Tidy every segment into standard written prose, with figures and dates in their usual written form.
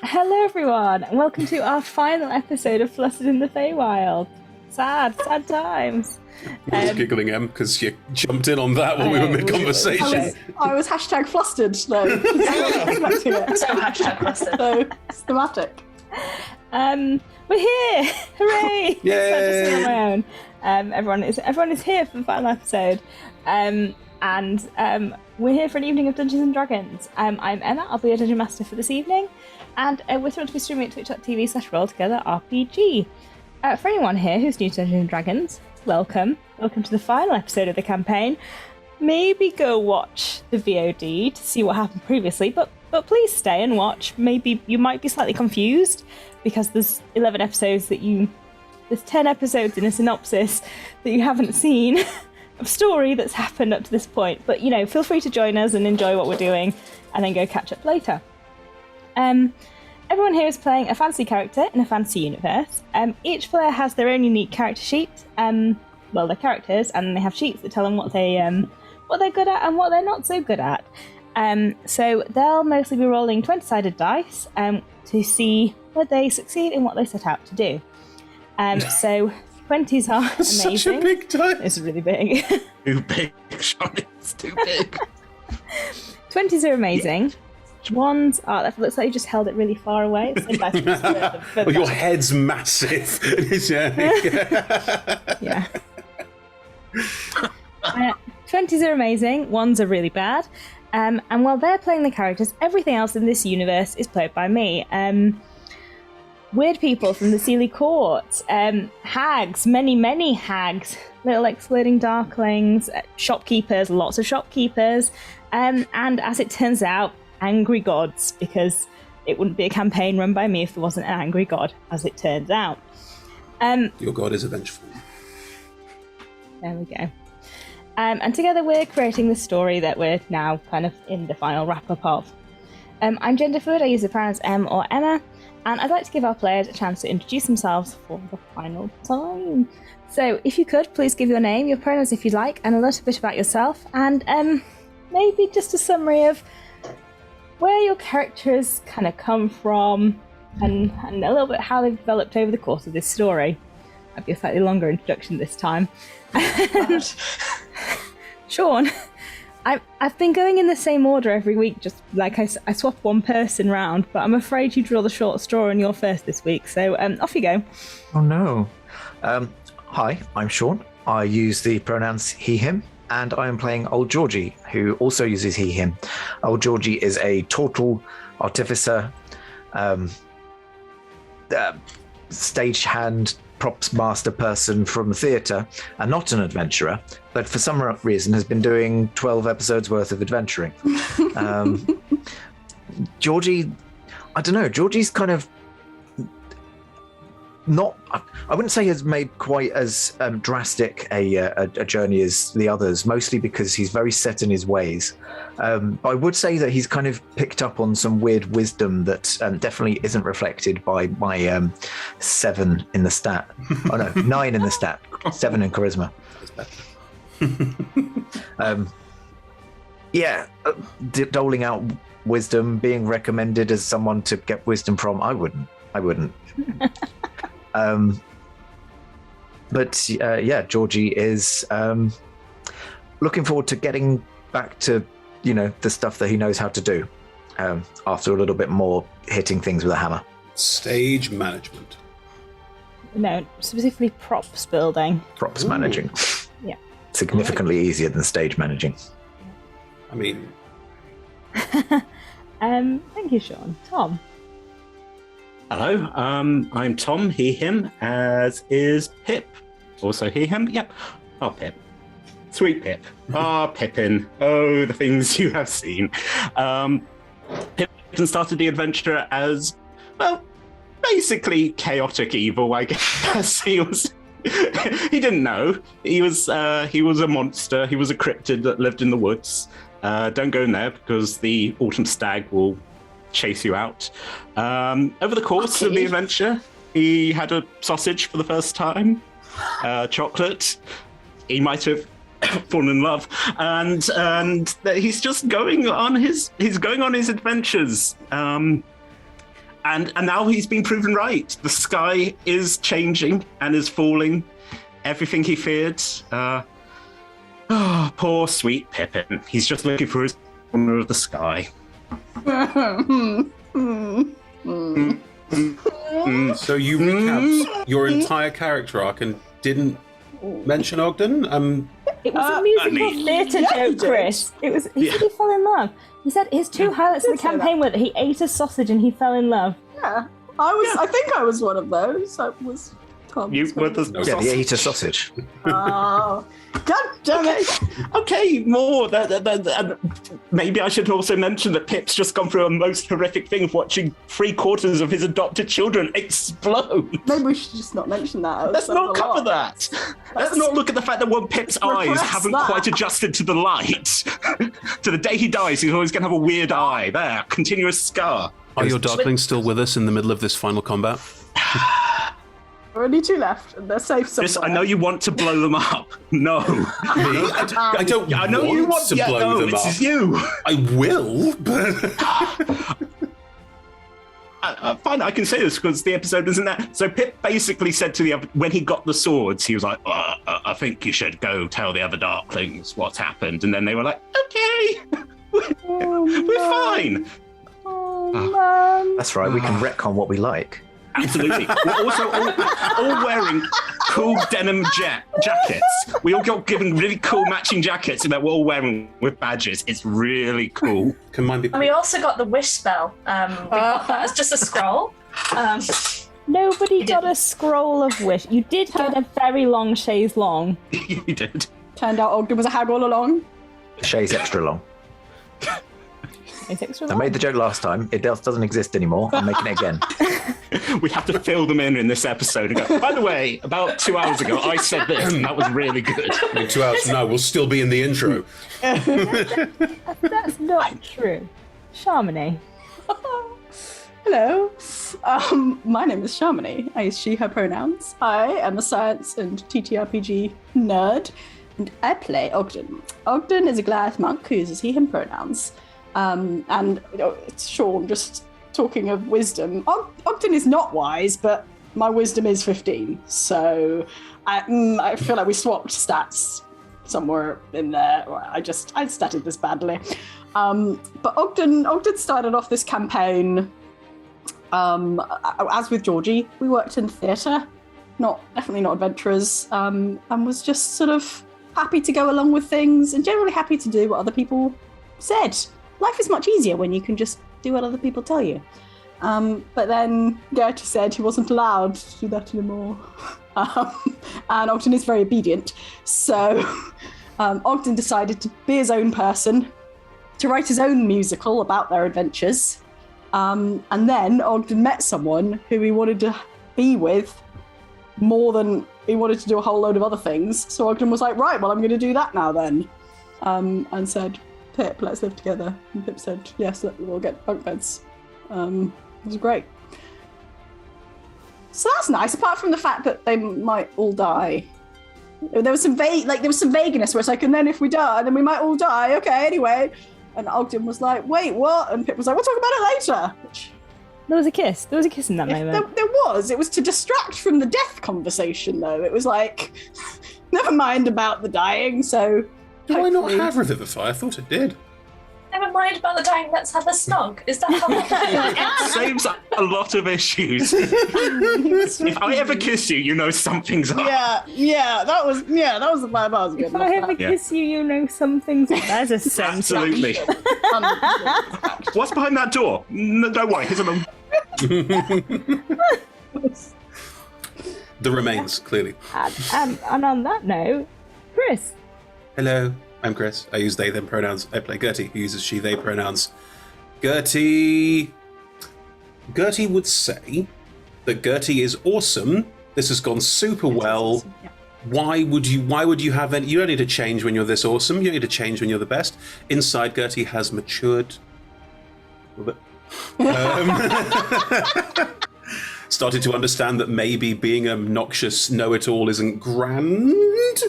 Hello everyone, and welcome to our final episode of Flustered in the Faewild. Sad times. I was giggling, Em, because you jumped in on that while we were mid-conversation. I was hashtag flustered, no. Expecting it. So hashtag flustered. So, it's thematic. We're here! Hooray! Yay! It's sad to see on my own. Everyone is here for the final episode. And we're here for an evening of Dungeons and Dragons. I'm Emma, I'll be your Dungeon Master for this evening. And we're thrilled to be streaming at twitch.tv/rolltogetherrpg. For anyone here who's new to Dungeons and Dragons, welcome. Welcome to the final episode of the campaign. Maybe go watch the VOD to see what happened previously, but please stay and watch. Maybe you might be slightly confused because there's 11 episodes there's 10 episodes in a synopsis that you haven't seen of story that's happened up to this point. But, feel free to join us and enjoy what we're doing and then go catch up later. Everyone here is playing a fantasy character in a fantasy universe. Each player has their own unique character sheet. They're characters, and they have sheets that tell them what they're good at and what they're not so good at. So they'll mostly be rolling 20-sided dice to see whether they succeed in what they set out to do. So 20s are amazing. Such a big dice. It's really big. Too big, Sean. It's too big. 20s are amazing. Ones are. That looks like you just held it really far away. Well, your head's massive. Yeah. 20s are amazing. Ones are really bad. And while they're playing the characters, everything else in this universe is played by me. Weird people from the Sealy Court, hags, many hags, little exploding darklings, shopkeepers, lots of shopkeepers, and as it turns out, angry gods, because it wouldn't be a campaign run by me if there wasn't an angry god, as it turns out. Your god is a vengeful. There we go. And together we're creating the story that we're now kind of in the final wrap-up of. I'm gender fluid, I use the pronouns Em or Emma, and I'd like to give our players a chance to introduce themselves for the final time. So if you could, please give your name, your pronouns if you'd like, and a little bit about yourself, and maybe just a summary of where your characters kind of come from, and a little bit how they've developed over the course of this story. Might be a slightly longer introduction this time. Sean, I've been going in the same order every week, just like I swap one person round, but I'm afraid you draw the short straw and you're first this week, so off you go. Oh no. Hi, I'm Sean. I use the pronouns he, him, and I am playing Old Georgie, who also uses he, him. Old Georgie is a total artificer, stagehand, props master person from theatre, and not an adventurer, but for some reason has been doing 12 episodes worth of adventuring. Georgie, I don't know, Georgie's kind of not, I wouldn't say has made quite as drastic a journey as the others, mostly because he's very set in his ways. But I would say that he's kind of picked up on some weird wisdom that definitely isn't reflected by my 7 in the stat. Oh no, 9 in the stat, 7 in charisma. Doling out wisdom, being recommended as someone to get wisdom from. I wouldn't. Georgie is looking forward to getting back to, the stuff that he knows how to do after a little bit more hitting things with a hammer. Stage management. No, specifically props building. Props managing. Yeah. Significantly easier than stage managing. I mean... Thank you, Sean. Tom? Hello, I'm Tom, he, him, as is Pip. Also he, him, yep. Oh, Pip. Sweet Pip. Pippin. Oh, the things you have seen. Pippin started the adventure as, well, basically chaotic evil, I guess. He didn't know. He was a monster. He was a cryptid that lived in the woods. Don't go in there because the autumn stag will chase you out. Over the course of the adventure, he had a sausage for the first time, chocolate. He might have fallen in love, and he's just going on his adventures. And now he's been proven right. The sky is changing and is falling. Everything he feared. Poor sweet Pippin. He's just looking for his corner of the sky. So you recapped your entire character arc and didn't mention Ogden? It was a musical theatre joke, Chris. He said he fell in love. He said his two highlights of the campaign were that he ate a sausage and he fell in love. Yeah, I think I was one of those. I was. You were the the eater sausage. Oh, God damn it! Okay, more. Maybe I should also mention that Pip's just gone through a most horrific thing of watching 3/4 of his adopted children explode. Maybe we should just not mention that. Let's not cover that. Let's not look at the fact that one Pip's eyes haven't quite adjusted to the light. To the day he dies, he's always going to have a weird eye. There, continuous scar. Are your darklings still with us in the middle of this final combat? Only 2 left, and they're safe somewhere. Chris, I know you want to blow them up. No. Me? I don't I know you want to blow them up. It's you. I will, but... Fine, I can say this because the episode isn't that. So Pip basically said to the other, when he got the swords, he was like, I think you should go tell the other Darklings what's happened. And then they were like, okay, we're fine. That's right, we can retcon what we like. Absolutely. We're also all wearing cool denim jackets. We all got given really cool matching jackets and we're all wearing with badges. It's really cool. Can mine be... And we also got the wish spell. We got that as just a scroll. Nobody got a scroll of wish. You did get a very long chaise long. You did. Turned out Ogden was a hag all along. Shay's extra long. It's extra I long. made the joke last time. It doesn't exist anymore. I'm making it again. We have to fill them in this episode and go, by the way, about 2 hours ago, I said this, and that was really good. In 2 hours from now, we'll still be in the intro. That's not true. Charmony. Hello. My name is Shamini. I use she, her pronouns. I am a science and TTRPG nerd, and I play Ogden. Ogden is a Goliath monk who uses he, him pronouns. And it's Sean just talking of wisdom. Ogden is not wise, but my wisdom is 15. So I feel like we swapped stats somewhere in there. I statted this badly. But Ogden started off this campaign. As with Georgie, we worked in theatre, definitely not adventurers, and was just sort of happy to go along with things and generally happy to do what other people said. Life is much easier when you can just do what other people tell you. But then Gertie said he wasn't allowed to do that anymore. And Ogden is very obedient. So Ogden decided to be his own person, to write his own musical about their adventures. And then Ogden met someone who he wanted to be with more than he wanted to do a whole load of other things. So Ogden was like, right, well, I'm going to do that now then. And said, Pip, let's live together. And Pip said, yes, we'll get bunk beds. It was great. So that's nice, apart from the fact that they might all die. There was some vagueness where it's like, and then if we die, then we might all die. Okay, anyway. And Ogden was like, wait, what? And Pip was like, we'll talk about it later. There was a kiss. There was a kiss in that moment. There was. It was to distract from the death conversation, though. It was like, never mind about the dying, so... Do I not have Revivify? I thought it did. Never mind about the dying, let's have a snog. Is that how It saves a lot of issues. If I ever kiss you, you know something's up. Yeah, that was the vibe I was getting. If I ever kiss you, you know something's up. There's a sense. Absolutely. What's behind that door? No, don't worry, here's a long... The remains, clearly. And on that note, Chris. Hello, I'm Chris. I use they, them pronouns. I play Gertie, who uses she, they pronouns. Gertie would say that Gertie is awesome. This has gone super well. Awesome. Yeah. Why would you have any? You don't need to change when you're this awesome. You don't need to change when you're the best. Inside, Gertie has matured a little bit. Started to understand that maybe being a obnoxious know-it-all isn't grand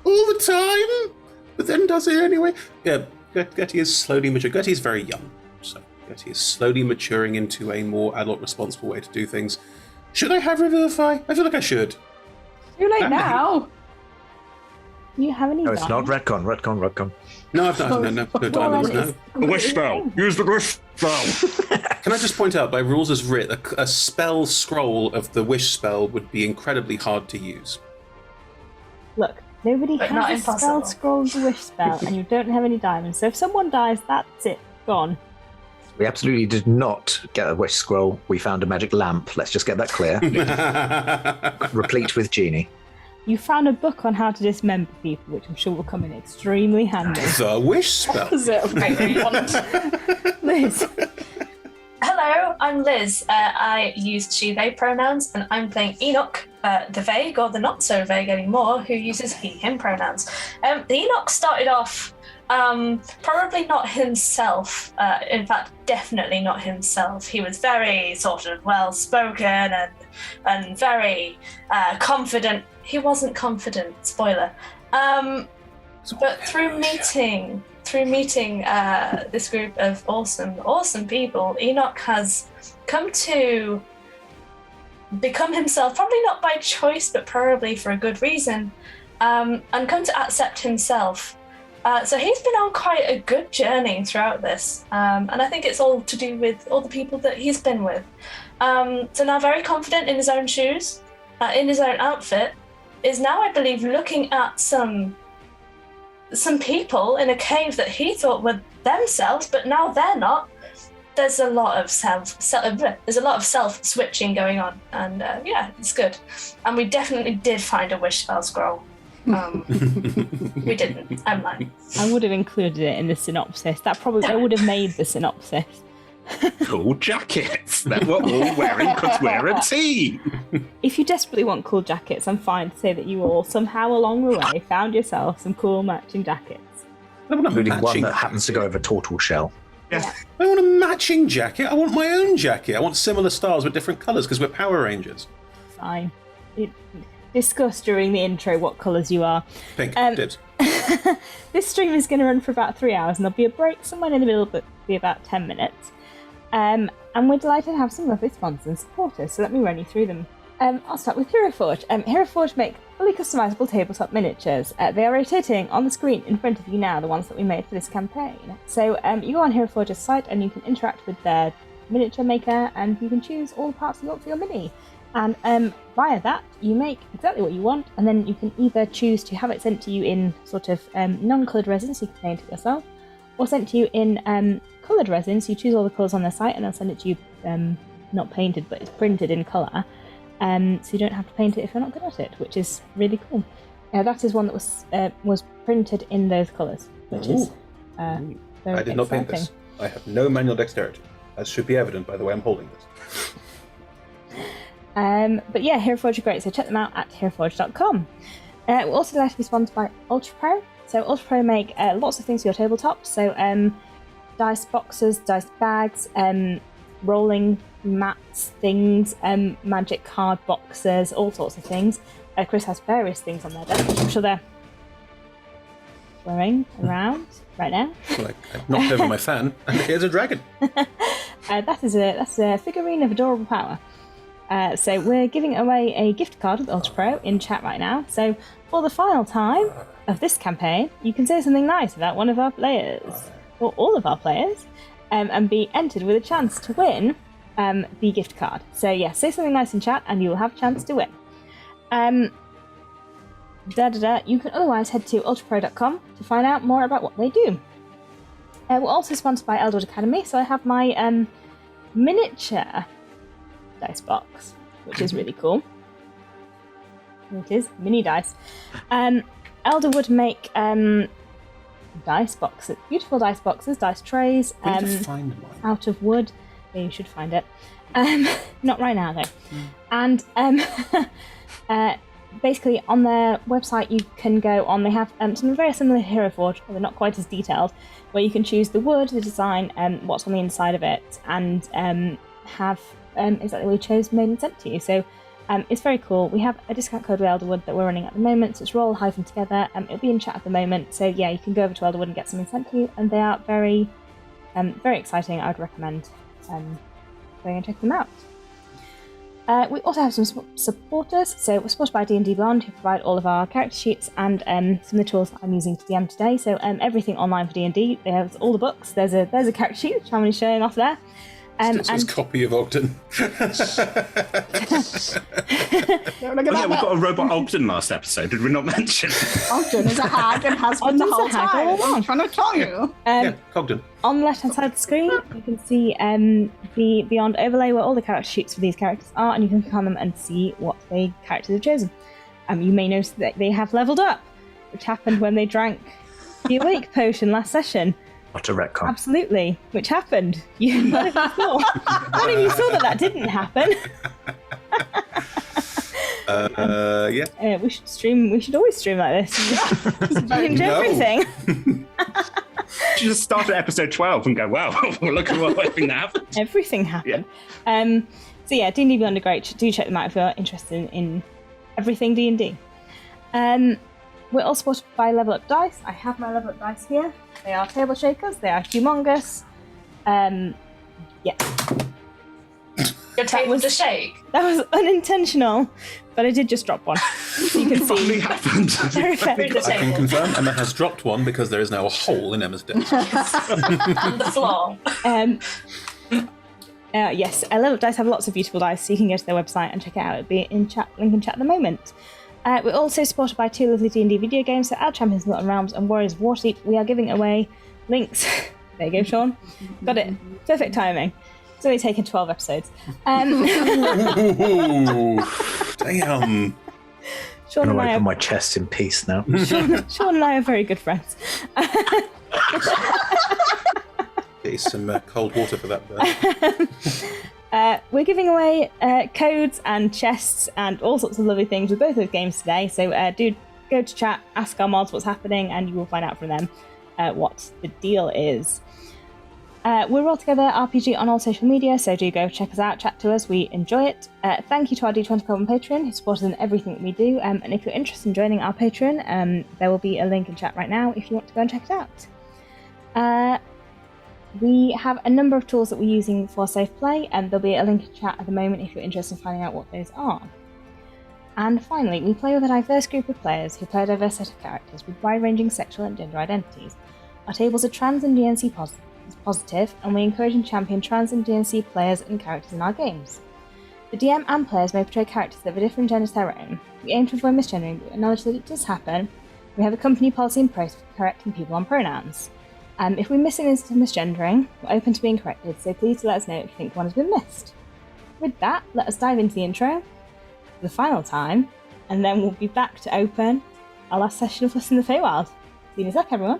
all the time, but then does it anyway. Yeah, Gertie is slowly mature. Gertie is very young, so Gertie is slowly maturing into a more adult, responsible way to do things. Should I have Revivify? I feel like I should. Too late now. You have any? No, it's not retcon. No, I've not. No diamonds, no. The wish spell. Use the wish spell. Can I just point out, by rules as writ, a spell scroll of the wish spell would be incredibly hard to use. Look, nobody But not has a spell impossible. scroll of the wish spell, and you don't have any diamonds. So if someone dies, that's it, gone. We absolutely did not get a wish scroll. We found a magic lamp. Let's just get that clear. Replete with genie. You found a book on how to dismember people, which I'm sure will come in extremely handy. The wish spell. Is it? Liz, Hello, I'm Liz. I use she, they pronouns, and I'm playing Enoch, the vague or the not so vague anymore, who uses he, him pronouns. Enoch started off probably not himself. In fact, definitely not himself. He was very sort of well-spoken and very confident. He wasn't confident, spoiler. But through meeting this group of awesome people, Enoch has come to become himself, probably not by choice, but probably for a good reason, and come to accept himself. So he's been on quite a good journey throughout this, and I think it's all to do with all the people that he's been with. So now very confident in his own shoes, in his own outfit, is now, I believe, looking at some people in a cave that he thought were themselves, but now they're not. There's a lot of self switching going on, and yeah, it's good. And we definitely did find a wish spell scroll. We didn't. I'm lying. I would have included it in the synopsis. That would have made the synopsis. Cool jackets that we're all wearing because we're a team. If you desperately want cool jackets, I'm fine to say that you all somehow along the way found yourself some cool matching jackets. I want a Including one matching that happens to go over tortoise shell. Yeah. I want a matching jacket. I want my own jacket. I want similar styles with different colours because we're Power Rangers. Fine. Discuss during the intro what colours you are. Pink. Dibs. This stream is going to run for about 3 hours, and there'll be a break somewhere in the middle, but be about 10 minutes. And we're delighted to have some lovely sponsors and supporters, so let me run you through them. I'll start with HeroForge. HeroForge make fully customisable tabletop miniatures. They are rotating on the screen in front of you now, the ones that we made for this campaign. So you go on HeroForge's site and you can interact with their miniature maker, and you can choose all the parts you want for your mini. And via that, you make exactly what you want, and then you can either choose to have it sent to you in sort of non-coloured resin, so you can paint it yourself, or sent to you in coloured resin, so you choose all the colours on their site and they'll send it to you, not painted, but it's printed in colour, so you don't have to paint it if you're not good at it, which is really cool. That is one that was printed in those colours, which is very I did not paint exciting. this. I have no manual dexterity, as should be evident by the way I'm holding this. But yeah, HeroForge are great, so check them out at heroforge.com. We're also delighted to be sponsored by UltraPro. So UltraPro make lots of things for your tabletop. So dice boxes, dice bags, rolling mats, things, magic card boxes, all sorts of things. Chris has various things on their desk, which I'm sure they're throwing around right now. Well, I knocked over my fan, and here's a dragon. That's a figurine of adorable power. So we're giving away a gift card with UltraPro in chat right now. So for the final time of this campaign, you can say something nice about one of our players, or all of our players, and be entered with a chance to win the gift card. So yeah, say something nice in chat and you will have a chance to win. You can otherwise head to ultrapro.com to find out more about what they do. We're also sponsored by Eldwood Academy, so I have my miniature dice box, which is really cool. Here it is, mini dice. Elderwood make dice boxes, beautiful dice boxes, dice trays, Where did you find mine? out of wood. Yeah, you should find it. Not right now though. And basically on their website you can go on, they have something very similar to HeroForge, but they're not quite as detailed, where you can choose the wood, the design, what's on the inside of it, and have exactly what you chose made and sent to you. So it's very cool. We have a discount code with Elderwood that we're running at the moment, so it's roll-together. It'll be in chat at the moment, so yeah, you can go over to Elderwood and get something sent to you, and they are very Very exciting. I would recommend going and check them out. We also have some supporters. So we're supported by D&D Beyond, who provide all of our character sheets and some of the tools that I'm using to DM today. So everything online for D&D. They have all the books. There's a character sheet which I'm showing off there. Still copy of Ogden. We got a robot Ogden last episode. Did we not mention? Ogden is a hag and has been the whole time. I'm trying to tell you. Ogden. On the left-hand side of the screen, you can see the Beyond overlay where all the character sheets for these characters are, and you can click on them and see what the characters have chosen. You may notice that they have leveled up, which happened when they drank the Awake potion last session. What a retcon. Absolutely, which happened. None of you saw that didn't happen. Yeah. We should always stream like this. Change everything. You just start at episode 12 and go, wow, look at everything that happened. Everything happened. Yeah. So yeah, D&D Beyond are great. Do check them out if you're interested in everything D&D. We're all supported by Level Up Dice. I have my Level Up Dice here. They are table shakers. They are humongous. Yeah. Your table to shake. That was unintentional, but I did just drop one. So you can see. Finally happened. Very fair. I can confirm Emma has dropped one because there is now a hole in Emma's desk. On the floor. Yes, Level Up Dice have lots of beautiful dice, so you can go to their website and check it out. It'll be in chat, link in chat at the moment. We're also supported by two lovely D&D video games, so Our Champions of Northern Realms and Warriors of Waterdeep. We are giving away links. There you go, Sean. Got it. Perfect timing. It's only taken 12 episodes. Damn. Sean I'm and going I to are, open my chest in peace now. Sean and I are very good friends. Get some cold water for that bird. We're giving away codes and chests and all sorts of lovely things with both of the games today, so do go to chat, ask our mods what's happening, and you will find out from them what the deal is. We're all together RPG on all social media, so do go check us out, chat to us, we enjoy it. Thank you to our D20 Club on Patreon who support us in everything that we do, and if you're interested in joining our Patreon, there will be a link in chat right now if you want to go and check it out. We have a number of tools that we're using for safe play, and there'll be a link in chat at the moment if you're interested in finding out what those are. And finally, we play with a diverse group of players who play a diverse set of characters with wide-ranging sexual and gender identities. Our tables are trans and DNC positive, and we encourage and champion trans and DNC players and characters in our games. The DM and players may portray characters that have a different gender to their own. We aim to avoid misgendering, but acknowledge that it does happen. We have a company policy in place for correcting people on pronouns. If we miss an instance of misgendering, we're open to being corrected, so please let us know if you think one has been missed. With that, let us dive into the intro for the final time, and then we'll be back to open our last session of Flustered in the Faewild. See you in a sec, everyone.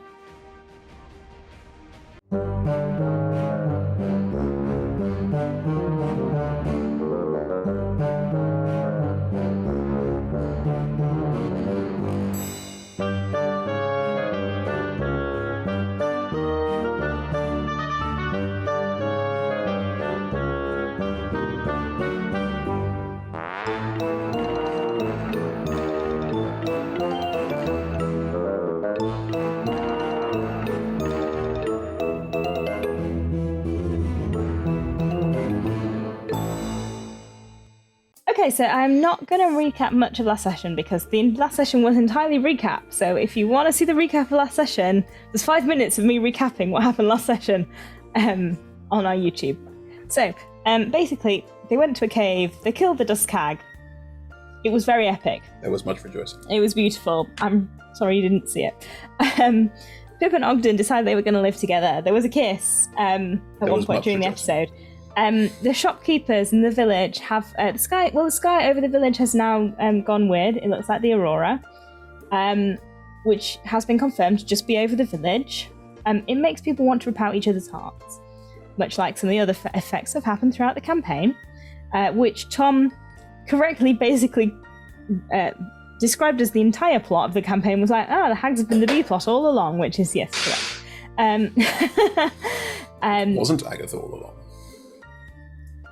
Okay, so I'm not going to recap much of last session because the last session was entirely recap. So if you want to see the recap of last session, there's 5 minutes of me recapping what happened last session on our YouTube. So basically, they went to a cave, they killed the Dusk Hag. It was very epic. There was much rejoicing. It was beautiful. I'm sorry you didn't see it. Pip and Ogden decided they were going to live together. There was a kiss at one point during the episode. The shopkeepers in the village have the sky over the village has now gone weird. It looks like the aurora, which has been confirmed to just be over the village. It makes people want to rip out each other's hearts, much like some of the other effects have happened throughout the campaign, which Tom correctly basically described as the entire plot of the campaign was like, the hags have been the B plot all along, which is, yes, correct. Wasn't Agatha all along?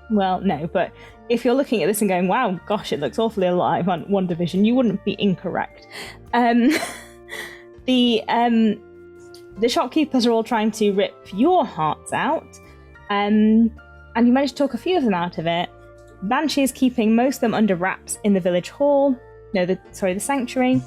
Well, no, but if you're looking at this and going, wow, gosh, it looks awfully alive on One Division, you wouldn't be incorrect. The the shopkeepers are all trying to rip your hearts out, and you manage to talk a few of them out of it. Banshee is keeping most of them under wraps in the village hall. No, the sanctuary.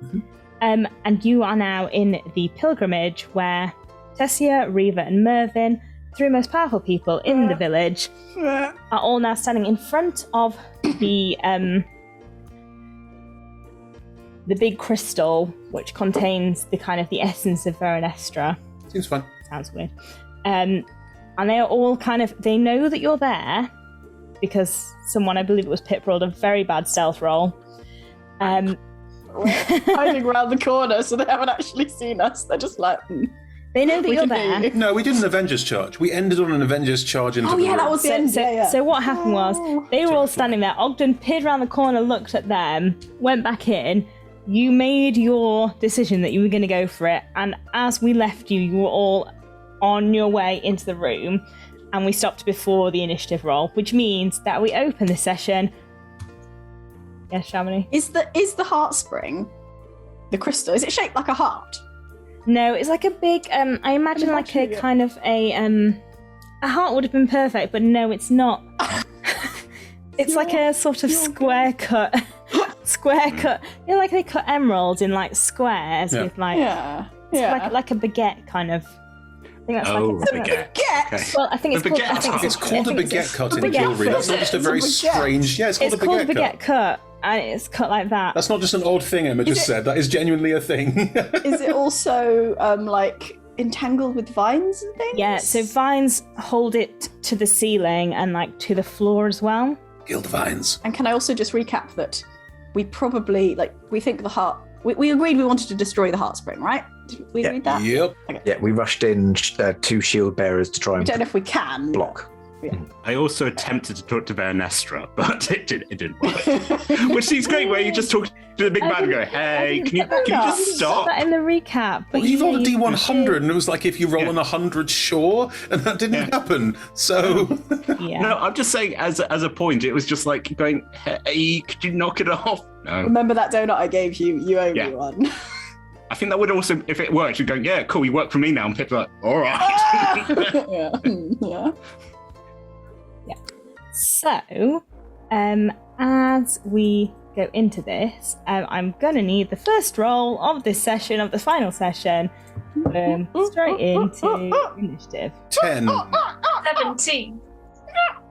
Mm-hmm. And you are now in the pilgrimage where Tessia, Reva, and Mervyn, three most powerful people in the village, are all now standing in front of the big crystal, which contains the kind of the essence of Veronestra. Seems fun. Sounds weird. And they are all they know that you're there because someone, I believe it was Pip, rolled a very bad stealth roll. We're hiding around the corner, so they haven't actually seen us. They're just like, they know that we you're can hear there. you. No, we did an Avengers charge. We ended on an Avengers charge into the room. that was the end. So what happened was, they were all standing there. Ogden peered around the corner, looked at them, went back in. You made your decision that you were going to go for it, and as we left you, you were all on your way into the room, and we stopped before the initiative roll, which means that we open this session. Yes, Shamini? Is the heart spring, the crystal, is it shaped like a heart? No, it's like a big, I imagine like a kind of a heart would have been perfect, but no, it's not. It's like a sort of square cut. You know, like they cut emeralds in like squares with like, like a baguette kind of. I think that's baguette. Okay. Well, I think it's called. It's called a baguette cut in jewellery. That's not just a very strange. Yeah, it's called a baguette cut. And it's cut like that. That's not just an odd thing Emma just said. That is genuinely a thing. Is it also like entangled with vines and things? Yeah, so vines hold it to the ceiling and like to the floor as well. Guild vines. And can I also just recap that we probably we think the heart. We agreed we wanted to destroy the heart spring, right? Did we agreed that? Yep. Okay. Yeah, we rushed in 2 shield bearers to try We and don't know if we can block. I also attempted to talk to Veronestra, but it didn't work. Which seems great, where you just talk to the big man and go, "Hey, can you just stop?" That in the recap. But Well, you rolled a you D100, and it was like if you roll an 100, sure, and that didn't happen. So Yeah. No, I'm just saying, as a point, it was just like going, "Hey, could you knock it off?" No, Remember that donut I gave you? You owe Yeah. me one. I think that would also, if it worked, you'd go, "Yeah, cool, you work for me now." And Pip's like, "All right." yeah. So, as we go into this, I'm gonna need the first roll of this session, of the final session, straight into initiative. 10. 17.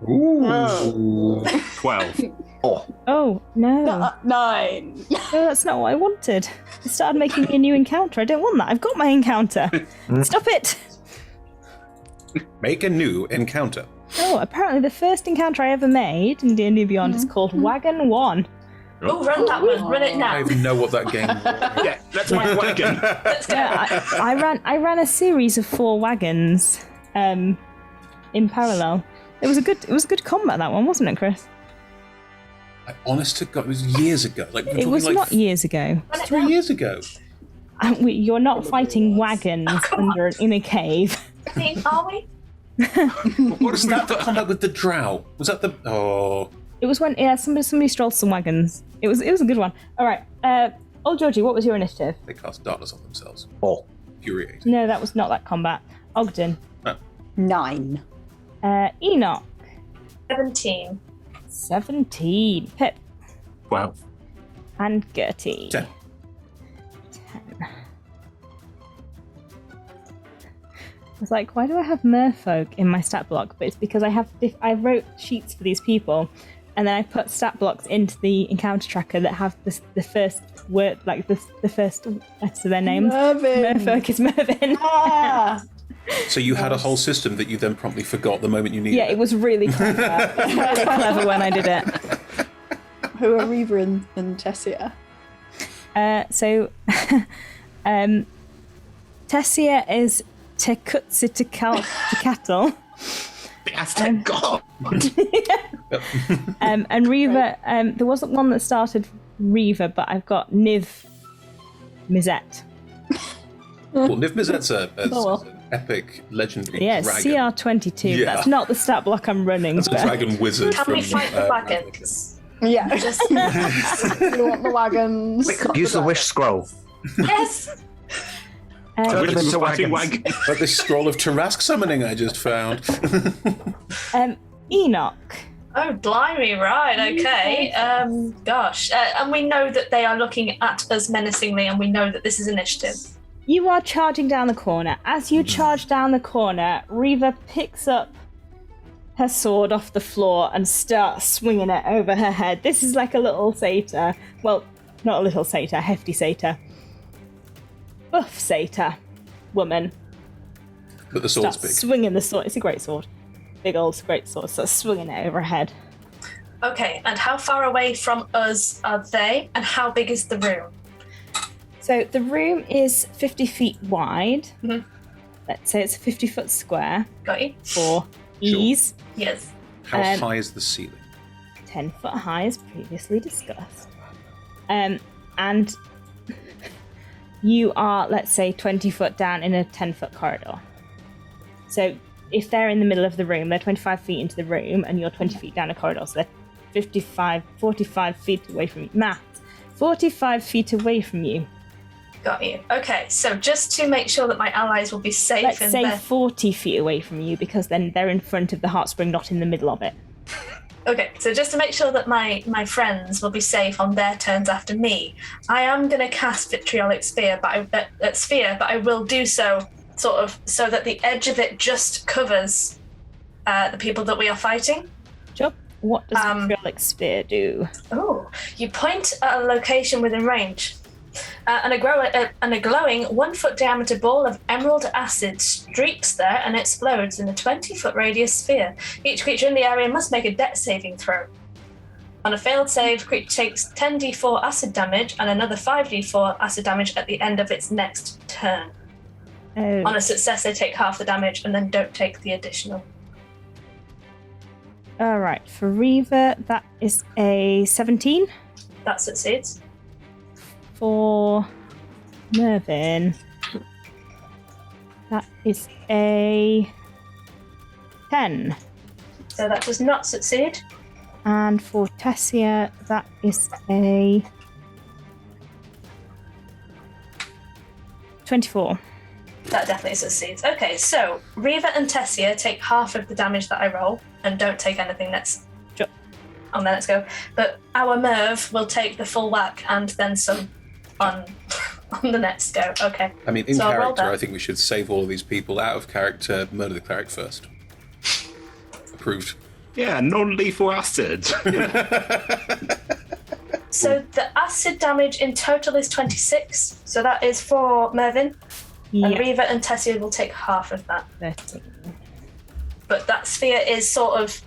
Ooh. 12. Oh no, 9. no, that's not what I wanted. I started making me a new encounter. I don't want that. I've got my encounter. Stop it. Make a new encounter. Oh, apparently the first encounter I ever made in D&D Beyond is called Wagon 1. Oh, run that one. Run it I now. don't even know what that game was. Yeah, let's make wagon. Let's go. Yeah, I ran a series of 4 wagons in parallel. It was a good combat, that one, wasn't it, Chris? Honest to God, it was years ago. Like we're It talking was like not years ago. 3 years ago. You're not fighting wagons in a cave. I mean, are we? What is that? The combat with the drow? Was that the? Oh, It was when somebody stole some wagons. It was a good one. All right, old Georgie, what was your initiative? they cast darkness on themselves. 4. Infuriating. No, that was not that combat. Ogden, 9. Enoch, 17. 17, Pip, 12. and Gertie. 10. 10. I was like, why do I have merfolk in my stat block? But it's because I wrote sheets for these people, and then I put stat blocks into the encounter tracker that have the first word, like the first letters of their names. Mervyn. Merfolk is Mervyn. Ah. So you had a whole system that you then promptly forgot the moment you needed. Yeah, it was really clever. It was really clever when I did it. Who are Reva and Tessia? So, Tessia is Tekutsitikatl. The Aztec god. And Reva, there wasn't one that started Reva, but I've got Niv Mizet. Well, Niv Mizet's an well. epic, legendary Yeah, dragon. CR22. Yeah. That's not the stat block I'm running. That's a but- dragon wizard Can from... we fight the wagons? Yeah. Just You want the wagons? Use the wish scroll. yes. Turn them into Fighting wagons. wagon. But this scroll of Tarask summoning I just found. Enoch. Oh, blimey, right, okay. Gosh. And we know that they are looking at us menacingly, and we know that this is initiative. You are charging down the corner. As you charge down the corner, Reva picks up her sword off the floor and starts swinging it over her head. This is like a little satyr. Well, not a little satyr, a hefty satyr. Buff satyr woman. But the sword's Starts big. swinging the sword. It's a great sword. Big old great sword. Starts swinging it over her head. Okay, and how far away from us are they, and how big is the room? So the room is 50 feet wide. Mhm. Let's say it's a 50-foot square Got you? for ease. Yes. How Um, high is the ceiling? 10 foot high, as previously discussed. And you are, let's say, 20 foot down in a 10-foot corridor. So if they're in the middle of the room, they're 25 feet into the room, and you're 20 feet down a corridor, so they're 45 feet away from you. Matt, 45 feet away from you. Got you. Okay, so just to make sure that my allies will be safe Let's in say their... 40 feet away from you, because then they're in front of the heart spring, not in the middle of it. Okay, so just to make sure that my friends will be safe on their turns after me, I am going to cast Vitriolic Sphere, but I will do so sort of so that the edge of it just covers the people that we are fighting. Sure. What does Vitriolic Spear do? Oh, you point at a location within range. And a glowing 1 foot diameter ball of emerald acid streaks there and explodes in a 20-foot radius sphere. Each creature in the area must make a dex saving throw. On a failed save, creature takes 10d4 acid damage and another 5d4 acid damage at the end of its next turn. Oh, On a success, they take half the damage and then don't take the additional. all right. For Reva, that is a 17. That succeeds. For Mervyn, that is a 10. So that does not succeed. And for Tessia, that is a 24. That definitely succeeds. Okay, so Reva and Tessia take half of the damage that I roll and don't take anything next. Sure. On the next go. But our Merv will take the full whack and then some on the next go. Okay. I mean, in So I'll roll character, that. I think we should save all of these people. Out of character, murder the cleric first. Approved. Yeah, non-lethal acid. So the acid damage in total is 26. So that is for Mervyn. And Yeah, Reva and Tessia will take half of that. 13. But that sphere is sort of,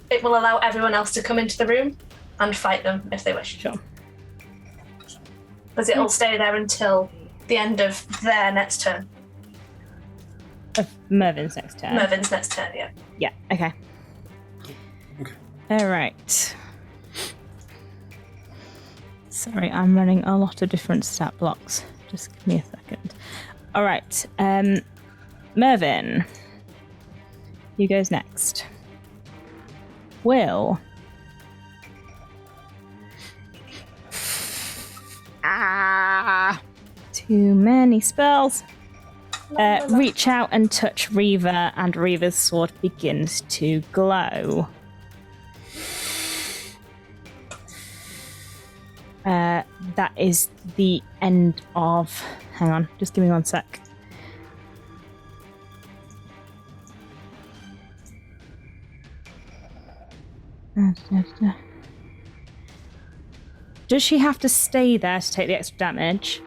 it will allow everyone else to come into the room and fight them if they wish. Sure. Because it'll stay there until the end of their next turn. Of Mervyn's next turn. Mervyn's next turn, yeah. Yeah, okay. Okay. All right. Sorry, I'm running a lot of different stat blocks. Just give me a second. All right. Mervyn. Who goes next? Will. Too many spells. Reach out and touch Reva, and Reva's sword begins to glow. That is the end of... Hang on, just give me 1 sec. Does she have to stay there to take the extra damage?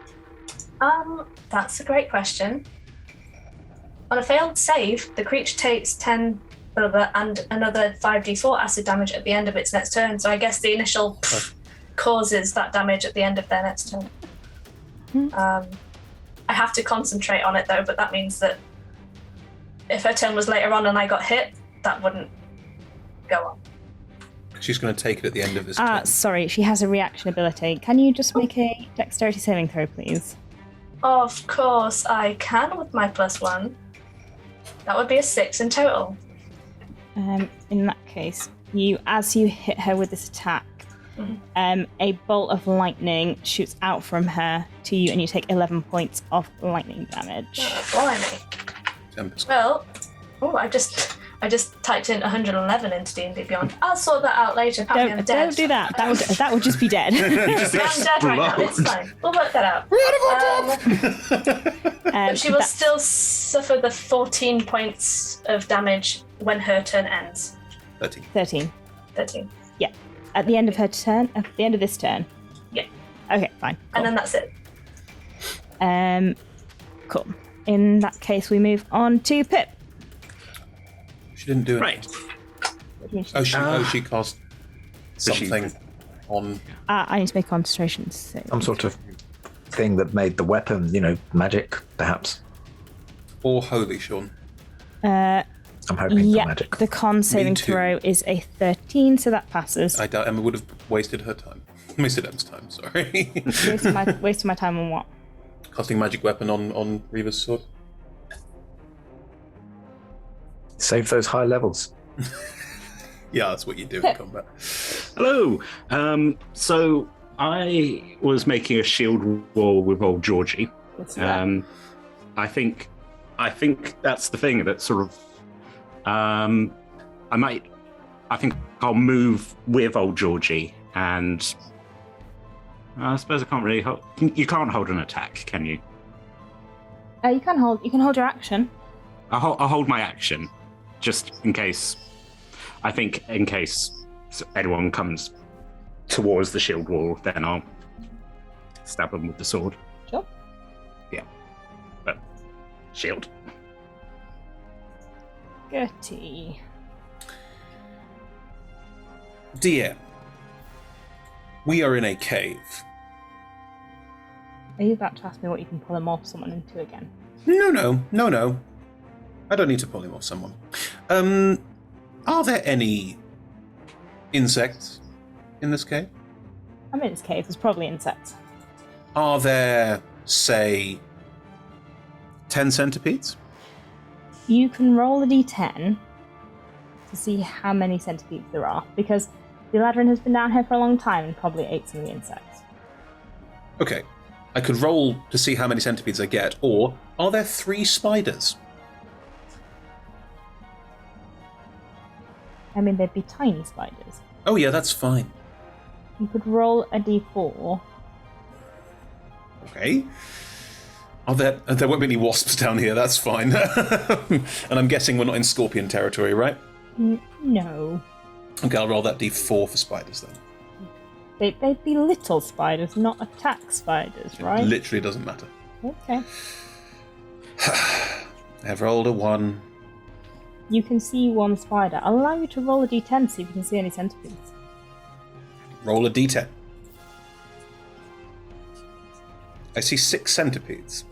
That's a great question. On a failed save, the creature takes 10 and another 5d4 acid damage at the end of its next turn. So I guess the initial causes that damage at the end of their next turn. I have to concentrate on it though, but that means that if her turn was later on and I got hit, that wouldn't go on. She's going to take it at the end of this turn. Sorry, she has a reaction ability. Can you just make a dexterity saving throw, please? Of course I can with my +1. That would be a 6 in total. In that case, as you hit her with this attack, A bolt of lightning shoots out from her to you, and you take 11 points of lightning damage. Oh, blimey. 10%. Well, I just typed in 111 into D&D Beyond. I'll sort that out later. Apparently I'm dead. Don't do that. That would just be dead. I'm dead right now. It's fine. We'll work that out. But she will still suffer the 14 points of damage when her turn ends. 13. Yeah. At the end of her turn? At the end of this turn? Yeah. Okay, fine. Cool. And then that's it. Cool. In that case, we move on to Pip. She didn't do it. Right. She cast something on. I need to make concentration save. Some sort of thing that made the weapon, magic, perhaps. Or holy, Sean. I'm hoping for magic. The con saving too. throw is a 13, so that passes. I doubt Emma would have wasted her time. Wasted Emma's time, sorry. Wasting my time on what? Casting magic weapon on Reva's sword. Save those high levels. Yeah, that's what you do in combat. Hello. So I was making a shield wall with old Georgie. I think that's the thing that sort of. I think I'll move with old Georgie, and I suppose I can't really hold. You can't hold an attack, can you? You can hold your action. I'll hold my action, just in case. I think in case anyone comes towards the shield wall, then I'll stab them with the sword. Sure. Yeah, but shield. Gertie. Dear, we are in a cave. Are you about to ask me what you can pull him off someone into again? No. I don't need to pull him off someone. Are there any insects in this cave? I'm in this cave. There's probably insects. Are there, say, 10 centipedes? You can roll a d10 to see how many centipedes there are, because the Eladrin has been down here for a long time and probably ate some of the insects. Okay. I could roll to see how many centipedes I get, or are there 3 spiders? I mean, they'd be tiny spiders. Oh yeah, that's fine. You could roll a d4. Okay. There won't be any wasps down here, that's fine. And I'm guessing we're not in scorpion territory, right? No. Okay, I'll roll that d4 for spiders then. They'd be little spiders, not attack spiders, right? It literally doesn't matter. Okay. I've rolled a 1. You can see one spider. I'll allow you to roll a d10 to see if you can see any centipedes. Roll a d10. I see 6 centipedes.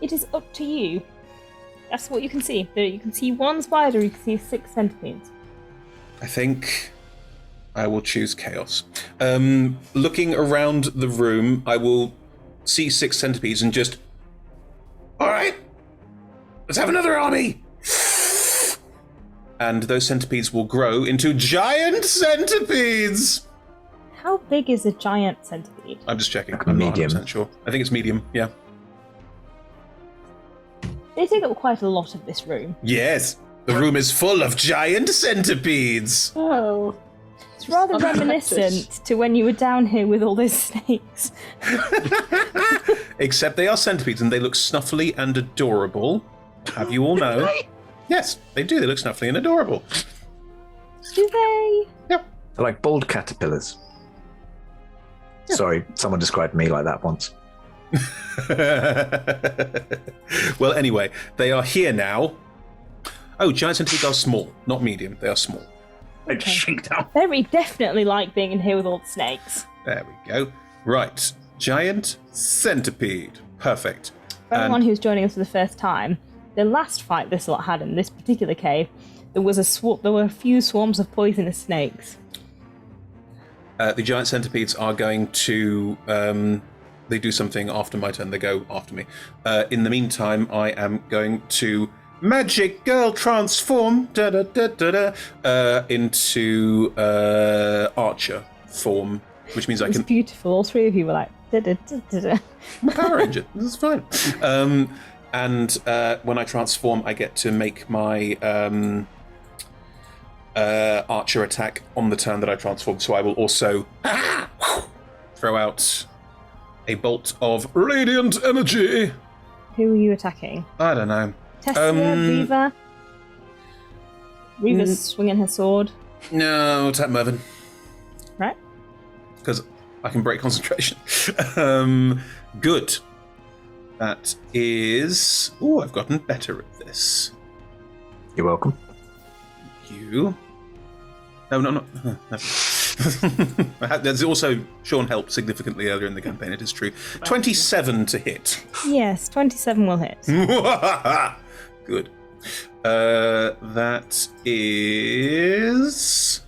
It is up to you. That's what you can see. You can see one spider, you can see 6 centipedes. I think I will choose chaos. Looking around the room, I will see 6 centipedes and just... Alright! Let's have another army! And those centipedes will grow into giant centipedes! How big is a giant centipede? I'm just checking. Like I'm medium. not 100% sure. I think it's medium, yeah. They take up quite a lot of this room. Yes! The room is full of giant centipedes! Oh. It's rather Unexpected. reminiscent to when you were down here with all those snakes. Except they are centipedes and they look snuffly and adorable. Have you all know? Yes, they do. They look snuffly and adorable. Do they? Yep. They're like bald caterpillars. Yeah. Sorry, someone described me like that once. Well, anyway, they are here now. Oh, giant centipedes are small, not medium. They are small. They just shrink down. Very definitely like being in here with all the snakes. There we go. Right, giant centipede. Perfect. For anyone who's joining us for the first time, the last fight this lot had in this particular cave, there were a few swarms of poisonous snakes. The giant centipedes are going to... they do something after my turn. They go after me. In the meantime, I am going to magic girl transform into archer form, which means I It's can. beautiful. All three of you were like, da-da-da-da-da. I'm a Power Ranger. This is fine. And when I transform, I get to make my archer attack on the turn that I transform. So I will also throw out a bolt of radiant energy. Who are you attacking? I don't know. Tessia, Reva? Reva's swinging her sword. No, attack Mervyn. Right. Because I can break concentration. Good. That is... Oh, I've gotten better at this. You're welcome. You. No. There's also Sean helped significantly earlier in the campaign. It is true. 27 to hit. Yes, 27 will hit. Good. That is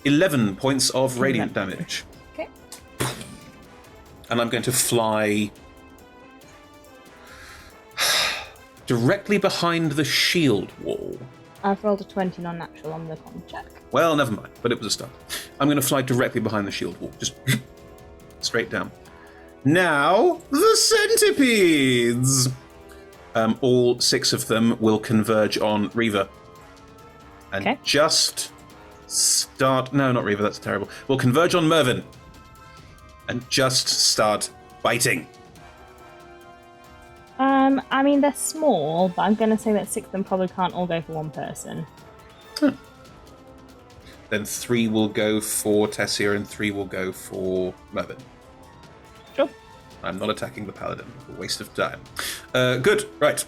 11 points of radiant damage. Okay. And I'm going to fly directly behind the shield wall. I've rolled a 20 non-natural on the con check. Well, never mind, but it was a start. I'm going to fly directly behind the shield wall, just straight down. Now, the centipedes! All 6 of them will converge on Reva. And Okay. just start... No, not Reva, that's terrible. Will converge on Mervyn. And just start biting. I mean, they're small, but I'm going to say that 6 of them probably can't all go for one person. Then 3 will go for Tessia and 3 will go for Mervyn. Sure. I'm not attacking the paladin. A waste of time. Good. Right.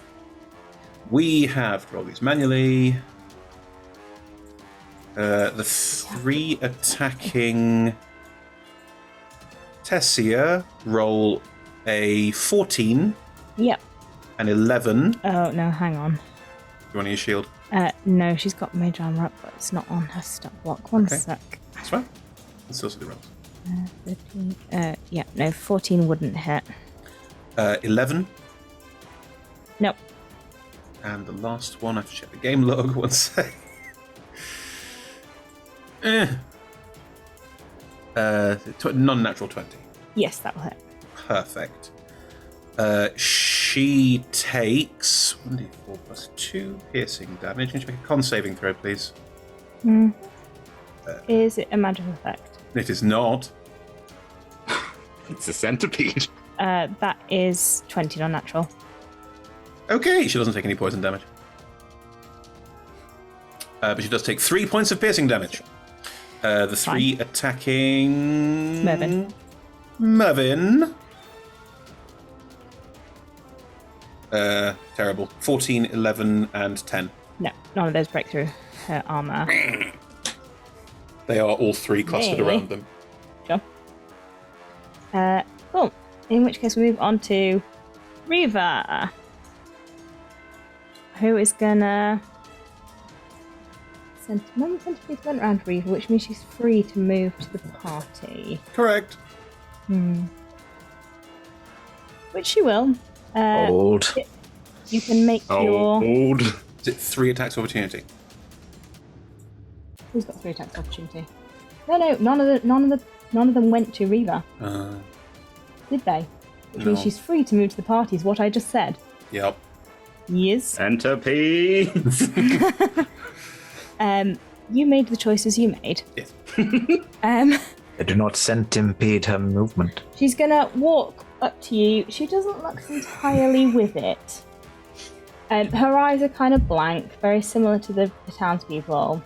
We have to roll these manually. The 3 attacking Tessia roll a 14, Yep. an 11. Oh, no, hang on. You want to use shield? No, she's got mage armor up, but it's not on her stat block. One Okay. sec. That's fine. Let's still see the rolls. 13, yeah, no, 14 wouldn't hit. 11. Nope. And the last one, I have to check the game log. One sec. Non-natural 20. Yes, that will hit. Perfect. She takes 1d4 plus 2 piercing damage. Can you make a con saving throw, please? Is it a magical effect? It is not. It's a centipede. That is 20 non-natural. Okay, she doesn't take any poison damage. But she does take 3 points of piercing damage. The 3 attacking... Mervyn. Terrible. 14, 11, and 10. No, none of those break through her armor. They are all 3 clustered Really? around them. Sure. Cool. In which case we move on to Reva, who is gonna... None of the centipedes went around Reva, which means she's free to move to the party. Correct. Which she will. Old. You can make your... Old. Is it 3 attacks of opportunity? Who's got 3 attacks of opportunity? No, none of them went to Reva, did they? Which means No. she's free to move to the party, is what I just said. Yep. Yes. Centipedes. You made the choices you made. Yes. They do not centipede her movement. She's gonna walk up to you. She doesn't look entirely with it. Her eyes are kind of blank, very similar to the townspeople.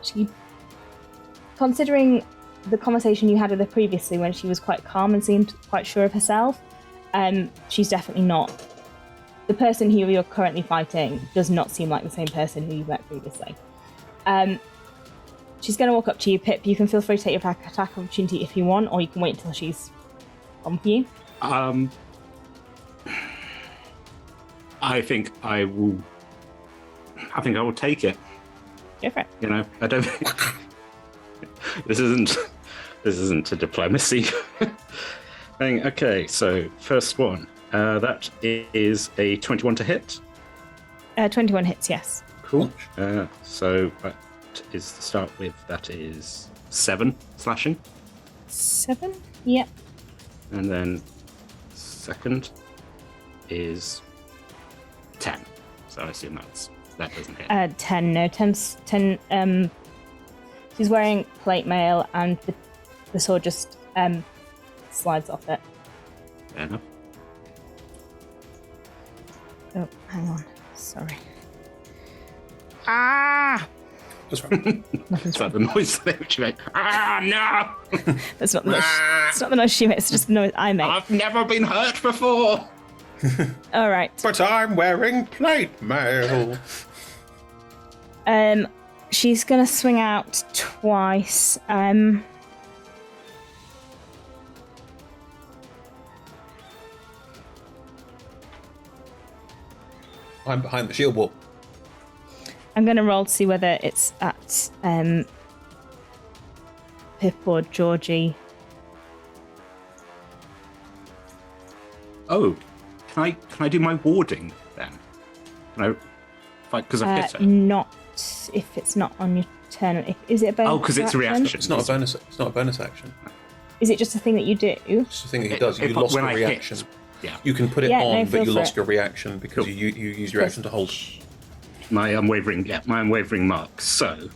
She, considering the conversation you had with her previously when she was quite calm and seemed quite sure of herself, she's definitely not. The person who you're currently fighting does not seem like the same person who you met previously. She's going to walk up to you, Pip. You can feel free to take your attack opportunity if you want, or you can wait until she's on for you. I think I will take it. Go for it. You know, I don't. This isn't a diplomacy thing. Okay, so first one. That is a 21 to hit. 21 hits, yes. Cool. So that is to start with. That is 7 slashing, 7? Yep. and then second is 10. So I assume that doesn't hit. 10, no. 10, she's wearing plate mail and the sword just slides off it. Fair enough. Oh, hang on. Sorry. Ah! What's wrong? It's like the noise that you make. Ah, no! That's not the noise. It's not the noise she makes. It's just the noise I make. I've never been hurt before. All right. But I'm wearing plate mail. She's gonna swing out twice. I'm behind the shield wall. I'm gonna roll to see whether it's at Pip or Georgie. Oh, can I do my warding then? Can I fight because I've hit her? Not if it's not on your turn. Is it a bonus? Oh, because it's a action? reaction. It's not a bonus. It's not a bonus action. Is it just a thing that you do? It's the thing that he does. You lost when your I reaction. hit, yeah. You can put it Yeah, no, on, feel but you for lost it. your reaction because Cool. you use your action to hold. My unwavering mark. So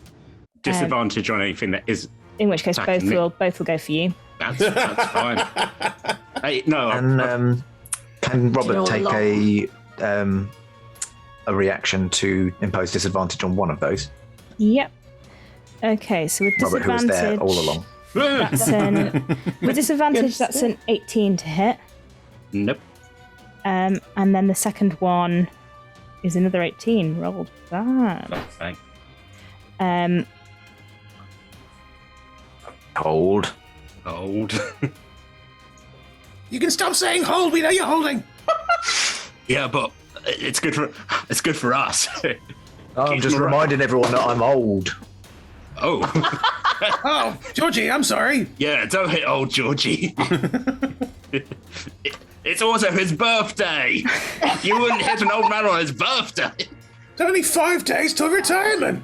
disadvantage on anything that is. In which case, Attacking both me. will go for you. That's fine. Hey, no. And can Robert know take a a reaction to impose disadvantage on one of those? Yep. Okay, so with Robert, who was disadvantage, there all along. that's with disadvantage. That's an 18 to hit. Nope. And then the second one is another 18. Rolled bad. Bang. Hold. Old. You can stop saying hold. We know you're holding. Yeah, but it's good for us. I'm Keep just morale. reminding everyone that I'm old. Oh. Oh, Georgie, I'm sorry. Yeah, don't hit old Georgie. It's also his birthday. You wouldn't hit an old man on his birthday. It's only 5 days till retirement.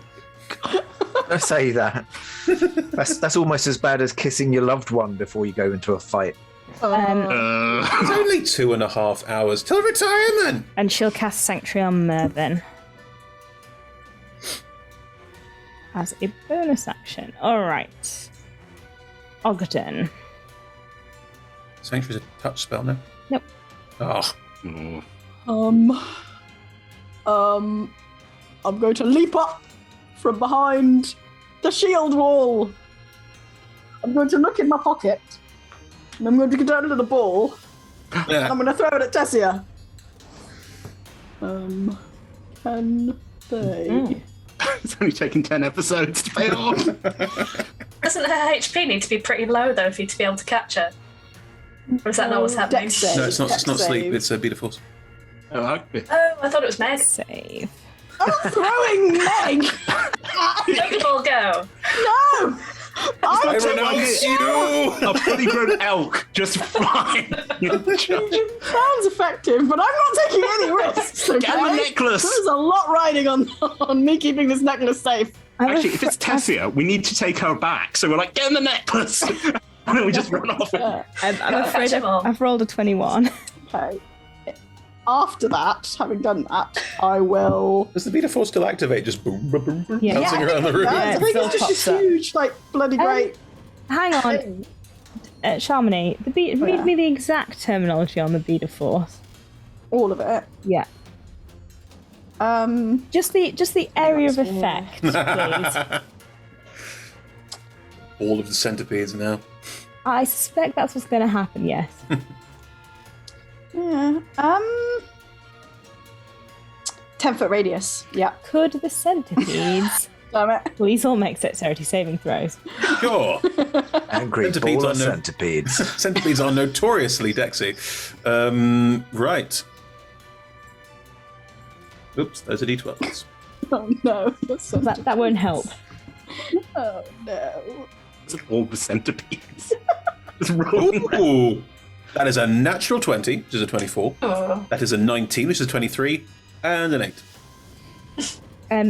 Don't say that. That's almost as bad as kissing your loved one before you go into a fight. It's only 2.5 hours till retirement. And she'll cast Sanctuary on Mervyn as a bonus action. All right. Ogden. Sanctuary's a touch spell now. Nope. Oh, I'm going to leap up from behind the shield wall. I'm going to look in my pocket, and I'm going to get down a little ball, and I'm going to throw it at Tessia. Can they? It's only taken 10 episodes to pay it off. Doesn't her HP need to be pretty low though for you to be able to catch her? Or is that not what's happening? Dex save. no, it's not. It's not Dex sleep. save. It's a beat of force. Oh, okay. Oh, I thought it was Meg. Save. I'm throwing Meg. Let the ball go. No, I I'm renounce you. A fully grown elk just flying. Sounds effective, but I'm not taking any risks. Okay? Get the necklace. There's a lot riding on me keeping this necklace safe. Actually, if it's Tessia, we need to take her back. So we're like, get in the necklace. And then we just run off. I'm afraid Catch 'em all. I've rolled a 21. Okay. After that, having done that, I will. Does the beat of force still activate? Just boom, boom, boom, boom, Yeah. bouncing around the room. Yeah, I think it it's just pops a up. huge, like, bloody great. Hang on. Charmony, read me the exact terminology on the bead of force. All of it. Yeah. Just the area of effect, please. All of the centipedes now. I suspect that's what's going to happen, yes. Yeah. 10-foot radius. Yeah. Could the centipedes Damn it. please all make dexterity saving throws? Sure. Angry Centipedes ball are of no- centipedes. Centipedes are notoriously dexy. Right. Oops, those are d12s. Oh no. That's so That won't help. Oh no. All the centipedes. Just rolling around. Ooh. That is a natural 20, which is a 24. Oh. That is a 19, which is a 23. And an 8. No!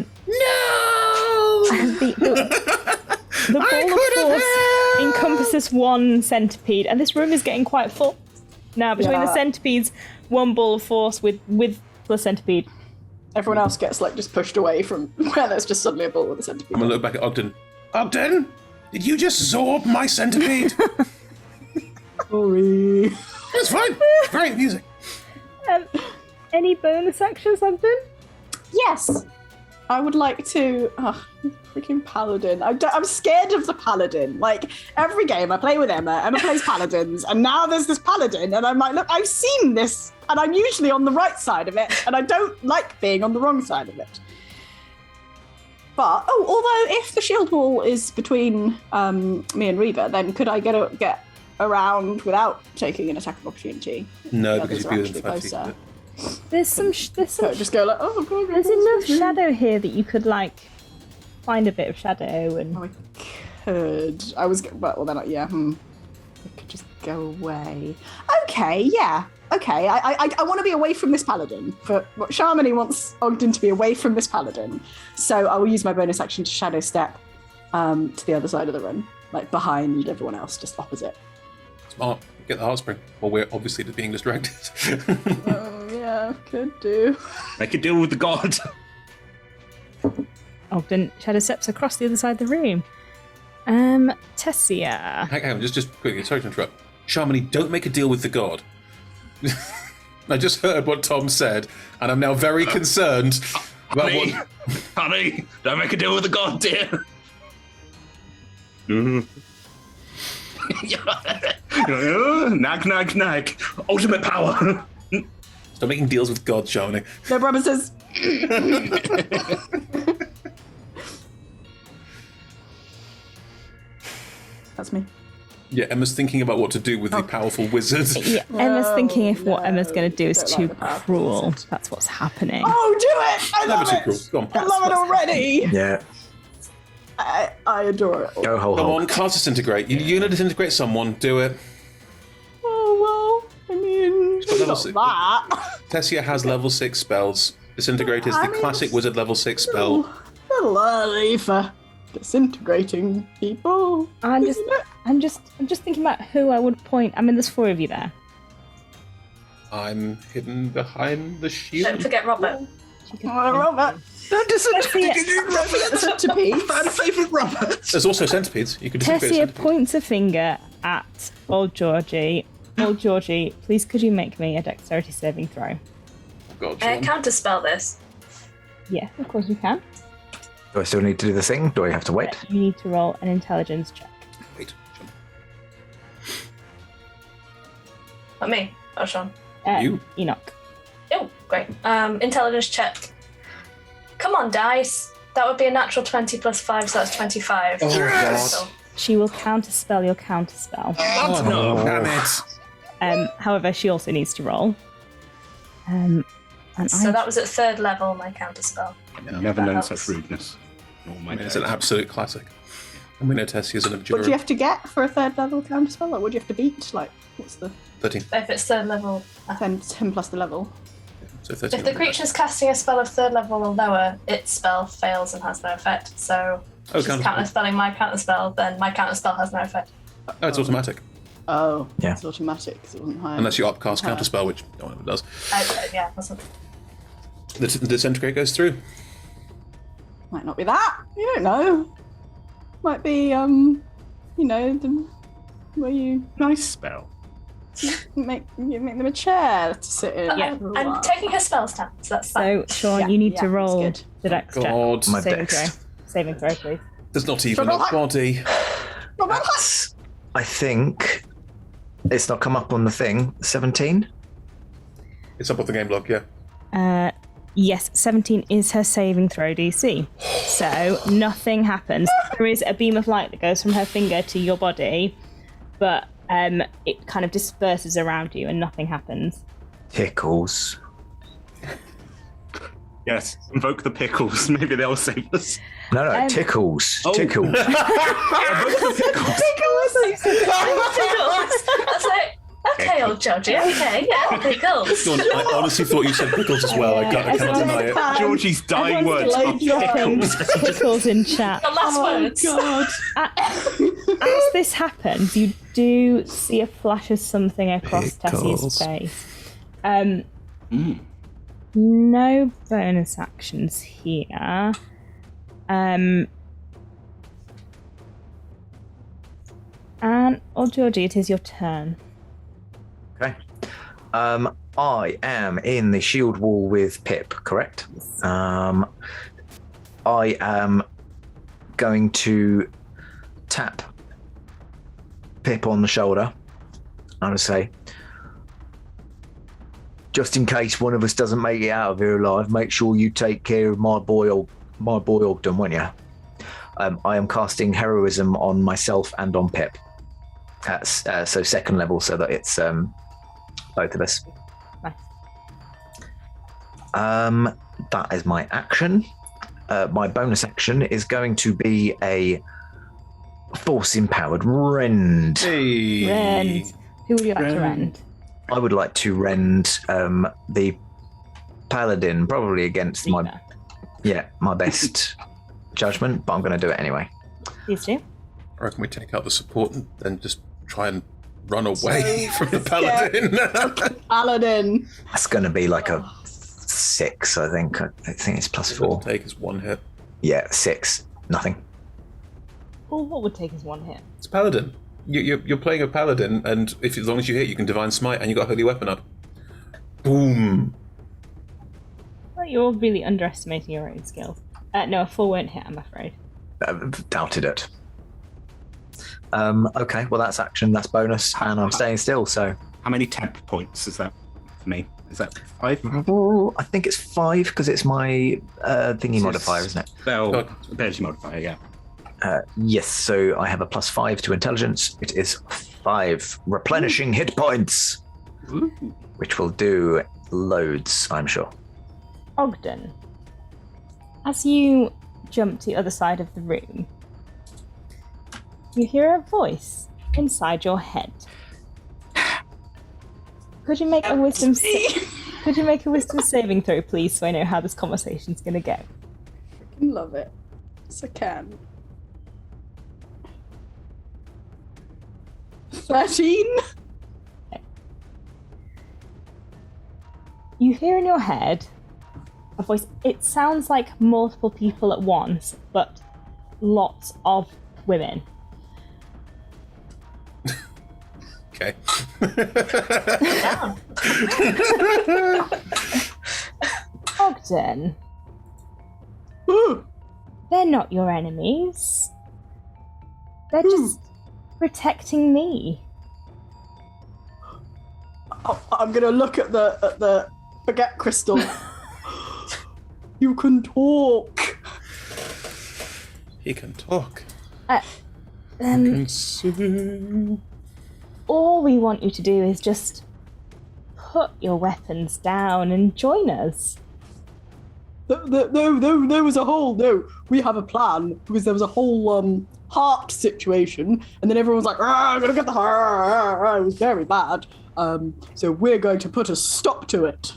The ball of force encompasses one centipede, and this room is getting quite full. Now, between the centipedes, one ball of force with the centipede. Everyone else gets just pushed away from where there's just suddenly a ball with a centipede. I'm gonna look back at Ogden. Ogden, did you just zorb my centipede? Sorry. It's fine. Very amusing. Any bonus actions, Ogden? Yes. I would like to. Freaking paladin! I'm scared of the paladin. Every game I play with Emma plays paladins, and now there's this paladin, and I'm like, look, I've seen this, and I'm usually on the right side of it, and I don't like being on the wrong side of it. But although if the shield wall is between me and Reba, then could I get around without taking an attack of opportunity? No, because you'd be within 5 feet. There's some. Just go oh god. There's enough shadow here that you could find a bit of shadow and. I could. I was. Well, then yeah. I could just go away. Okay. Yeah. Okay. I want to be away from this paladin. Sharmony wants Ogden to be away from this paladin, so I will use my bonus action to shadow step to the other side of the room, behind everyone else, just opposite. Smart. Get the heartspring. Well, we're obviously being distracted. Yeah, could do. Make a deal with the god. Ogden shadow steps across the other side of the room. Tessia. Hang on, just quickly. Sorry to interrupt. Sharmony, don't make a deal with the god. I just heard what Tom said, and I'm now very concerned about what. Honey, don't make a deal with the god, dear. Nag, nag, nag. Ultimate power. Stop making deals with God, Sharmony. No promises. That's me. Yeah, Emma's thinking about what to do with the powerful wizard. Yeah, Emma's thinking if what Emma's going to do is too cruel. That's what's happening. Oh, do it! I love Never it! too cruel. Go on. I love it already! Yeah. I adore it. Go whole Come hog. on, class disintegrate. You're going to disintegrate someone. Do it. Oh, well, I mean, level not 6. that. Tessia has level 6 spells. Disintegrate is the classic wizard level 6 spell. Little early for disintegrating people. I'm just thinking about who I would point. I mean, there's 4 of you there. I'm hidden behind the shield. Don't forget Robert. Robert. Centipede. Fan favourite Robert. There's also centipedes. You could disintegrate Tessia centipedes. points a finger at old Georgie. Old Georgie, please could you make me a dexterity saving throw? God, Sean. Counterspell this. Yeah, of course you can. Do I still need to do the thing? Do I have to wait? You need to roll an intelligence check. Wait, Sean. Not me. Oh, Sean. You? Enoch. Oh, great. Intelligence check. Come on, dice. That would be a natural 20 plus 5, so that's 25. Oh, Yes! God. She will counterspell your counterspell. Oh, no. Damn it. However, she also needs to roll. And So that was at 3rd level, my counterspell. Never known helps. such rudeness. Oh my It's an days. absolute classic. I mean, Tessia's an What do you abjurer. have to get for a 3rd level counterspell? What do you have to beat? What's the 13. If it's 3rd level. 10 plus the level? So 13. If the creature's casting a spell of 3rd level or lower, its spell fails and has no effect. So if she's counterspelling my counterspell, then my counterspell has no effect. Oh, it's automatic. Oh, Yeah. it's automatic because it wasn't high. Unless you upcast counterspell, which no one ever does. Yeah, wasn't. The disintegrate goes through. Might not be that. You don't know. Might be, the where you Nice spell. make them a chair to sit in. Yeah, I'm taking her spell stats. So that's fine. so, Sean, Yeah, you need yeah, to that's roll good. the dex check. God. My Saving dex. throw. Saving throw, please. There's not even a body. That's, I think it's not come up on the thing. 17? It's up off the game block, yeah. Yes, 17 is her saving throw DC. So nothing happens. There is a beam of light that goes from her finger to your body, but it kind of disperses around you and nothing happens. Tickles. Yes, invoke the pickles. Maybe they'll save us. No, tickles. Oh. Tickles. Invoke the pickles. That's like, Okay, old Georgie. Okay, yeah, pickles. Go on, I honestly thought you said pickles as well. I cannot deny it. Georgie's dying words are pickles. Pickles in chat. Your last words. God. As this happens, you do see a flash of something across Pickles. Tessie's face. No bonus actions here. And, Georgie, it is your turn. Okay. I am in the shield wall with Pip, correct? I am going to tap Pip on the shoulder. I'm going to say, just in case one of us doesn't make it out of here alive, make sure you take care of my boy Ogden, won't you? I am casting heroism on myself and on Pip. That's so second level, so that it's both of us. Nice. That is my action. My bonus action is going to be a force-empowered rend. Hey. Rend. Who would you like to rend? I would like to rend the paladin, probably against my best judgment, but I'm going to do it anyway. These two. I reckon we take out the support and then just try and run away from the paladin. Paladin. That's going to be like a 6, I think. I think it's plus 4. Take us 1 hit. Yeah, 6. Nothing. Well, what would take us 1 hit? It's paladin. You're playing a paladin, and as long as you hit, you can divine smite, and you got a holy weapon up. Boom. Well, you're all really underestimating your own skills. No, a 4 won't hit, I'm afraid. Doubted it. Okay, well that's action, that's bonus, and I'm staying still, so... How many temp points is that for me? Is that 5? Oh, I think it's 5, because it's my thingy modifier, isn't it? Oh, ability modifier, yeah. Yes, so I have a plus 5 to intelligence. It is 5 replenishing hit points, which will do loads, I'm sure. Ogden, as you jump to the other side of the room, you hear a voice inside your head. Could you make a wisdom saving throw, please, so I know how this conversation's going to go? Freaking love it. Yes, I can. 13? You hear in your head a voice. It sounds like multiple people at once, but lots of women. Okay. Ogden, Ooh. they're not your enemies. They're just protecting me. I'm gonna look at the baguette crystal. You can talk. He can talk. All we want you to do is just put your weapons down and join us. No, there was a whole... No, we have a plan, because there was a whole heart situation, and then everyone was like, I'm gonna get the heart. It was very bad. So we're going to put a stop to it.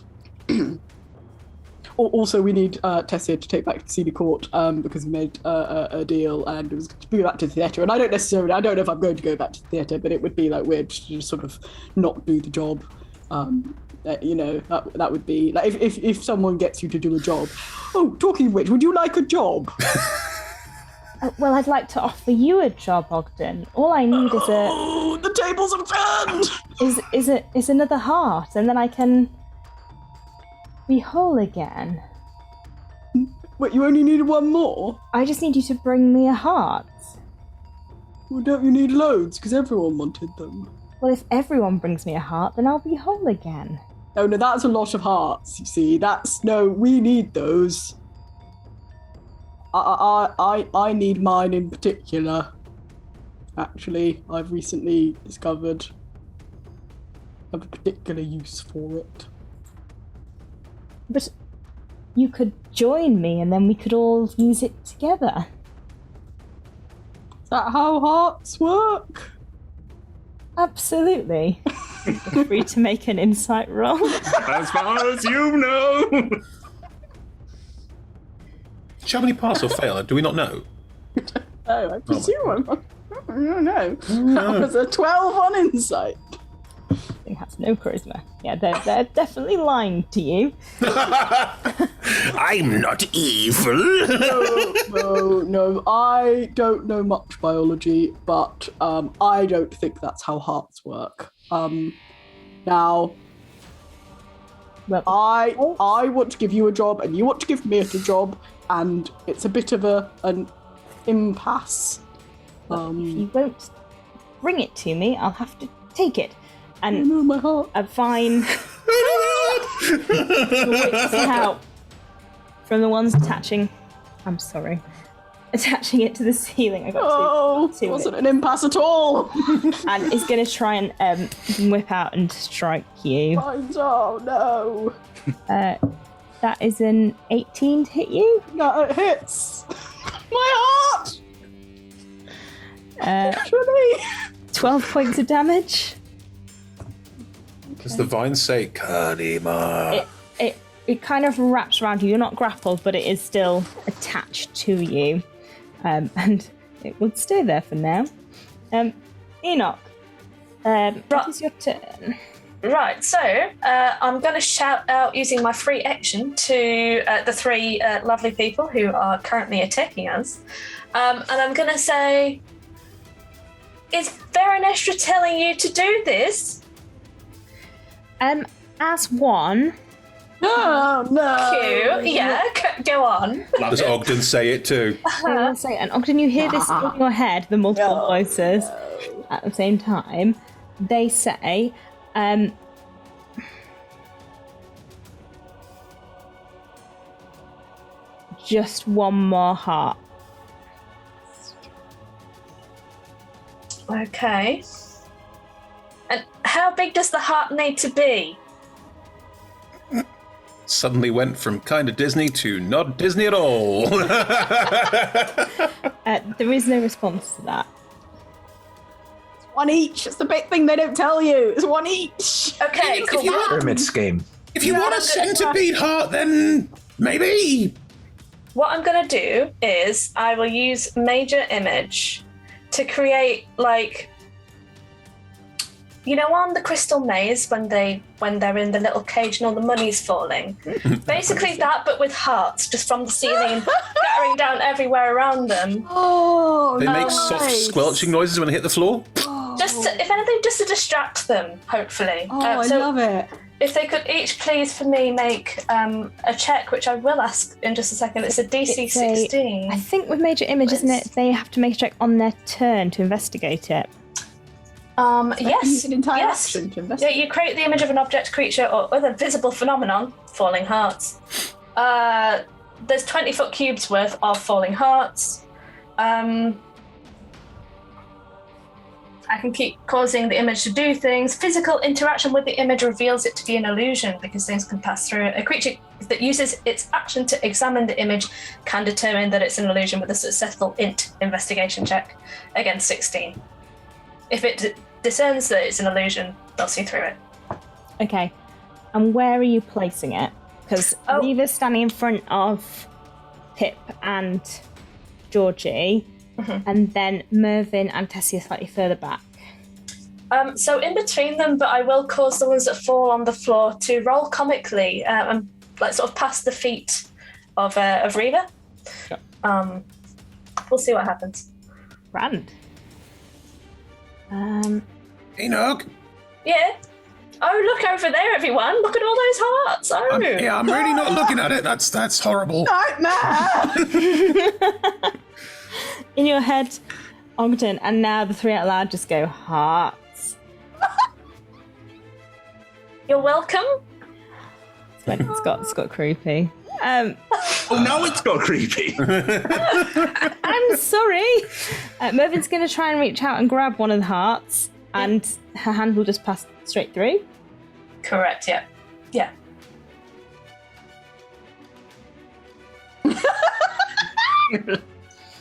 Also, we need Tessia to take back to Cedar Court because we made a deal and it was to go back to the theatre. And I don't know if I'm going to go back to the theatre, but it would be like weird to just sort of not do the job. You know, that would be like if someone gets you to do a job. Oh, talking of which, would you like a job? Well, I'd like to offer you a job, Ogden. All I need is Oh, the tables have turned. is another heart, and then I can be whole again. Wait, you only needed one more? I just need you to bring me a heart. Well, don't you need loads? Because everyone wanted them. Well, if everyone brings me a heart, then I'll be whole again. Oh no, that's a lot of hearts. You see, we need those. I need mine in particular. Actually, I've recently discovered I have a particular use for it. But you could join me and then we could all use it together. Is that how hearts work? Absolutely. Feel free to make an insight roll. As far as you know. Shall we pass or fail? Do we not know? Oh, I presume I don't know. That was a 12 on insight. He has no charisma. Yeah, they're definitely lying to you. I'm not evil. No, I don't know much biology, but I don't think that's how hearts work. Now, Well, I want to give you a job, and you want to give me a job, and it's a bit of an impasse. if you won't bring it to me, I'll have to take it. I And know my heart. a fine whips out from the ones attaching. I'm sorry. Attaching it to the ceiling. I got Oh, two it of wasn't an impasse at all. and is going to try and whip out and strike you. Oh no, That is an 18 to hit you. no, it hits my heart. Actually, 12 points of damage. Does the vine say, Kadima? It kind of wraps around you. You're not grappled, but it is still attached to you. And it would stay there for now. Enoch, it is your turn. Right, so I'm going to shout out using my free action to the three lovely people who are currently attacking us. And I'm going to say, is Veranestra telling you to do this? As one, no. Cute. Yeah, go on. Does Ogden say it too? I will say, and Ogden, you hear this in your head, the multiple voices at the same time. They say, just one more heart. Okay. And how big does the heart need to be? Suddenly went from kind of Disney to not Disney at all. There is no response to that. One each. It's the big thing they don't tell you. It's one each. Okay, If cool. you want- Pyramid scheme. If you want a centipede heart, then maybe. What I'm going to do is I will use Major Image to create, like, you know, on the Crystal Maze when they're in the little cage and all the money's falling. Basically that, but with hearts just from the ceiling scattering down everywhere around them. Oh, They make nice. soft squelching noises when they hit the floor. Just to, if anything, just to distract them, hopefully. Oh, I love it. If they could each please for me make a check, which I will ask in just a second. It's a DC It's a- 16. I think with Major Image, isn't it? They have to make a check on their turn to investigate it. Yes. Use an entire yes. action to Yeah, investigate. you create the image of an object, creature, or other visible phenomenon, falling hearts. There's 20-foot cubes worth of falling hearts. I can keep causing the image to do things. Physical interaction with the image reveals it to be an illusion because things can pass through it. A creature that uses its action to examine the image can determine that it's an illusion with a successful int investigation check against 16. If it discerns that it's an illusion, they'll see through it. Okay. And where are you placing it? Because Reva's standing in front of Pip and Georgie, and then Mervyn and Tessie are slightly further back. So in between them, but I will cause the ones that fall on the floor to roll comically and like sort of past the feet of Reva. Sure. We'll see what happens. Grand. Enoch, Yeah. Oh, look over there, everyone! Look at all those hearts. Oh, I'm really not looking at it. That's horrible. Nightmare! In your head, Ogden, and now the three out loud just go, hearts. You're welcome. It's got creepy. Oh, now it's got creepy. I'm sorry. Mervyn's going to try and reach out and grab one of the hearts, and her hand will just pass straight through. Correct. Yeah. Yeah.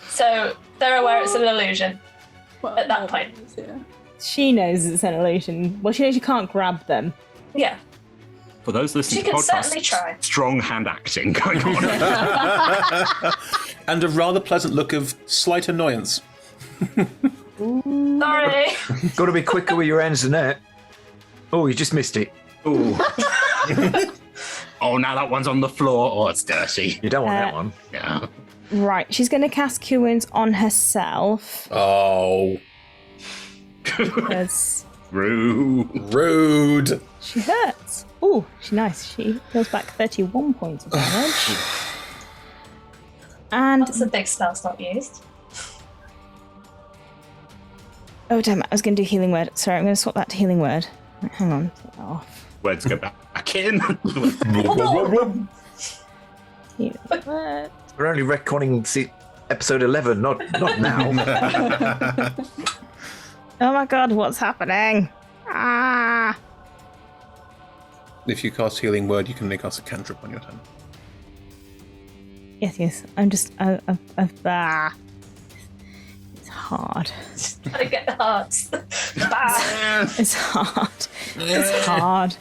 So they're aware it's an illusion at that point. Yeah. She knows it's an illusion. Well, she knows you can't grab them. Yeah. For those listening She to can certainly podcasts, try. strong hand acting going on. And a rather pleasant look of slight annoyance. Sorry. Got to be quicker with your hands than that. Oh, you just missed it. Ooh. Oh, now that one's on the floor. Oh, it's dirty. You don't want that one. Yeah. Right, she's going to cast Cure Wounds on herself. Oh, Because rude. she hurts. Oh, she's nice. She heals back 31 points of damage. And That's a big spell's not used. oh damn it, I was going to do Healing Word. Sorry, I'm going to swap that to Healing Word. Right, hang on, take that off. Words go back in. Healing Word. We're only retconning episode 11, not now. Oh my god, what's happening? Ah! If you cast Healing Word, you can make us a cantrip on your turn. Yes, I'm just, ah. It's hard. I get the hearts. Bah. It's hard. It's hard.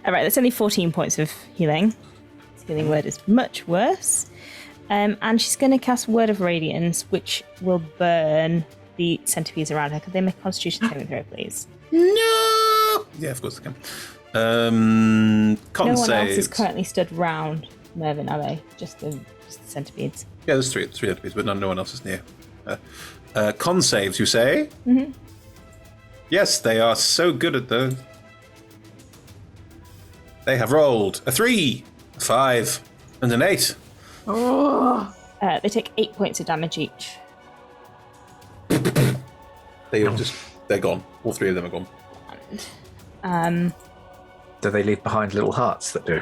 Alright, that's only 14 points of healing. This Healing Word is much worse. And she's going to cast Word of Radiance, which will burn the centipedes around her. Could they make a Constitution saving throw, please? No! Yeah, of course they can. Con No one else is saves. currently stood round Mervyn, are they? Just the centipedes. Yeah, there's three enemies, but no one else is near. Con saves, you say? Mm-hmm. Yes, they are so good at those. They have rolled a 3, a 5, and an 8. Oh, They take 8 points of damage each. They're gone. All 3 of them are gone. Do they leave behind little hearts that do?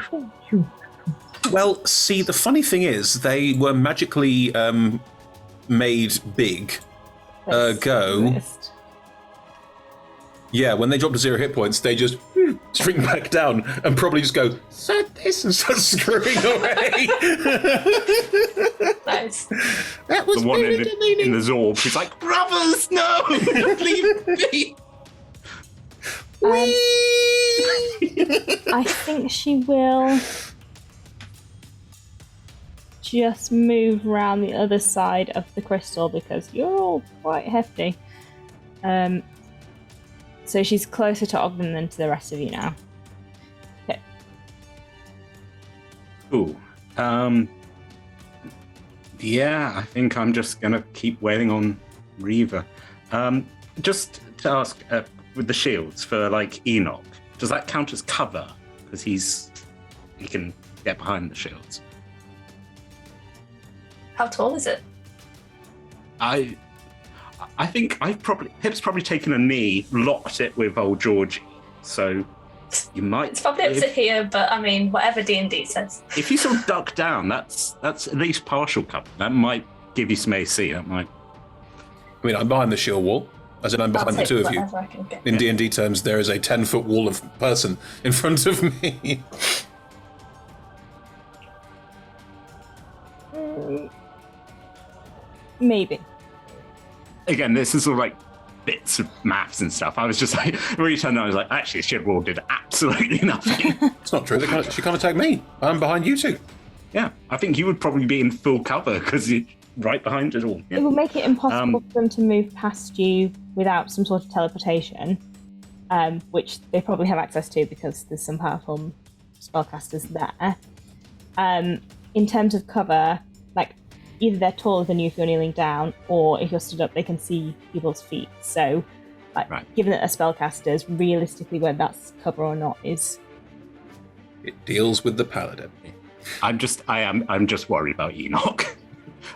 Well, see, the funny thing is, they were magically made big. Go. Yeah, when they drop to 0 hit points, they just shrink back down and probably just go, so this, and start scurrying away. Nice. That was The one very in entertaining. the Zorb who's like, brothers, no! Leave me! I think she will just move around the other side of the crystal because you're all quite hefty. So she's closer to Ogden than to the rest of you now. Okay. Ooh. Yeah, I think I'm just gonna keep wailing on Reaver. Just to ask, with the shields for like Enoch, does that count as cover? Because he can get behind the shields. How tall is it? I think Pip's probably taken a knee, locked it with old Georgie. So you might. It's probably up to here, but I mean, whatever D&D says. If you sort of duck down, that's at least partial cover. That might give you some AC. That might. I mean, I'm behind the shield wall, as in I'm behind the I'll two take of you. whatever I can get. In D&D terms, there is a 10-foot wall of person in front of me. Maybe. Again, this is all like bits of maths and stuff. I was just like, when you turned around, I was like, actually, shield wall did absolutely nothing. It's not true. She can't attack me. I'm behind you two. Yeah, I think you would probably be in full cover because you're right behind it all. Yeah. It will make it impossible for them to move past you without some sort of teleportation, which they probably have access to because there's some powerful spellcasters there. In terms of cover, like, either they're taller than you if you're kneeling down, or if you're stood up, they can see people's feet. So, like, Right. given that they're spellcasters, realistically, whether that's cover or not is. It deals with the paladin. I'm just worried about Enoch.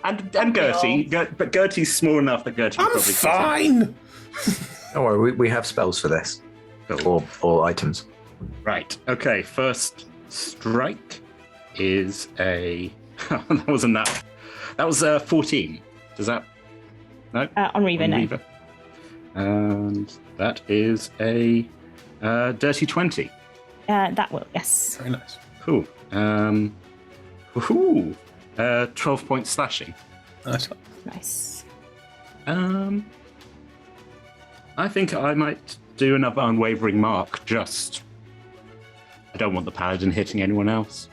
and Gertie, but Gertie's small enough that Gertie I'm probably fine. Don't worry, we have spells for this. Or items. Right. Okay. First strike is a. That wasn't that. That was 14. Does that? No. On Reaver, no. Reaver. And that is a dirty 20. That will, yes. Very nice. Cool. 12 points slashing. Nice. Nice. I think I might do another unwavering mark. I don't want the paladin hitting anyone else.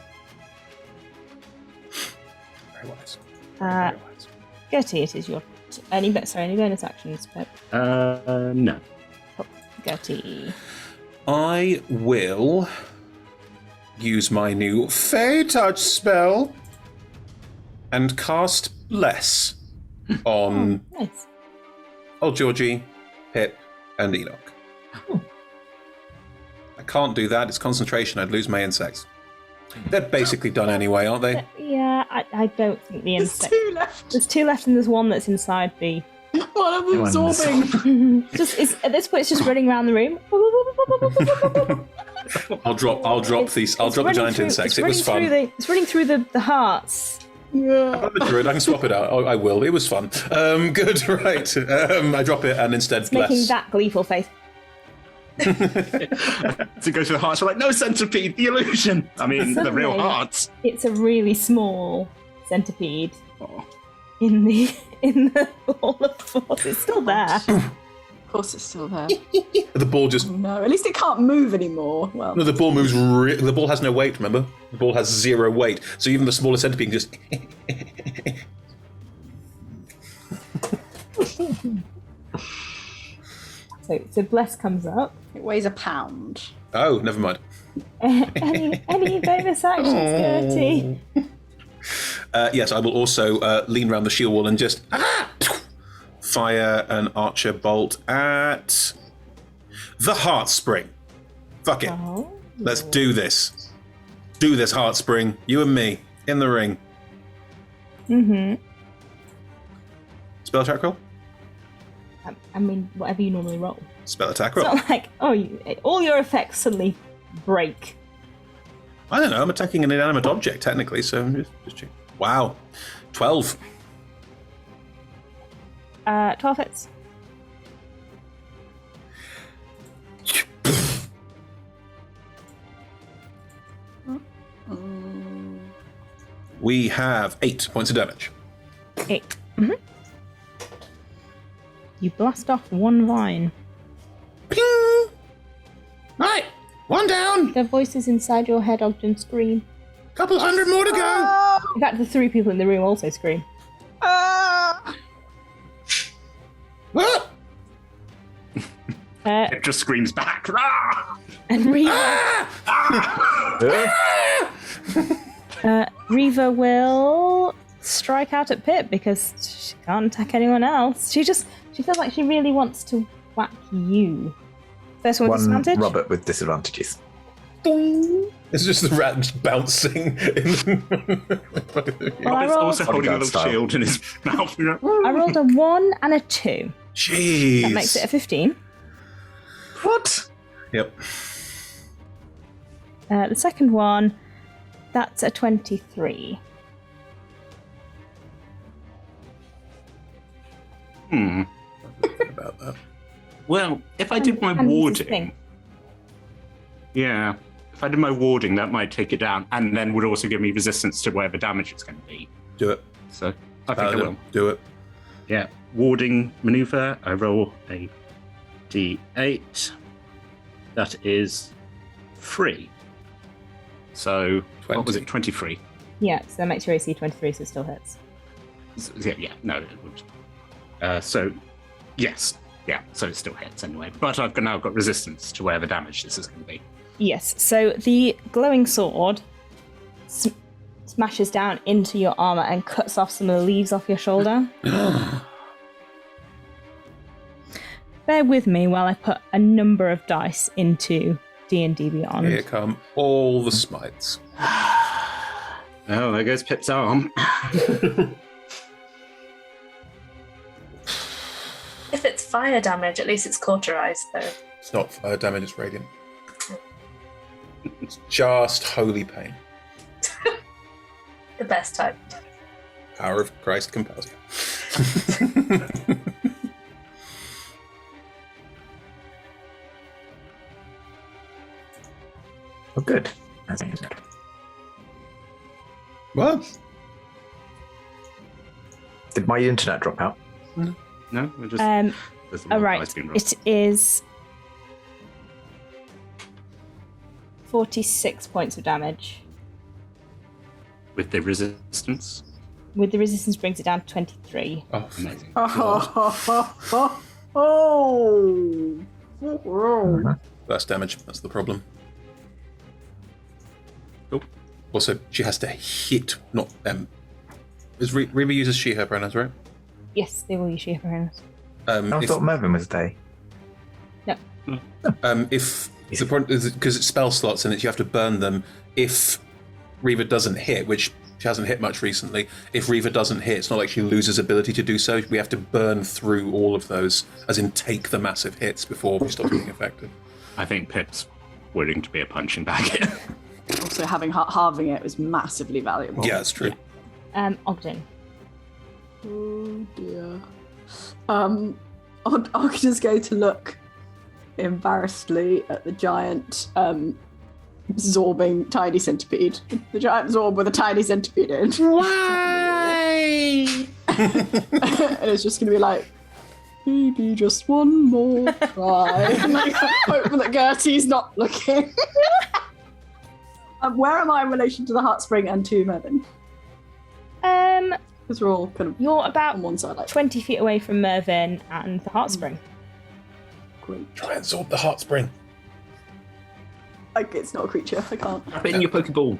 Very wise. Uh, Very wise. Gertie, it is your any bonus actions, Pip. No. Gertie. I will use my new Fey Touch spell and cast Bless on Nice. old Georgie, Pip, and Enoch. I can't do that. It's concentration. I'd lose my insects. They're basically done anyway, aren't they? Yeah, I don't think the There's insect. 2 left. There's 2 left, and there's one that's inside the. One of them absorbing. At this point, it's just running around the room. I'll drop the giant insects. It was fun. It's running through the hearts. Yeah. I'm a druid. I can swap it out. I will. It was fun. Good. Right. I drop it and instead bless. Making that gleeful face. To go to the hearts, we're like, no centipede, the illusion. I mean, the real Suddenly, hearts. It's a really small centipede Oh. in the ball of force. It's still there. Of course, it's still there. The ball just. No, at least it can't move anymore. Well, No, the ball moves. The ball has no weight. Remember, the ball has 0 weight. So even the smallest centipede can just. So Bless comes up. it weighs a pound. Oh, never mind. Any bonus actions, Gertie? Yes, I will also lean around the shield wall and just fire an archer bolt at the heart spring. Fuck it. Oh. Let's do this. Do this, heart spring. You and me in the ring. Mm-hmm. Spell attack roll. I mean, whatever you normally roll. Spell attack It's roll. not like, all your effects suddenly break. I don't know. I'm attacking an inanimate object technically, so just check. Wow, 12. 12 hits. We have 8 points of damage. 8. Mm-hmm. You blast off one vine. Ping! Right, one down. The voices inside your head often scream. Couple hundred more to go. In fact, the 3 people in the room also scream. Ah! It just screams back. Rah! And Reva will strike out at Pip because she can't attack anyone else. She feels like she really wants to whack you. First one with disadvantage. Robert with disadvantages. Ding. It's just the rat just bouncing. Well, I Robert's rolled, also holding a little style. shield in his mouth. I rolled a 1 and a 2. Jeez. That makes it a 15. What? Yep. The second one, that's a 23. About that. Well, if I did my And here's the warding, thing. yeah, if I did my warding, that might take it down, and then would also give me resistance to whatever damage it's going to be. Do it. So I think I will. Do it. Yeah, warding maneuver. I roll a d8. That is 3. So what was 20. it? 23. Yeah, so that makes your AC 23, so it still hits. Yeah, no, it would. So yes, yeah. So it still hits anyway. But I've now got resistance to whatever damage this is going to be. Yes, so the glowing sword smashes down into your armor and cuts off some of the leaves off your shoulder. Bear with me while I put a number of dice into D&D Beyond. Here come all the smites. Oh, there goes Pip's arm. If it's fire damage, at least it's cauterized, though. It's not fire damage, it's radiant. It's just holy pain. The best type. Power of Christ compels you. Oh, good. What? Did my internet drop out? No, we're just. There's a Oh, lot of right. dice being rolled. It is 46 points of damage. With the resistance. With the resistance brings it down to 23. Oh, Amazing. Oh. that's damage. That's the problem. Cool. Also, she has to hit, not them. Reva uses she, her pronouns, right? Yes, they will use she pronouns. I thought Mervyn was they. If the point is because it's spell slots and you have to burn them. If Reva doesn't hit, which she hasn't hit much recently, if Reva doesn't hit, it's not like she loses ability to do so. We have to burn through all of those, as in take the massive hits before we stop being effective. I think Pip's willing to be a punching bag here. Also, halving it was massively valuable. Yeah, that's true. Ogden. Oh dear. Ogden's going to look embarrassedly at the giant absorbing tiny centipede. The giant zorb with a tiny centipede in. Why? And it's just going to be like, maybe just one more try. And like, hoping that Gertie's not looking. Where am I in relation to the Heartspring and to Mervyn? Because we're all kind of You're about on one side. Like, 20 feet away from Mervyn and the Heartspring. great. Try and absorb the heartspring. Like, it's not a creature. I can't. Wrap it in your Pokeball.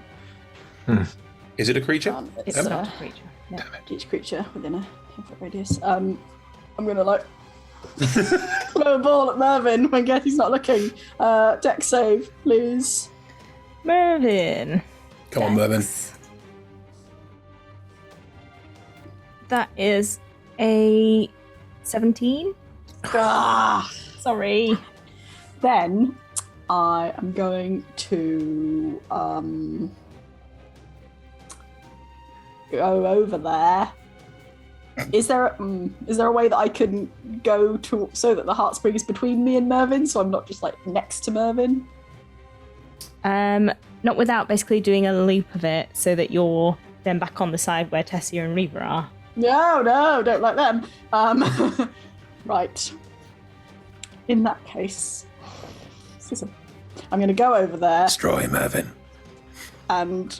Is it a creature? It's It's not a creature. No. each creature within a 10-foot radius. I'm gonna like throw a ball at Mervyn when Gertie's not looking. Dex save, please. Mervyn. Come on, Mervyn. That is a 17. Ah! Sorry. Then I am going to go over there. Is there a way that I can go to so that the Heartspring is between me and Mervyn, so I'm not just like next to Mervyn? Not without basically doing a loop of it so that you're then back on the side where Tessia and Reva are. No, don't like them. Right. In that case, I'm going to go over there Destroy Mervyn. and.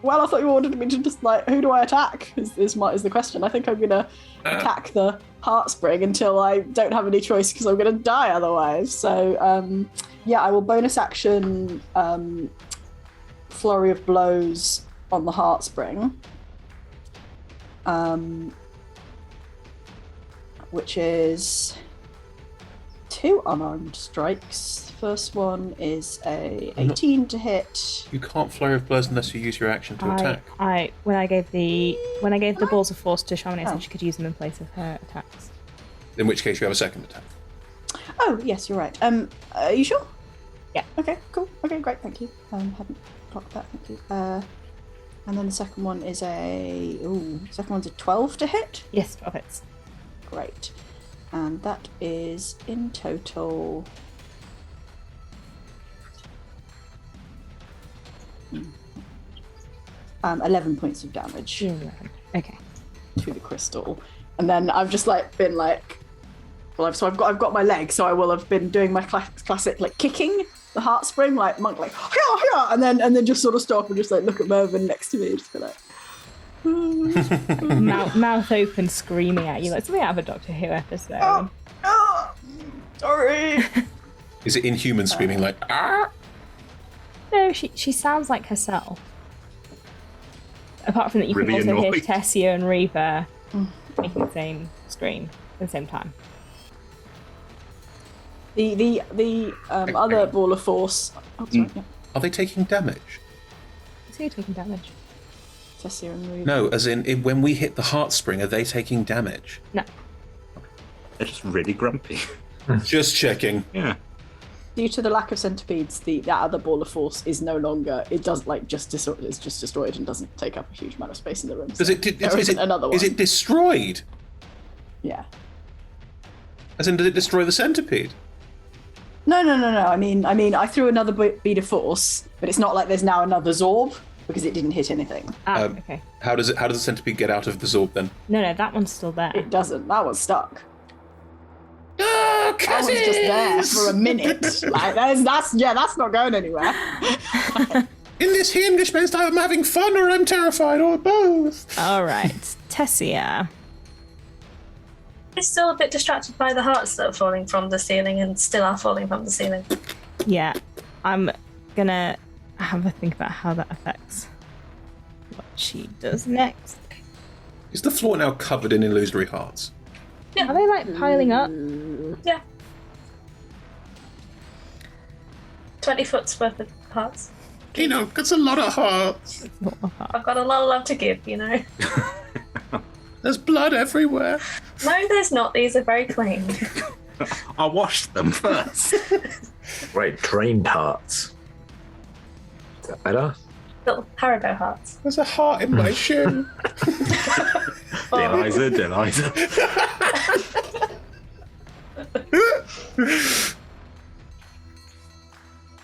Well, I thought you ordered me to just like, who do I attack? Is the question. I think I'm gonna attack the Heartspring until I don't have any choice because I'm gonna die otherwise. So, yeah, I will bonus action Flurry of Blows on the Heartspring, which is 2 unarmed strikes. First one is a 18 to hit. You can't flurry of blows unless you use your action to attack. When I gave the balls of force to Chamonix, I said she could use them in place of her attacks. In which case you have a second attack. Oh, yes, you're right. Are you sure? Yeah. Okay, cool. Okay, great, thank you. Hadn't clocked that, thank you. And then the second one is second one's a 12 to hit. Yes, 12 hits. Great. And that is in total 11 points of damage Okay. to the crystal. And then I've just like been like, well, I've got my leg, so I will have been doing my classic like kicking the Heartspring, like monk, like and then just sort of stop and just like look at Mervyn next to me, just be like, mouth open, screaming at you like something out of a Doctor Who episode. Sorry. Is it inhuman screaming like, ah? No, she sounds like herself. Apart from that, you Really can also hear annoyed. Tessia and Reva making the same scream at the same time. The other ball of force. Oh, sorry. Yeah. Are they taking damage? So you're taking damage. Tessia and Reva. No, as in when we hit the Heartspring, are they taking damage? No. They're just really grumpy. Just checking. Yeah. Due to the lack of centipedes, that other ball of force is no longer. It does like it's just destroyed and doesn't take up a huge amount of space in the room. Does so it? there isn't another one? Is it destroyed? Yeah. As in, did it destroy the centipede? No. I mean, I threw another bead of force, but it's not like there's now another Zorb because it didn't hit anything. Okay. How does the centipede get out of the Zorb then? No, that one's still there. It doesn't. That one's stuck. That was just there for a minute. Like that's not going anywhere. In this here English means I'm having fun or I'm terrified or both. All right, Tessia. It's still a bit distracted by the hearts that are falling from the ceiling and still are falling from the ceiling. Yeah, I'm gonna have a think about how that affects what she does next. Is the floor now covered in illusory hearts? Yeah. Are they like piling up? Yeah. 20 foot's worth of hearts. That's a lot of hearts. I've got a lot of love to give, There's blood everywhere. No, there's not. These are very clean. I'll wash them first. Right, drained hearts. Is that better? Little Haribo hearts. There's a heart in my shoe. Deliza.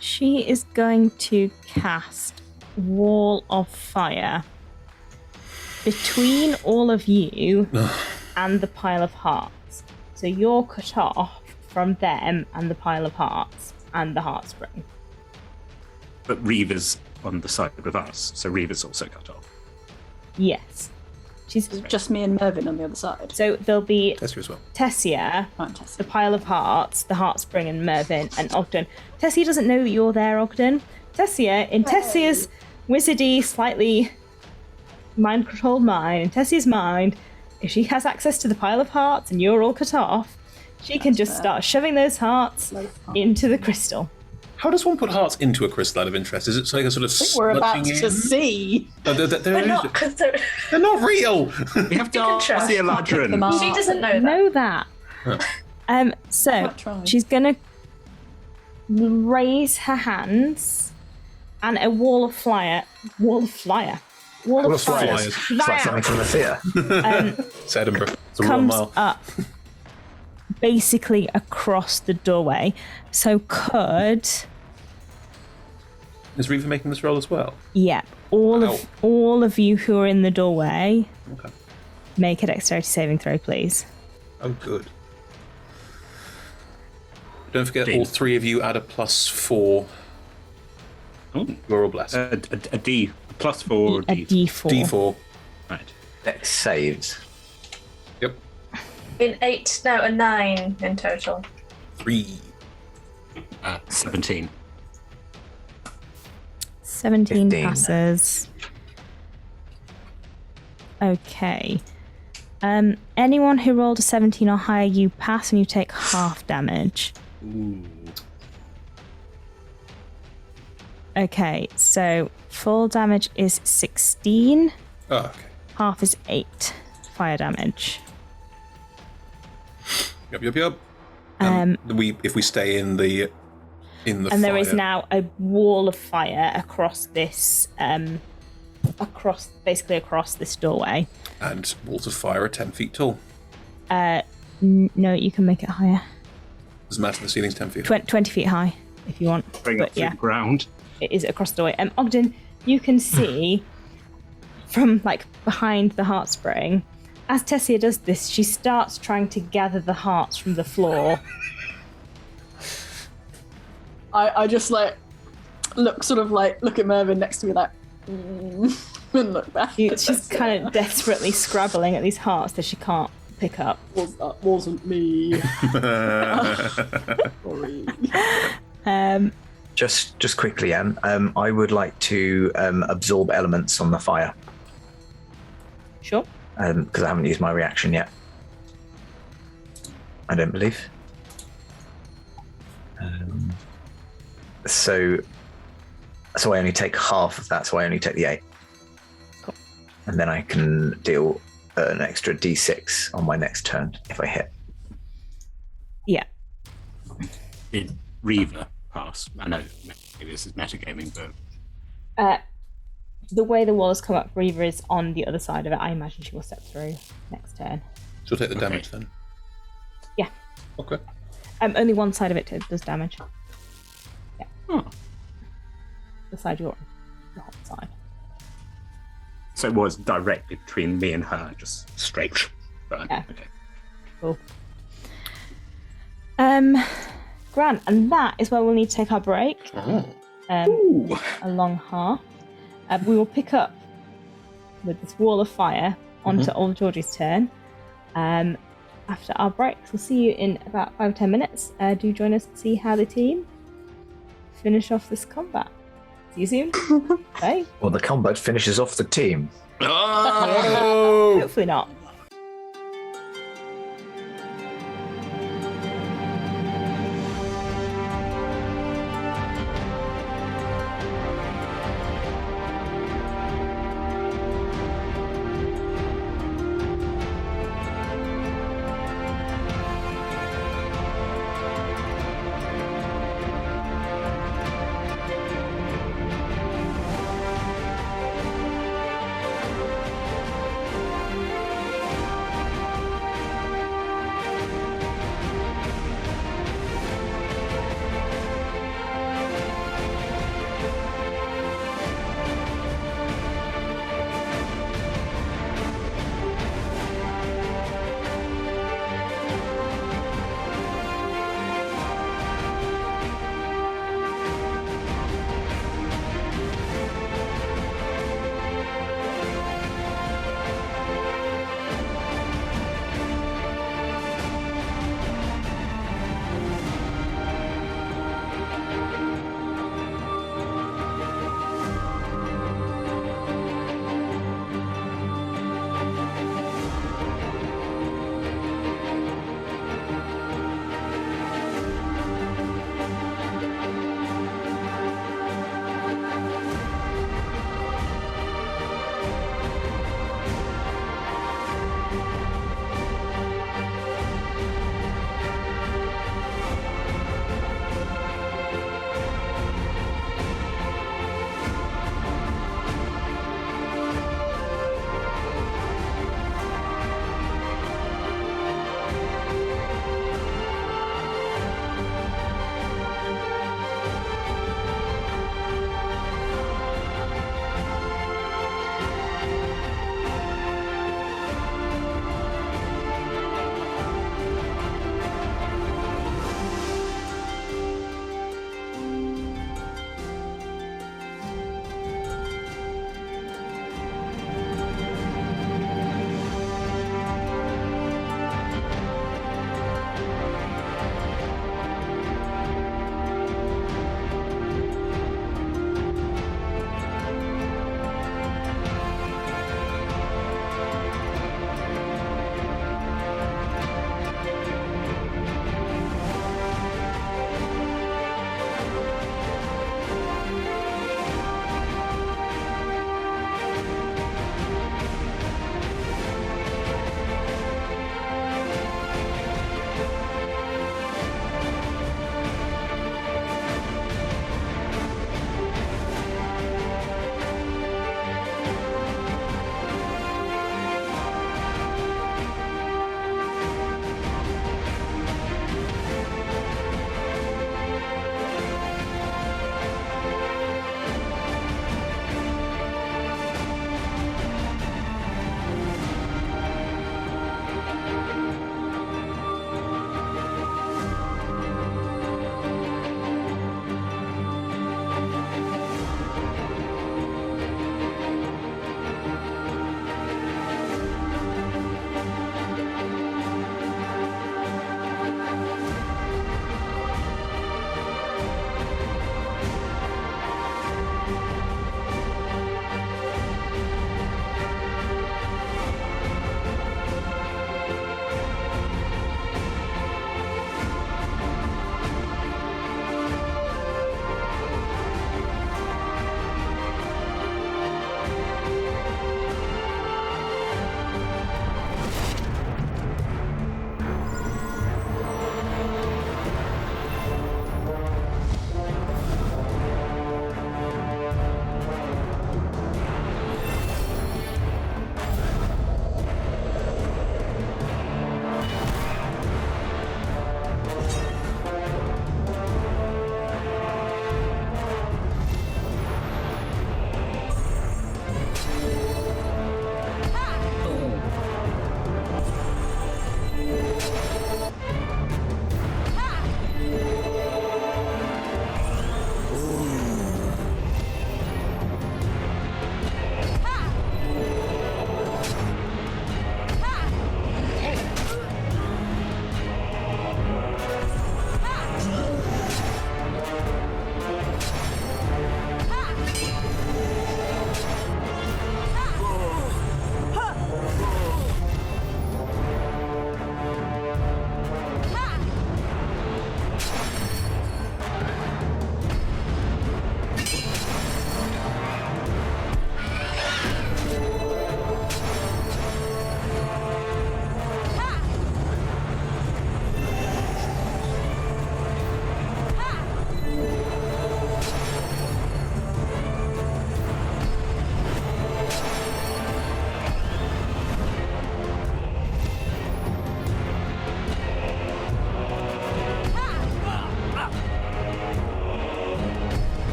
She is going to cast Wall of Fire between all of you and the pile of hearts. So you're cut off from them and the pile of hearts and the heart spring. But Reva's on the side with us, so Reva's also cut off. Yes. She's Just me and Mervyn on the other side. so there'll be That's you as well. Tessia, Fantastic. the pile of hearts, the heart spring, and Mervyn and Ogden. Tessia doesn't know that you're there, Ogden. Tessia, in Tessia's wizardy, slightly mind-controlled mind, in Tessia's mind, if she has access to the pile of hearts and you're all cut off, she can just start shoving those hearts into the crystal. How does one put hearts into a crystal out of interest? Is it like a sort of We're about smudging to in? see. They're not, because They're not real. We have to can ask trust. the Them Eladrin. up. she doesn't know that. Know that. So Might try. she's gonna raise her hands, and a wall of fire. Flyers. It's like something from the theatre. It's Edinburgh. It's a real comes mile. up basically across the doorway. So could Is Reva making this roll as well? all of you who are in the doorway Okay. make a dexterity saving throw, please. Oh, good. Don't forget, D. all three of you add a +4. Ooh. You're all blessed. A D. +4 or A D. D4. D4. Right. Dex saves. Yep. A 9 in total. 3. 17. 17 15. passes. Okay. Anyone who rolled a 17 or higher, you pass and you take half damage. Ooh. Okay. Okay, so full damage is 16, Oh, okay. half is 8 fire damage. Yep. If we stay in the And fire, there is now a wall of fire across this across this doorway. and walls of fire are 10 feet tall. No, you can make it higher. Doesn't matter. The ceiling's 10 feet. 20 feet high if you want. Bring But up through yeah, the ground. it is across the doorway. Ogden, you can see from like behind the heart spring, as Tessia does this, she starts trying to gather the hearts from the floor. I just like look at Mervyn next to me like and look back. She's kind of desperately scrabbling at these hearts that she can't pick up. That wasn't me. Sorry. Just quickly, Anne. I would like to absorb elements on the fire Sure. because I haven't used my reaction yet. I don't believe. So I only take half of that. So I only take the 8, Cool. and then I can deal an extra D6 on my next turn if I hit. Yeah. Did Reva pass? I know maybe this is metagaming, but The way the wall has come up, Reva is on the other side of it. I imagine she will step through next turn. She'll take the Okay. damage then. Yeah. Okay. Only one side of it does damage. oh. The side you're on. The hot side. So it was directly between me and her, just straight. Right. Yeah. Okay. Cool. Grant, and that is where we'll need to take our break. Oh. A long half. We will pick up with this wall of fire onto Old Georgie's turn. After our breaks, we'll see you in about 5 or 10 minutes. Do join us to see how the team finish off this combat. See you soon. Bye. Well, the combat finishes off the team. Oh! Hopefully not.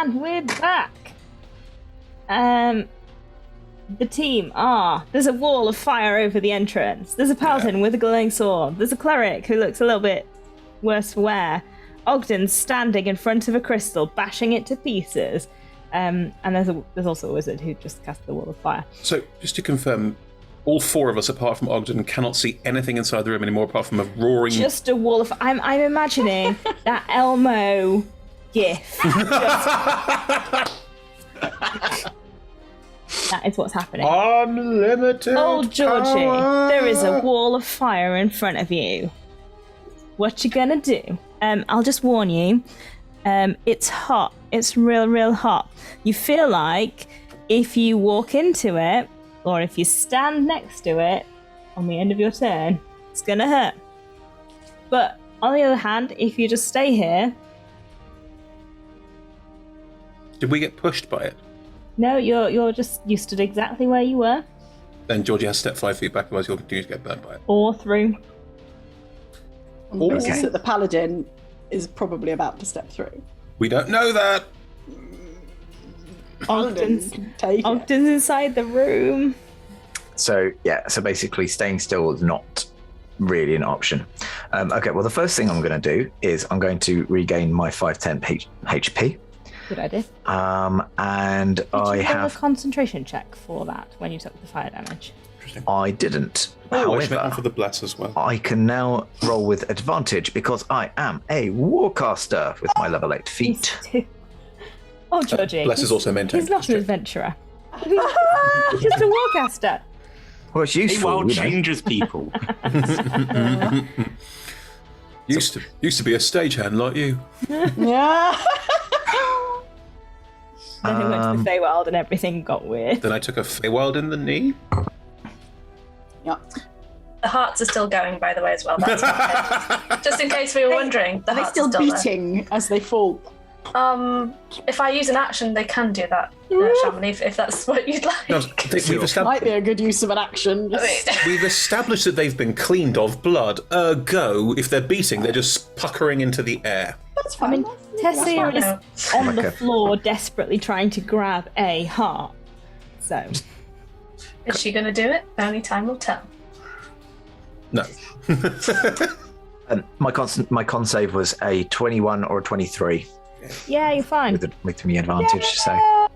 And we're back. The team are... There's a wall of fire over the entrance. There's a paladin with a glowing sword. There's a cleric who looks a little bit worse for wear. Ogden's standing in front of a crystal, bashing it to pieces. And there's also a wizard who just cast the wall of fire. So, just to confirm, all four of us, apart from Ogden, cannot see anything inside the room anymore apart from a roaring... Just a wall of... I'm imagining that Elmo gif. That is what's happening. Unlimited Old Georgie, power. there is a wall of fire in front of you. What you gonna do? I'll just warn you. It's hot. It's real hot. You feel like if you walk into it, or if you stand next to it on the end of your turn, it's gonna hurt. But on the other hand, if you just stay here... Did we get pushed by it? No, you stood exactly where you were. Then Georgie has to step 5 feet back, otherwise you'll continue to get burned by it. Or through. Okay. That the paladin is probably about to step through. We don't know that! Ogden's Take it. inside the room. So basically staying still is not really an option. Okay, well the first thing I'm going to do is I'm going to regain my 510 HP. Good idea. And Did I you roll have... a concentration check for that when you took the fire damage? Interesting. I didn't. Oh, I should make one for However, the bless as well. I can now roll with advantage because I am a warcaster with my level 8 feat. Oh, Georgie. Bless is also maintained. He's not an adventurer. He's just a warcaster. Well, it's useful, Faewild you know. changes people. Used to be a stagehand like you. Yeah. Then we went to the Faewild and everything got weird. Then I took a Faewild in the knee. Yeah. The hearts are still going, by the way, as well. That's okay. Just in case we were wondering, the Are they hearts still are still beating as they fall? there. If I use an action, they can do that, Shaman, if that's what you'd like. No, Might be a good use of an action. we've established that they've been cleaned of blood. Ergo, if they're beating, they're just puckering into the air. That's I fine. mean, Tessia is on the Okay. floor desperately trying to grab a heart. So, Is she going to do it? Only time will tell. No. My con save was a 21 or a 23 yeah, you're fine. with me advantage. So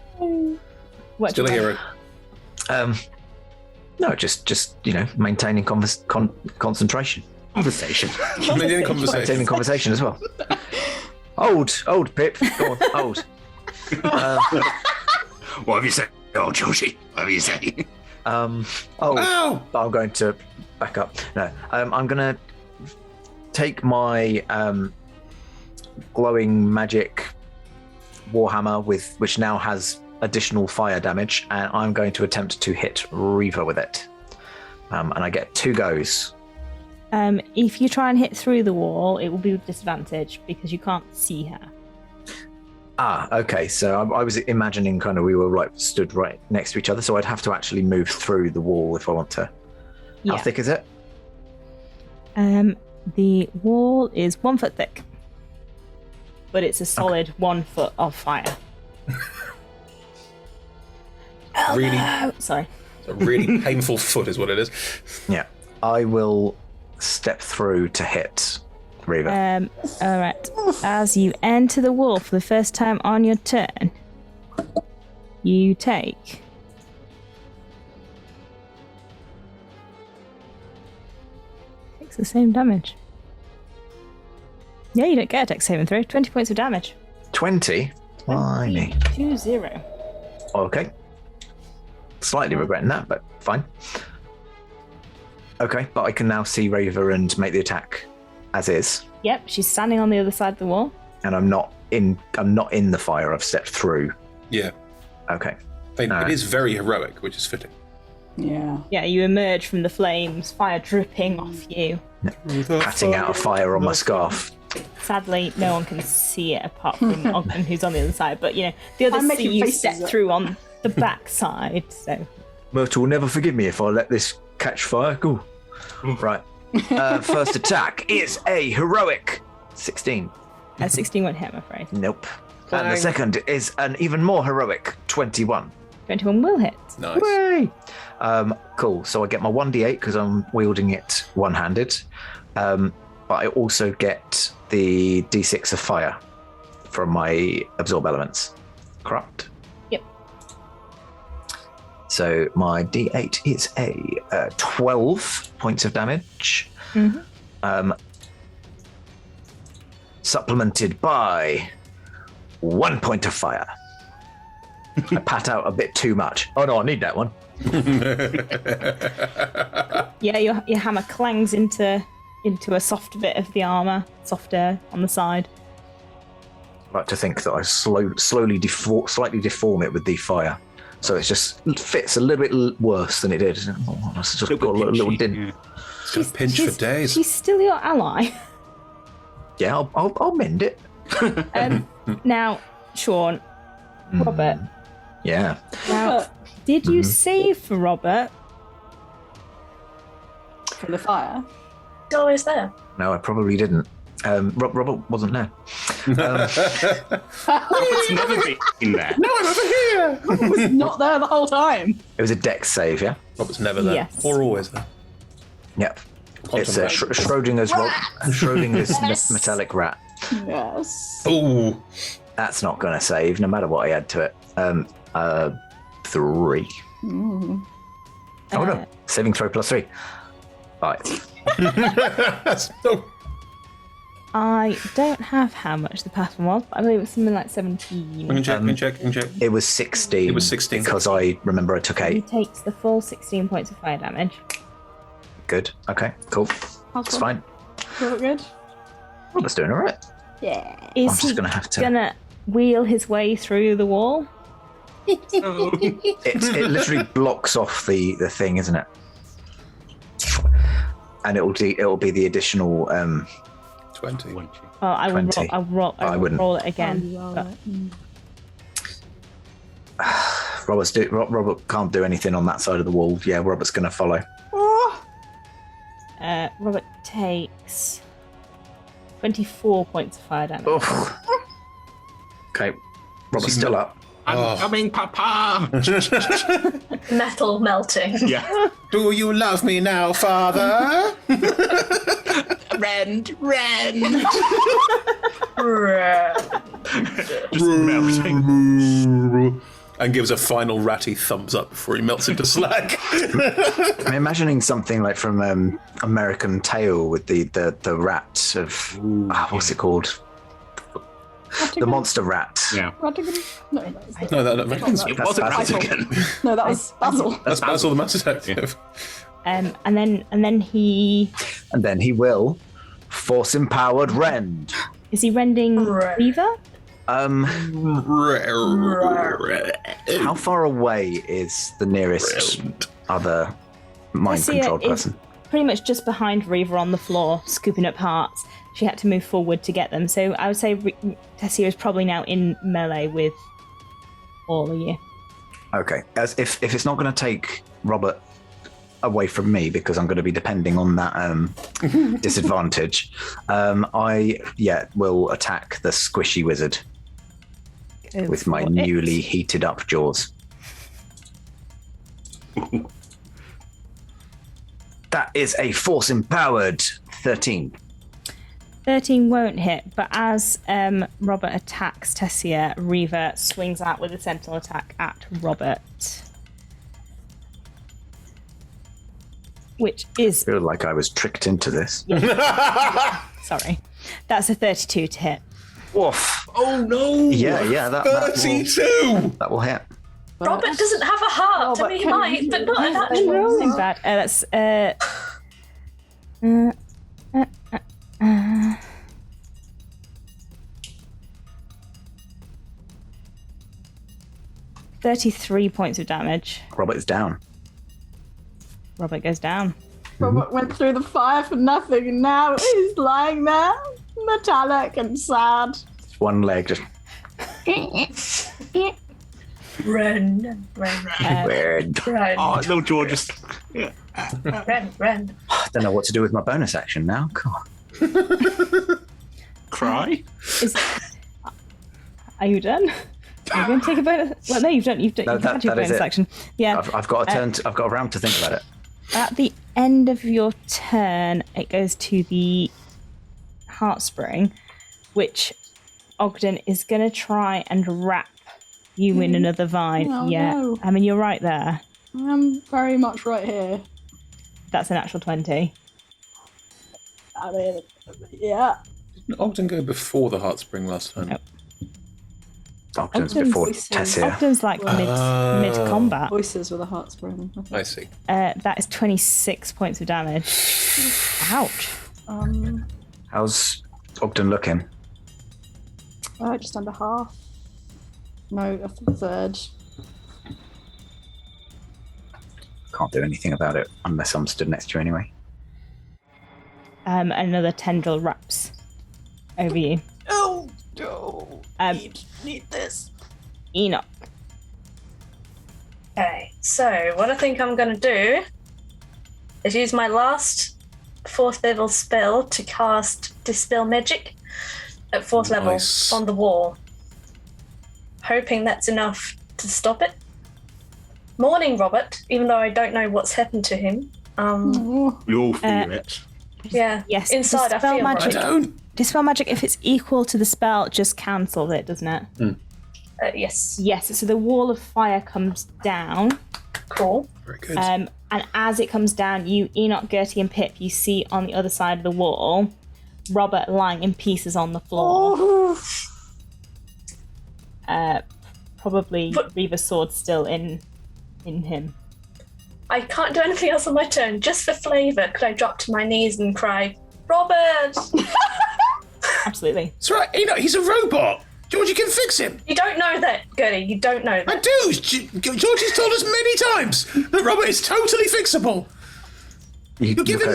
What Still a do you hero. no, just maintaining concentration, Conversation. Maintaining conversation. maintaining conversation as well. Old Pip, go on, old. What have you said? Oh, Georgie, what have you said? Ow! I'm going to back up. No, I'm going to take my glowing magic warhammer which now has additional fire damage, and I'm going to attempt to hit Reaver with it. And I get 2 goes. If you try and hit through the wall, it will be with disadvantage because you can't see her. Okay. So I was imagining kind of we were stood right next to each other, so I'd have to actually move through the wall if I want to. How thick is it? The wall is 1 foot thick, but it's a solid 1 foot of fire. Really, Sorry. a really painful foot is what it is. Yeah. I will step through to hit Reaver. All right. As you enter the wall for the first time on your turn, you take 6 the same damage. Yeah, you don't get a dex saving throw. 20 points of damage. 20? Blimey. 2-0. Okay. Slightly regretting that, but fine. Okay, but I can now see Raver and make the attack as is. Yep, she's standing on the other side of the wall. And I'm not in the fire, I've stepped through. Yeah. Okay. I mean, it is very heroic, which is fitting. Yeah. Yeah, you emerge from the flames, fire dripping off you. Patting out a fire on my scarf. Sadly, no one can see it apart from Ogden, who's on the other side. But, the I'm others see making you faces step at- through on the back side, so... Myrtle will never forgive me if I let this catch fire. Cool. Right. First attack is a heroic 16. 16 won't hit, I'm afraid. Nope. And the second is an even more heroic 21. 21 will hit. Nice. Hooray! Cool. So I get my 1d8 because I'm wielding it one-handed. But I also get the d6 of fire from my absorb elements. Correct? Yep. So my d8 is a 12 points of damage. Supplemented by 1 point of fire. I pat out a bit too much. Oh no, I need that one. Yeah, your hammer clangs into a soft bit of the armor, softer on the side. I like to think that I slowly slightly deform it with the fire. So it just fits a little bit worse than it did. Oh, it's just got a little dint. Yeah. It's got a pinch for days. She's still your ally. Yeah, I'll mend it. Now, Sean, Robert. Yeah. Now, did you save for Robert? From the fire. It's always there. No, I probably didn't. Robert wasn't there. It's never been there. No, I'm over here. I was not there the whole time. It was a dex save, yeah? Robert's never there. Yes. Or always there. Yep. It's Quantum Schrodinger's metallic rat. Yes. Ooh. That's not going to save, no matter what I add to it. 3. Mm. Oh no, saving throw +3. 5. No. I don't have how much the past one was, but I believe it was something like 17. We can check. It was 16. It was 16. Because I remember I took He 8. takes the full 16 points of fire damage. Good. Okay, cool. It's fine. Look good. Robert's doing all right. Yeah. Is I'm just he going to have to... gonna wheel his way through the wall? It literally blocks off the thing, isn't it? And it'll be the additional 20. Well, I will 20. I will roll it again. but- Robert can't do anything on that side of the wall. Yeah, Robert's going to follow. Robert takes 24 points of fire damage. Oh. Okay, Robert's still up. I'm coming, Papa. Metal melting. Yeah. Do you love me now, Father? Rend. Just melting. And gives a final ratty thumbs up before he melts into slag. I'm imagining something like from American Tail with the rat of what's it called? The monster rat. Yeah. Ratigan? No, No, that Americans. It wasn't Basil. Ratigan. no, that was Basil. That's Basil the Master Detective. And then he And then he will force empowered rend. is he rending Right. Reaver? How far away is the nearest other mind Tessia controlled is person? pretty much just behind Reaver on the floor, scooping up hearts. She had to move forward to get them, so I would say Tessia is probably now in melee with all of you. Okay, as if it's not going to take Robert away from me because I'm going to be depending on that disadvantage, I will attack the squishy wizard Go with my for it. newly heated up jaws. That is a force empowered 13. 13 won't hit, but as Robert attacks Tessia, Reaver swings out with a sentinel attack at Robert. Which is... I feel like I was tricked into this. Sorry. That's a 32 to hit. Woof. Oh no! Yeah, that will 32! that will hit. Robert doesn't have a heart. I Robert, mean, he can might, you- but not an you- actual. Rolling bad. That's... 33 points of damage. Robert is down. Robert goes down. Robert went through the fire for nothing, and now he's lying there, metallic and sad. One leg just Ren. weird. Oh, little George just. Ren. I don't know what to do with my bonus action now. God. Cry. Is, Are you done? Are you going to take a bonus? Well, no, you've done. You've No, had your that is bonus it. action. Yeah. I've got a turn. I've got a round to think about it. At the end of your turn, it goes to the Heartspring, which Ogden is going to try and wrap you in another vine. Oh, yeah. no. I mean, you're right there. I'm very much right here. That's an actual 20. I mean, yeah. Didn't Ogden go before the Heartspring last time? No. Ogden's Ogden's before voices. Tessia. Ogden's like mid combat. Voices with a Heartspring. I see. That is 26 points of damage. Ouch. How's Ogden looking? Just under half. No, a third. Can't do anything about it unless I'm stood next to you anyway. Another tendril wraps over you. Oh, no. Need this. Enoch. Okay, so what I think I'm going to do is use my last 4th level spell to cast Dispel Magic at 4th level Nice. on the wall. Hoping that's enough to stop it. Morning, Robert, even though I don't know what's happened to him. You'll feel it. Yeah, Yes. inside I Dispel feel magic. I don't. Dispel magic, if it's equal to the spell, just cancels it, doesn't it? yes, Yes. So the wall of fire comes down. cool. Very good. And as it comes down, you, Enoch, Gertie, and Pip, you see on the other side of the wall, Robert lying in pieces on the floor. Probably Reva's sword still in him. I can't do anything else on my turn. Just for flavour, could I drop to my knees and cry, Robert? Absolutely. That's right. He's a robot. Georgie can fix him. You don't know that, Gertie. You don't know I that. do. Georgie's told us many times that Robert is totally fixable. You You're giving-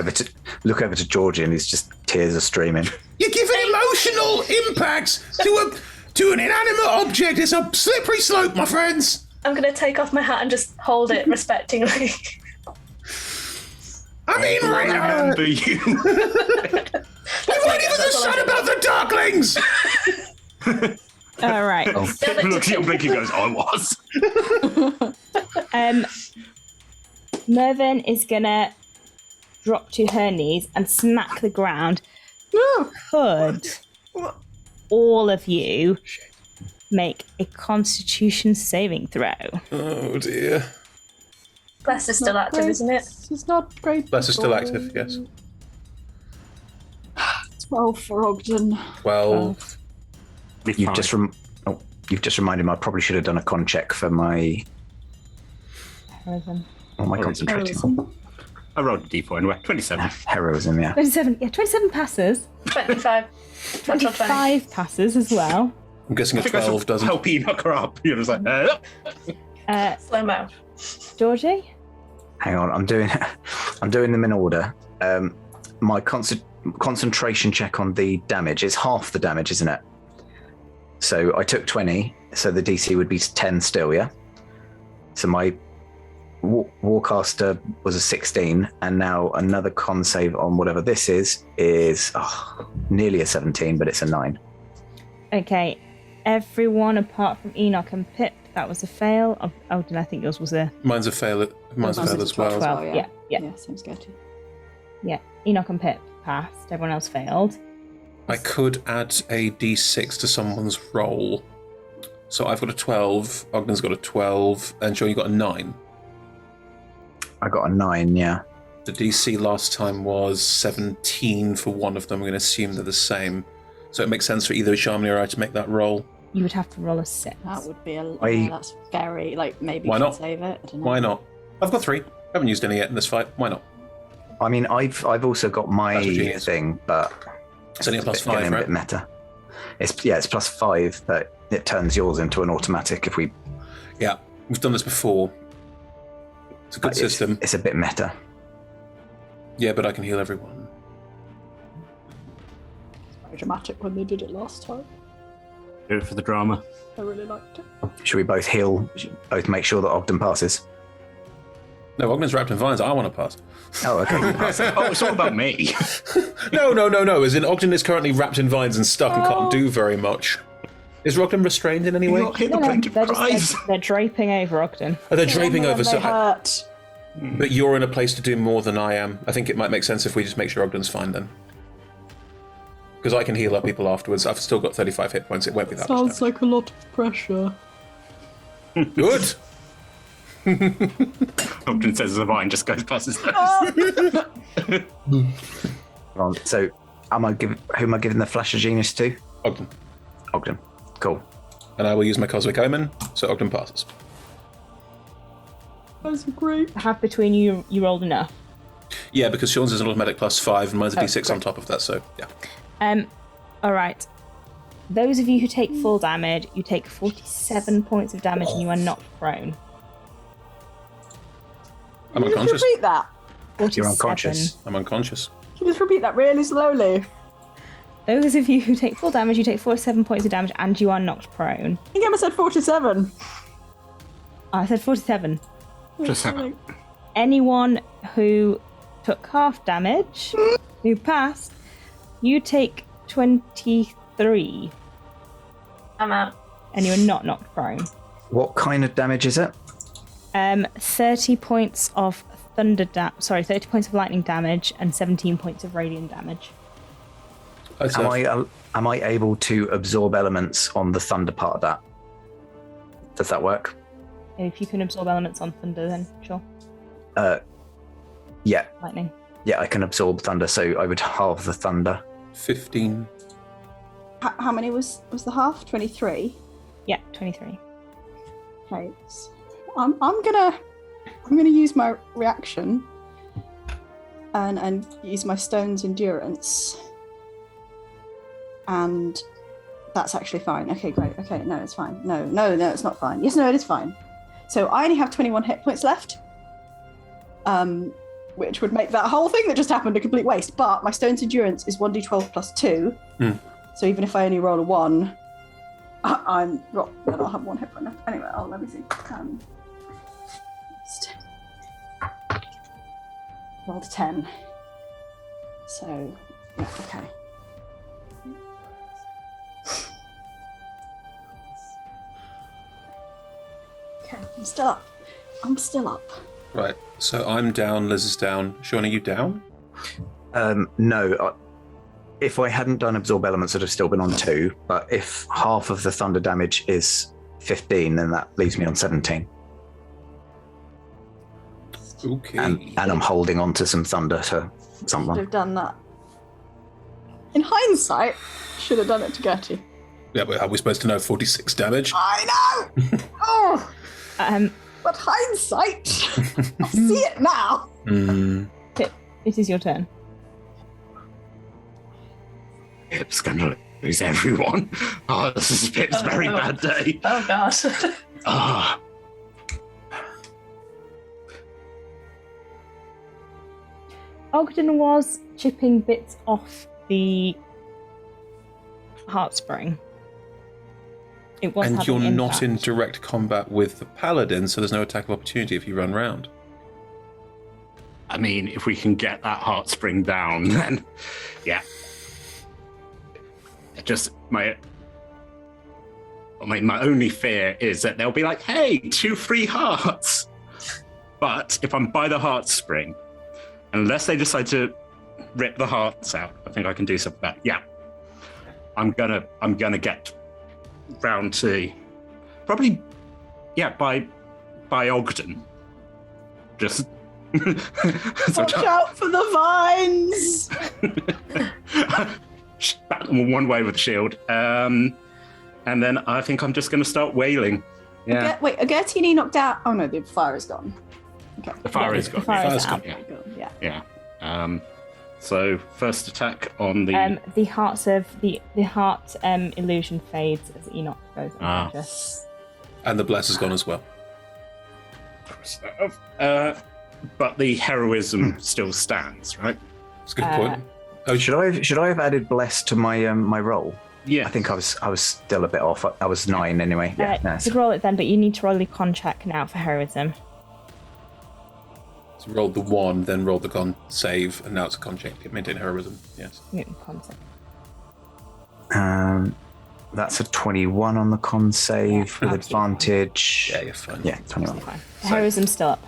look over to Georgie and he's just tears are streaming. You're giving emotional impacts to an inanimate object. It's a slippery slope, my friends. I'm going to take off my hat and just hold it respectingly. I mean, I right now, remember you. you weren't even the son about the Darklings. All right. Looks at your blink and goes, I was. Mervyn is gonna drop to her knees and smack the ground. Could all of you make a Constitution saving throw? Oh dear. Bless is still active, isn't it? It's not great. Bless is still active, yes. 12 for Ogden. 12. You've just reminded me. I probably should have done a con check for my Heroism. concentrating. Heroism. I rolled a d4 anyway. 27. Heroism, yeah. 27. Yeah, 27 passes. 25. Natural 20. 25 passes as well. I'm guessing a I think I should 12 doesn't. help you knock her up. You're just like, Slow-mo. Georgie? Hang on, I'm doing them in order. My concentration check on the damage is half the damage, isn't it? So I took 20, so the DC would be 10 still, yeah? So my Warcaster was a 16, and now another con save on whatever this is nearly a 17, but it's a 9. Okay. Everyone apart from Enoch and Pip, that was a fail. Ogden, I think yours was a Mine's a fail. Mine's a fail as well. 12. Yeah. Yeah, seems good. Yeah. Enoch and Pip passed. Everyone else failed. I could add a d6 to someone's roll. So I've got a 12, Ogden's got a 12, and Sean, you got a 9. I got a 9, yeah. The DC last time was 17 for one of them. I'm going to assume they're the same. So it makes sense for either Shamini or I to make that roll. You would have to roll a 6. That would be that's scary. Like, maybe Why you can not? save it. I don't know. Why not? I've got 3. Haven't used any yet in this fight. Why not? I mean, I've also got my That's a genius. thing, but It's only a plus getting 5, a right? bit meta. It's plus 5, but it turns yours into an automatic if we. Yeah, we've done this before. It's a good system. It's a bit meta. Yeah, but I can heal everyone. Very dramatic when they did it last time. do it for the drama. I really liked it. Should we both heal? Both make sure that Ogden passes. No, Ogden's wrapped in vines. I want to pass. Oh, okay. You pass. Oh, it's all about me. No. As in, Ogden is currently wrapped in vines and stuck and can't do very much. Is Rogden restrained in any way? Not hit the No, point of prize. they're draping over Ogden. Oh, they're draping over, They so hurt. but you're in a place to do more than I am. I think it might make sense if we just make sure Ogden's fine then. Because I can heal up people afterwards. I've still got 35 hit points. It won't be that much Sounds like a lot of pressure. Good. Ogden says the vine just goes past his nose. Well, so, who am I giving the Flash of Genius to? Ogden. Ogden. Cool. And I will use my Cosmic Omen, so Ogden passes. That's great. Have between you rolled enough. Yeah, because Sean's is an automatic +5 and mine's a Oh, d6 on great. top of that, so yeah. All right. Those of you who take full damage, you take 47 points of damage and you are not prone. I'm Can you just unconscious. repeat that? 47. You're unconscious. I'm unconscious. Can you just repeat that really slowly? Those of you who take full damage, you take 47 points of damage and you are knocked prone. I think Emma said 47. Oh, I said 47. Just have Anyone who took half damage, who passed, you take 23 I'm out. and you are not knocked prone. What kind of damage is it? 30 points of 30 points of lightning damage and 17 points of radiant damage. Am I able to absorb elements on the thunder part of that? Does that work? If you can absorb elements on thunder, then sure. Yeah. Lightning. Yeah, I can absorb thunder, so I would halve the thunder. 15. How many was the half? 23. Yeah, 23. Okay. So I'm gonna use my reaction and use my stone's endurance. And that's actually fine. Okay, great. Okay, no, it's fine. No, it's not fine. Yes, no, it is fine. So I only have 21 hit points left. Which would make that whole thing that just happened a complete waste. But my stone's endurance is 1d12 plus 2. So even if I only roll a 1, then I'll have 1 hit point left. Anyway, let me see. Rolled a 10. So, yeah, okay. Okay, I'm still up. Right, so I'm down, Liz is down. Sean, are you down? No. If I hadn't done absorb elements, I'd have still been on 2. But if half of the thunder damage is 15, then that leaves me on 17. Okay. And I'm holding on to some thunder to Should someone. have done that. In hindsight, should have done it to Gertie. Yeah, but are we supposed to know 46 damage? I know! Oh! But hindsight! I see it now! Pip, it is your turn. Pip's gonna lose everyone. Oh, this is Pip's very bad day. Oh god. Ah, Ogden was chipping bits off the heartspring. It was And having you're not in impact. direct combat with the paladin, so there's no attack of opportunity if you run round. I mean, if we can get that heartspring down, then yeah. Just my only fear is that they'll be like, "Hey, 2 free hearts." But if I'm by the heartspring, unless they decide to rip the hearts out, I think I can do something about it. Yeah, I'm gonna get round to probably by Ogden. Just Watch out for the vines! back them one way with the shield, and then I think I'm just going to start wailing. Yeah, Wait, are Gertie and E knocked out? Oh no, the fire is gone. Okay. the fire is The gone. fire is Fire's out. gone. Yeah. Yeah. Yeah. So first attack on the. The hearts of the heart illusion fades as Enoch goes unconscious. And the bless has gone as well. But the heroism still stands, right? That's a good point. Oh, Should I have added bless to my my roll? Yeah. I think I was still a bit off. I was 9 anyway. Yeah, You nice. could roll it then, but you need to roll the con check now for heroism. So rolled the 1, then rolled the con save, and now it's a con check. Maintain heroism. Yes. Con check. That's a 21 on the con save with advantage. Yeah, you're fine. Yeah, 21. Fine. Heroism's still up.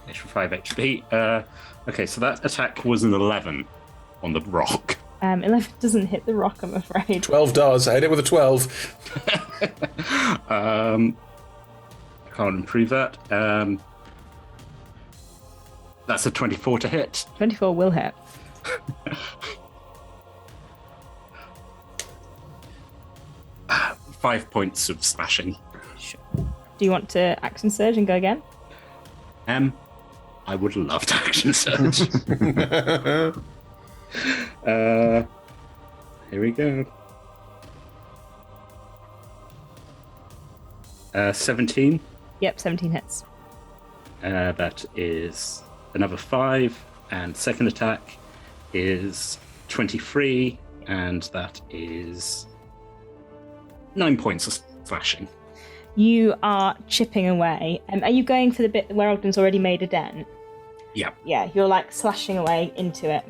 Extra 5 HP. Okay, so that attack was an 11 on the rock. 11 doesn't hit the rock, I'm afraid. 12 does. I hit it with a 12. I can't improve that. That's a 24 to hit. 24 will hit. Uh, 5 points of slashing. Sure. Do you want to action surge and go again? I would love to action surge. Here we go. 17. Yep, 17 hits. That is another 5, and second attack is 23, and that is 9 points of slashing. You are chipping away. Are you going for the bit where Ogden's already made a dent? Yeah. Yeah, you're like slashing away into it,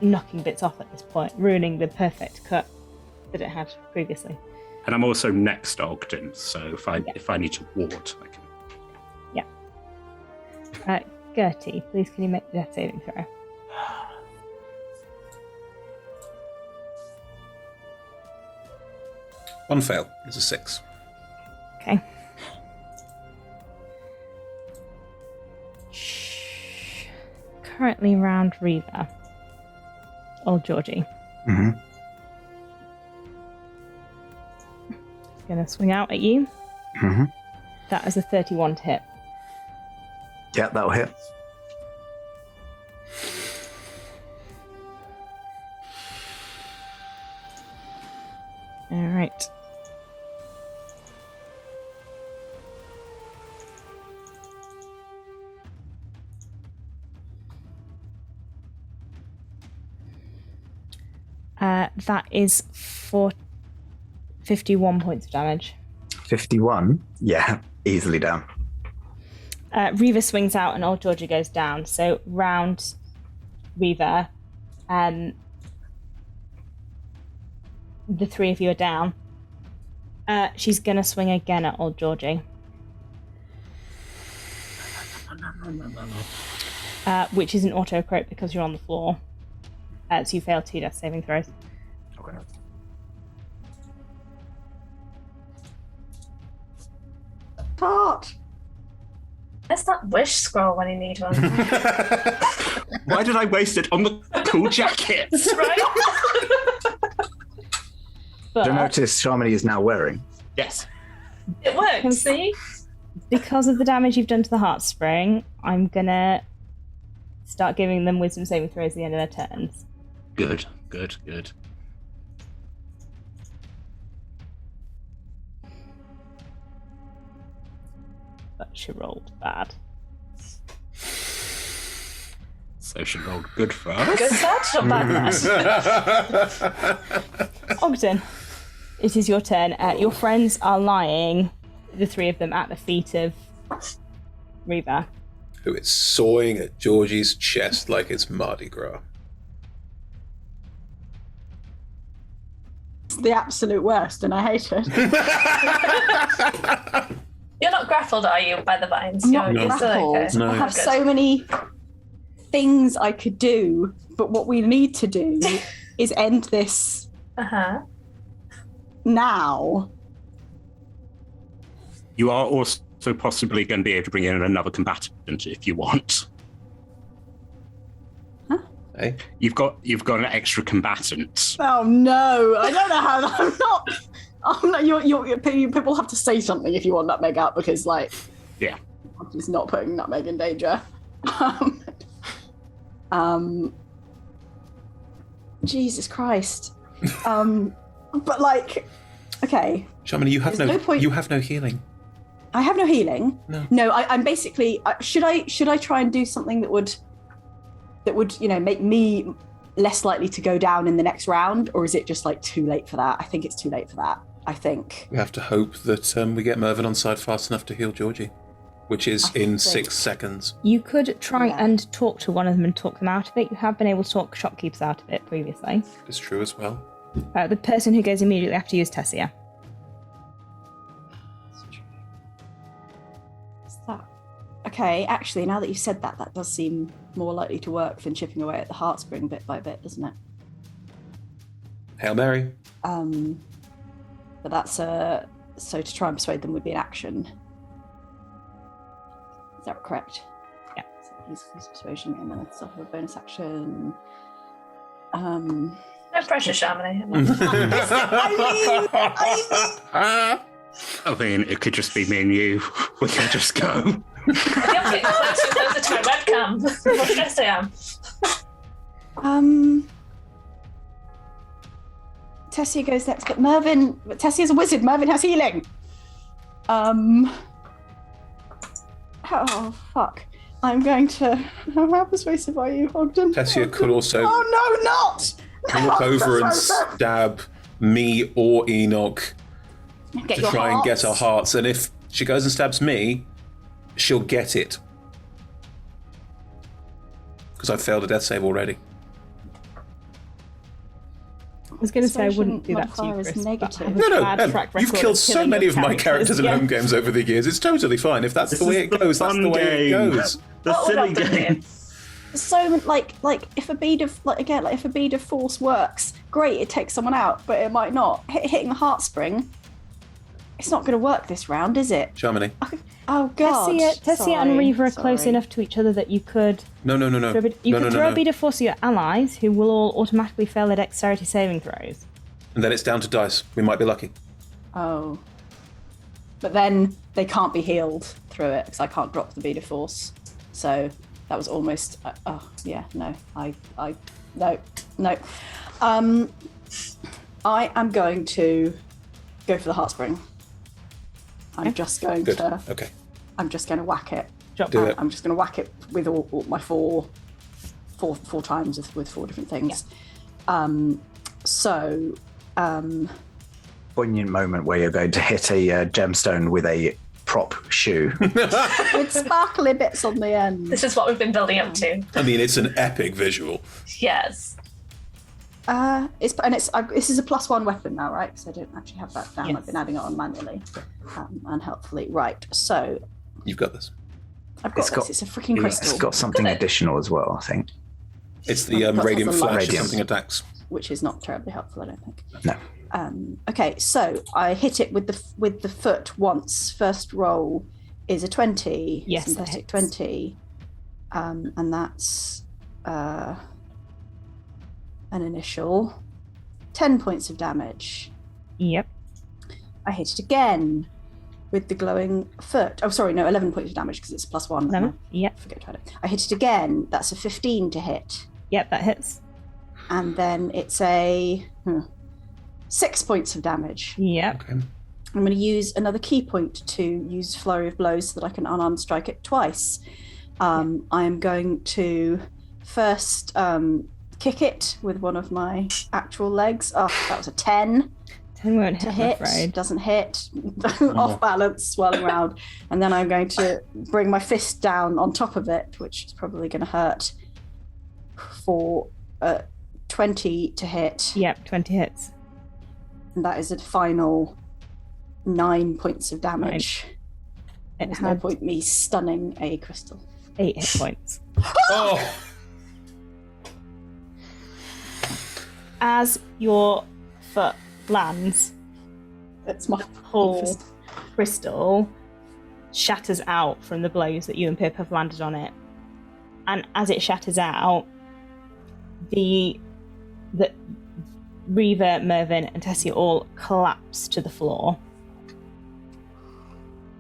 knocking bits off at this point, ruining the perfect cut that it had previously. And I'm also next to Ogden, so if I need to ward, I can. Yeah. Gertie, please can you make the death saving throw? One fail. It's a 6. Okay. Currently round Reva. Old Georgie. Mm-hmm. Gonna swing out at you. Mm-hmm. That is a 31 to hit. Yeah, that'll hit. All right. That is for 51 points of damage. 51? Yeah, easily down. Reva swings out and old Georgie goes down. So round Reva, the three of you are down. She's going to swing again at old Georgie. Which is an auto-crit because you're on the floor. So you fail 2 death saving throws. Okay. Tart. Where's that wish scroll when you need one? Why did I waste it on the cool jackets? Right? But Don't notice Charmony is now wearing. Yes. It works, see? because of the damage you've done to the Heartspring, I'm going to start giving them wisdom saving throws at the end of their turns. Good, good, good. But she rolled bad. So she rolled good for us. Good catch or bad catch? Ogden, it is your turn. Your friends are lying, the three of them, at the feet of Reva. Who is sawing at Georgie's chest like it's Mardi Gras. It's the absolute worst, and I hate it. You're not grappled, are you, by the vines? I'm not You're still grappled. okay. No. I have Good. so many things I could do, but what we need to do is end this Uh-huh. now. You are also possibly going to be able to bring in another combatant if you want. Hey? You've got an extra combatant. Oh no! I don't know how. I'm not. You people have to say something if you want Nutmeg out, because like, Yeah. I'm just not putting Nutmeg in danger. Jesus Christ. But like, okay. Shaman, you have There's no point- you have no healing. I have no healing. No. I'm basically. Should I try and do something that would make me less likely to go down in the next round, or is it just like too late for that? I think it's too late for that. I think. We have to hope that we get Mervyn on side fast enough to heal Georgie, which is in 6 seconds. You could try Yeah. and talk to one of them and talk them out of it. You have been able to talk shopkeepers out of it previously. It's true as well. The person who goes immediately after you is Tessia. Is that... Okay, actually, now that you've said that, that does seem more likely to work than chipping away at the heartspring bit by bit, doesn't it? Hail Mary. But that's so to try and persuade them would be an action. Is that correct? Yeah. So use persuasion and then it's sort of a bonus action. No pressure, Chamonix. I mean, it could just be me and you. We can just go. I'm getting closer and closer to my webcam. The more stressed I am. Tessia goes next, but Tessia's a wizard. Mervyn has healing. Oh, fuck. I'm going to... How persuasive are you, Ogden? Tessia could also Oh, no, not! walk over and stab me or Enoch Get to your try and get hearts. our hearts. And if she goes and stabs me, she'll get it. Because I've failed a death save already. I was going to say I wouldn't do that to you, Modifier is Chris. but I negative. have a No, bad track you've record killed so killing many your of my characters in yeah. home games over the years. It's totally fine. If that's This the way is it goes, that's fun the way it game. goes. The What would silly Ogden game. do? So like if a bead of if a bead of force works, great, it takes someone out, but it might not. Hitting the heartspring, it's not going to work this round, is it? Chamonix. Oh god. Tessia and Reaver are close Sorry. enough to each other that you could No. throw a bead of force at your allies, who will all automatically fail their dexterity saving throws. And then it's down to dice. We might be lucky. Oh. But then they can't be healed through it because I can't drop the bead of force. So that was almost. No. No. I am going to go for the heartspring. I'm just going Good. to. Okay. I'm just going to whack it. Drop Do that. it. I'm just going to whack it with all my four times with four different things. Poignant moment where you're going to hit a gemstone with a prop shoe. With sparkly bits on the end. This is what we've been building up to. I mean, it's an epic visual. Yes. This is a +1 weapon now, right? Because I don't actually have that down. Yes. I've been adding it on manually, unhelpfully. Right. So You've got this. I've got this. It's a freaking crystal, It's got something additional as well, I think. It's the Plus radiant the flash or Radiant. something attacks. which is not terribly helpful, I don't think. No. Okay, so I hit it with the foot once. First roll is a 20. Yes, that synthetic hits. 20. And that's an initial 10 points of damage. Yep. I hit it again with the glowing foot. Oh, sorry, no, 11 points of damage because it's +1. Lemon. Yep. I forget about it. I hit it again. That's a 15 to hit. Yep, that hits. And then it's a 6 points of damage. Yep. Okay. I'm going to use another key point to use Flurry of Blows so that I can unarmed strike it twice. I am going to first kick it with one of my actual legs. Oh, that was a 10 10 won't to hit, I'm hit. afraid. Doesn't hit. Off balance, swirling around. And then I'm going to bring my fist down on top of it, which is probably going to hurt, for 20 to hit. Yep, 20 hits. And that is a final 9 points of damage. It There's no had point me stunning a crystal. 8 hit points. Oh, As your foot lands, It's my whole fist. crystal shatters out from the blows that you and Pip have landed on it. And as it shatters out, the Reaver, Mervyn, and Tessie all collapse to the floor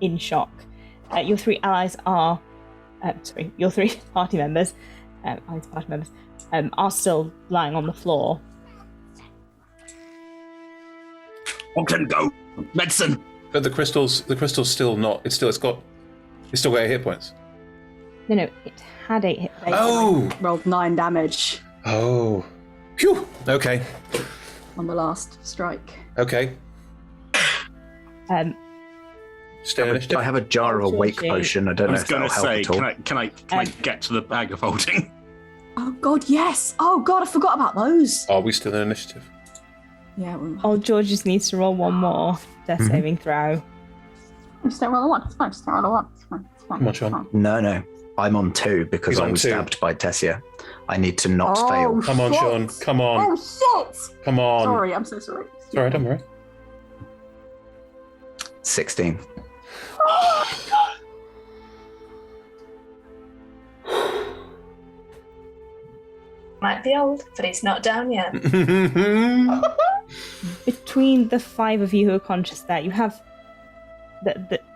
in shock. Your three allies are, your three party members, are still lying on the floor. Ogden, go! Medicine! but the crystal's still not. It's still got 8 hit points. No, it had 8 hit points. Oh. Rolled 9 damage Oh, phew. Okay, on the last strike. okay. Stay initiative. I have a jar of a wake Georgie. potion. I don't I know was if going that'll to help say, at all. can I get to the bag of holding? Oh god, yes! Oh god, I forgot about those. Are we still in initiative? Yeah. Oh, George just needs to roll one more death saving throw. Just don't roll a 1. It's fine. Just don't roll a 1. It's fine. It's fine. Come on, Sean. No. I'm on 2 because He's I on was 2. stabbed by Tessia. I need to not Oh, fail. Come on, shit. Sean. Come on. Oh, shit! Come on. Sorry, I'm so sorry. It's all right, don't worry. 16. Might be old, but he's not down yet. Between the 5 of you who are conscious there, you have...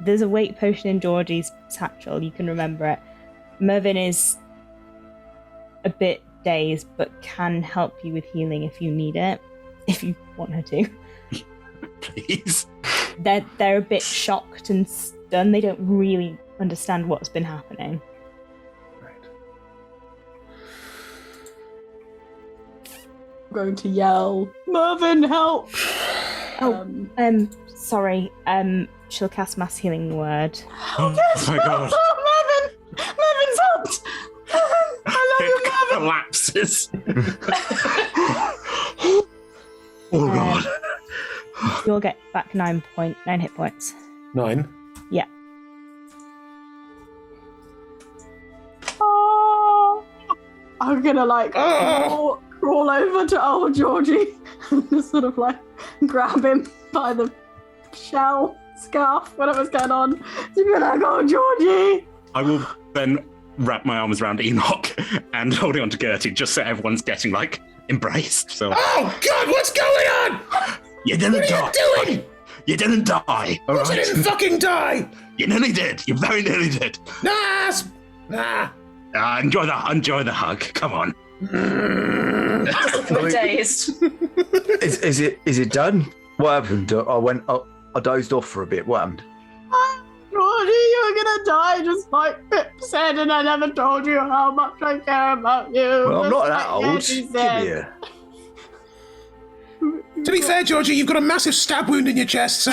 there's a weight potion in Georgie's satchel, you can remember it. Mervyn is a bit dazed, but can help you with healing if you need it. If you want her to. Please. They're a bit shocked and stunned. They don't really understand what's been happening. I'm going to yell, Mervyn, help! Sorry. She'll cast Mass Healing Word. Oh my god. Mervyn's helped! I love you, It Mervyn! collapses. Oh god. You'll get back 9 hit points. 9. Yeah. Oh, I'm gonna crawl over to old Georgie and just sort of grab him by the shell, scarf, whatever's going on. To be like, oh, Georgie! I will then wrap my arms around Enoch and holding on to Gertie just so everyone's getting embraced. So Oh God, what's going on? you didn't die. What are you doing? You didn't die. All I right. didn't fucking die. You nearly did. You very nearly did. Nah. Enjoy the hug. Come on. We're dazed. Is it done? What happened? I dozed off for a bit. What happened? Georgie, you were gonna die just like Pip said, and I never told you how much I care about you. Well, I'm Just not that like old. Gertie Give said. me a... To be fair, Georgie, you've got a massive stab wound in your chest, so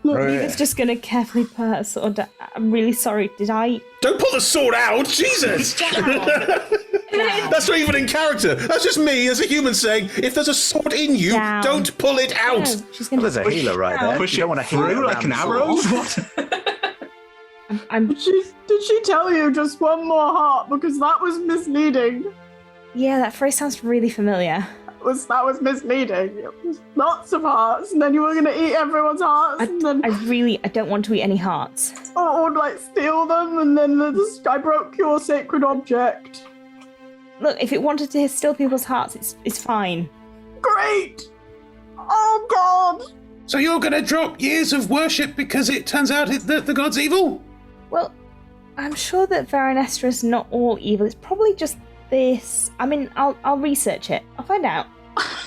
Reva's just going to carefully put her sword down. I'm really sorry. Did I... don't pull the sword out. Jesus, that's not even in character. That's just me as a human saying, if there's a sword in you, Down. don't pull it out. No, she's going Well, there's a healer right there. Push You it don't want to heal through it like an around arrow. swords. What? I'm Did she tell you just one more heart? Because that was misleading. Yeah, that phrase sounds really familiar. That was misleading. It was lots of hearts, and then you were going to eat everyone's hearts, and then I don't want to eat any hearts. or steal them, and then I broke your sacred object. Look, if it wanted to steal people's hearts, it's fine. Great! Oh God! So you're going to drop years of worship because it turns out that the god's evil? Well, I'm sure that Varanesta is not all evil. It's probably just this. I mean, I'll research it. I'll find out.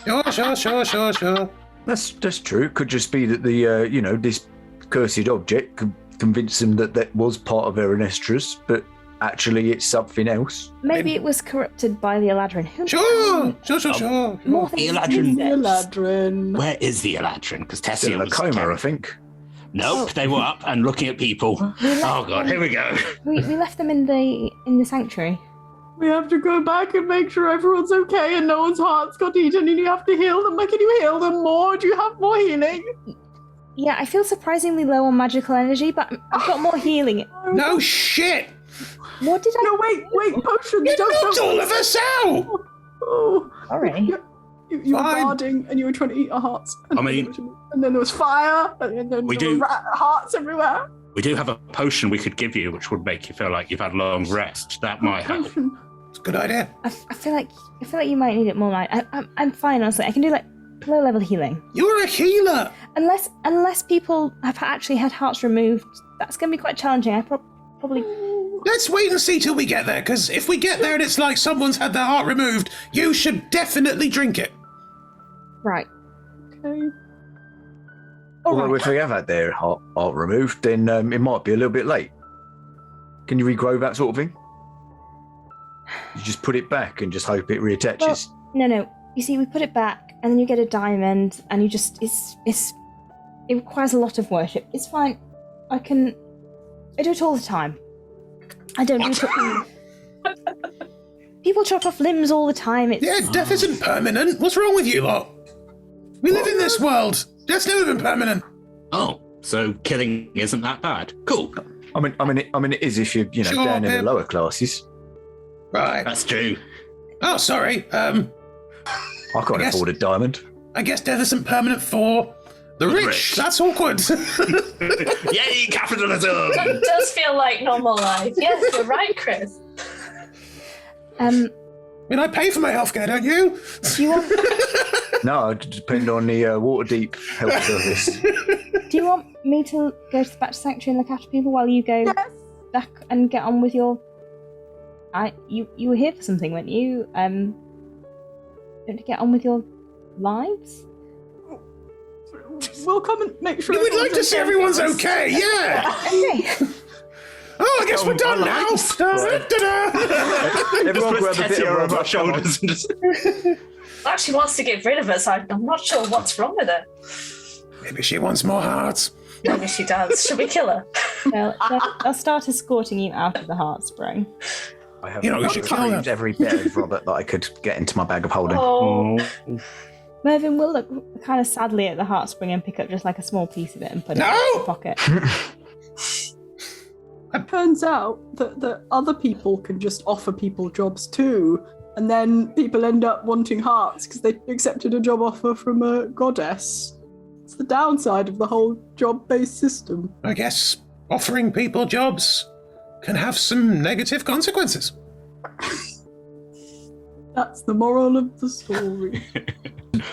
Sure. That's true. It could just be that the this cursed object could convince him that was part of Eranestra's, but actually it's something else. Maybe it was corrupted by the Eladrin. Who Sure. More The things Eladrin. to research. Eladrin. Where is the Eladrin? Because Tessia Still in a was coma, I think. Nope, they were up and looking at people. Oh god, here we go. We left them in the sanctuary. We have to go back and make sure everyone's okay and no one's hearts got eaten, and you have to heal them. Can you heal them more? Do you have more healing? Yeah, I feel surprisingly low on magical energy, but I've got more healing. No shit. What did I... No, wait, potions. You Don't knocked all of us out. Oh, Sorry. you were Fine. guarding and you were trying to eat our hearts. I mean- and then there was fire, and then We there do- were hearts everywhere. We do have a potion we could give you, which would make you feel like you've had a long rest. That might help. Potion. It's a good idea. I feel like you might need it more. I'm fine, honestly. I can do low level healing. You're a healer. Unless people have actually had hearts removed, that's going to be quite challenging. I probably... Let's wait and see till we get there, because if we get there and it's like someone's had their heart removed, you should definitely drink it. Right. Okay. All Although right. if we have had their heart removed, then it might be a little bit late. Can you regrow that sort of thing? You just put it back and just hope it reattaches. No. You see, we put it back, and then you get a diamond, and you just... it requires a lot of worship. It's fine. I do it all the time. I don't need to... People chop off limbs all the time. Yeah, death isn't permanent. What's wrong with you lot? We live in this world. Death's never been permanent. Oh, so killing isn't that bad. Cool. I mean, it is if you're, Sure, down in the lower classes. Right. That's true. Oh, sorry. I can't guess- afford a diamond. I guess death isn't permanent for the rich. rich. That's awkward. Yay, capitalism! That does feel like normal life. Yes, you're right, Chris. I mean, I pay for my healthcare, don't you? Do you want No, it depends on the Waterdeep health service. Do you want me to go to the Batch Sanctuary and look after people while you go back and get on with your... You were here for something, weren't you? Don't you get on with your lives? We'll come and make sure. We'd like to see everyone's okay, yeah. Okay. Oh, I guess we're done now. Da-da. Everyone grab a bit Tessie of over rubber. our shoulders and just... Actually wants to get rid of us. I'm not sure what's wrong with her. Maybe she wants more hearts. Maybe she does. Should we kill her? I'll start escorting you out of the heart spring. I have You know, we should kill retrieved them. every bit of Robert that I could get into my bag of holding. Oh, Mervyn will look kind of sadly at the heart spring and pick up just like a small piece of it and put it No! in his pocket. It turns out that other people can just offer people jobs too, and then people end up wanting hearts because they accepted a job offer from a goddess. It's the downside of the whole job-based system. I guess offering people jobs can have some negative consequences. That's the moral of the story.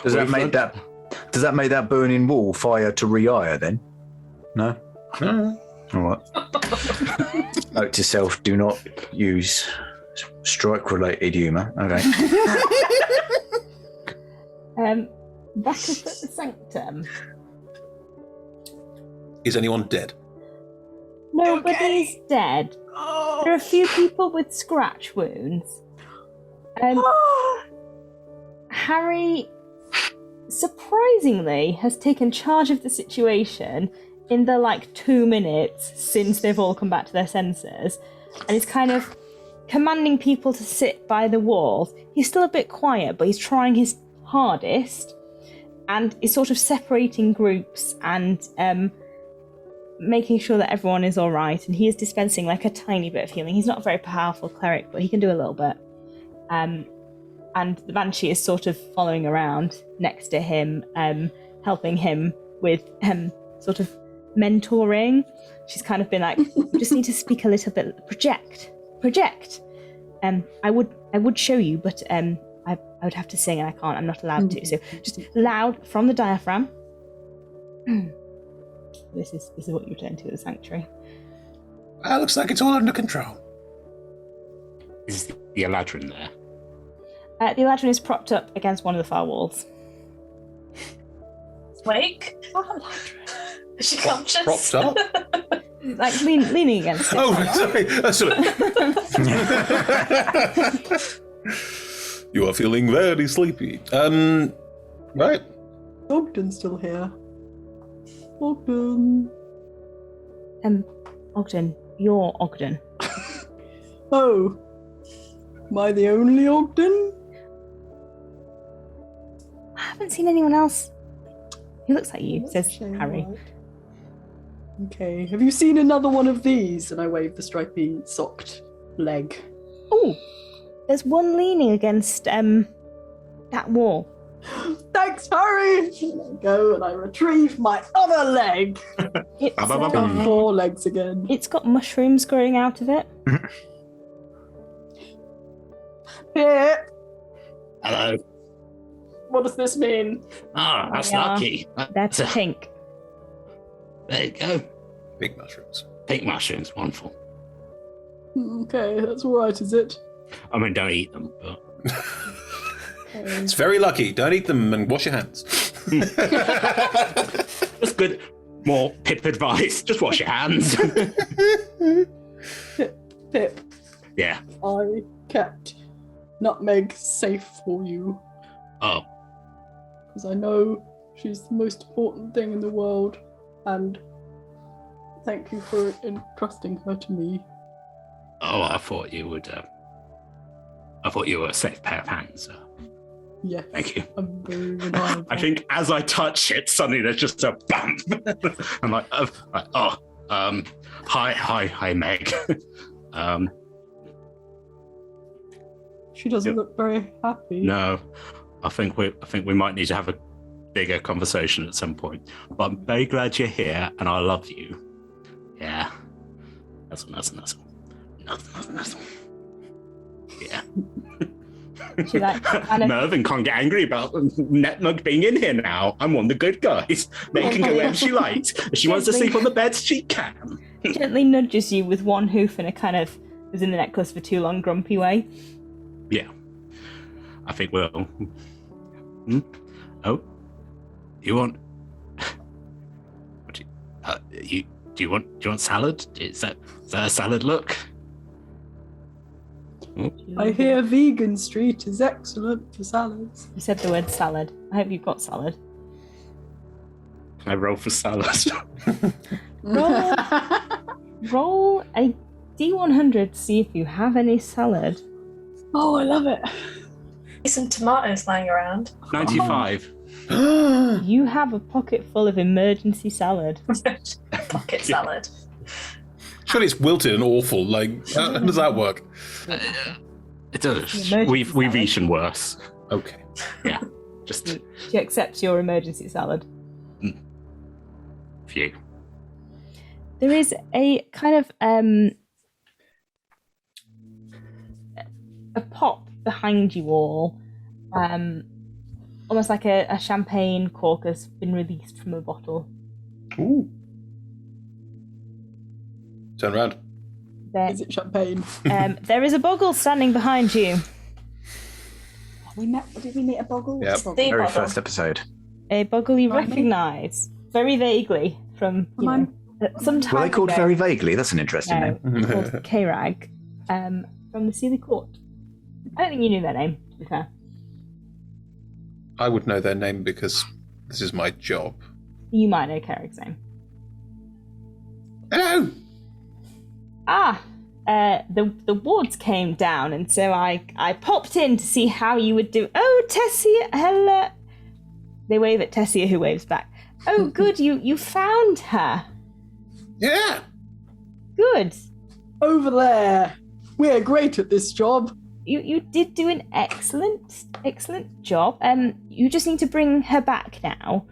Does that make that burning wall fire to re-ire then? No? No. All right. Note to self, do not use strike-related humour. Okay. Back up at the sanctum. Is anyone dead? Nobody's dead. Oh. There are a few people with scratch wounds. Harry, surprisingly, has taken charge of the situation in the 2 minutes since they've all come back to their senses, and is kind of commanding people to sit by the walls. He's still a bit quiet, but he's trying his hardest, and is sort of separating groups and making sure that everyone is all right. And he is dispensing a tiny bit of healing. He's not a very powerful cleric, but he can do a little bit. And the Banshee is sort of following around next to him, helping him with sort of mentoring. She's kind of been like, "You just need to speak a little bit. Project. I would show you, but I would have to sing, and I can't. I'm not allowed to. So just loud from the diaphragm." This is what you return to at the sanctuary. Looks like it's all under control. Is the Eladrin there? The Eladrin is propped up against one of the far walls. Wake. Is she conscious? Propped up? Leaning against it. Oh, sorry. You are feeling very sleepy. Right. Ogden's still here. Ogden. Ogden. You're Ogden. Oh. Am I the only Ogden? I haven't seen anyone else. He looks like you, That's says a shame, Harry. right. Okay, have you seen another one of these? And I wave the stripy socked leg. Oh, there's one leaning against that wall. Thanks, Harry! I go and I retrieve my other leg. It's, Got 4 legs again. it's got mushrooms growing out of it. Here, Hello. what does this mean? Oh, that's Yeah. lucky. That's pink. There you go. Big mushrooms. Pink mushrooms, wonderful. Okay, that's alright, is it? I mean, don't eat them, but... It's very lucky. Don't eat them and wash your hands. That's good. More Pip advice. Just wash your hands. Pip, Yeah. I kept Nutmeg safe for you. Oh. Because I know she's the most important thing in the world, and thank you for entrusting her to me. Oh, I thought you would I thought you were a safe pair of hands. So Yeah. thank you. I'm very reliable. I think as I touch it, suddenly there's just a bump. I'm like, hi, Meg. She doesn't look very happy. No, I think we might need to have a bigger conversation at some point. But I'm very glad you're here, and I love you. Yeah. Nuzzle. Yeah. She like kind of Mervyn can't get angry about Netmug being in here now. I'm one of the good guys. Meg can go wherever she likes. If she wants to sleep on the bed, she can. gently nudges you with one hoof in a kind of was in the necklace for too long grumpy way. Yeah. I think we'll... Oh? You want... What do you want salad? Is that a salad look? I hear Vegan Street is excellent for salads. You said the word salad. I hope you've got salad. Can I roll for salad? Roll a D100 to see if you have any salad. Oh, I love it. Some tomatoes lying around. 95. You have a pocket full of emergency salad. Pocket salad. Surely it's wilted and awful. Like, how does that work? It does. Emergency We've salad. eaten worse. Okay. Yeah. Just She accepts your emergency salad. few. There is a kind of a pop behind you all, almost like a champagne cork has been released from a bottle. Ooh. Turn around. There, Is it champagne? there is a boggle standing behind you. Did we meet a boggle? Yep. The Very bottle. first episode. A boggle you Right, me? recognise very vaguely from some time Were they called ago. very vaguely? That's an interesting name. No, called K-Rag, from the Sealy Court. I don't think you knew their name, to be fair. I would know their name because this is my job. You might know K-Rag's name. Hello! The wards came down, and so I popped in to see how you would do. Oh, Tessia, hello. They wave at Tessia, who waves back. Oh, good, you found her. Yeah! Good. Over there. We're great at this job. You did do an excellent job. You just need to bring her back now.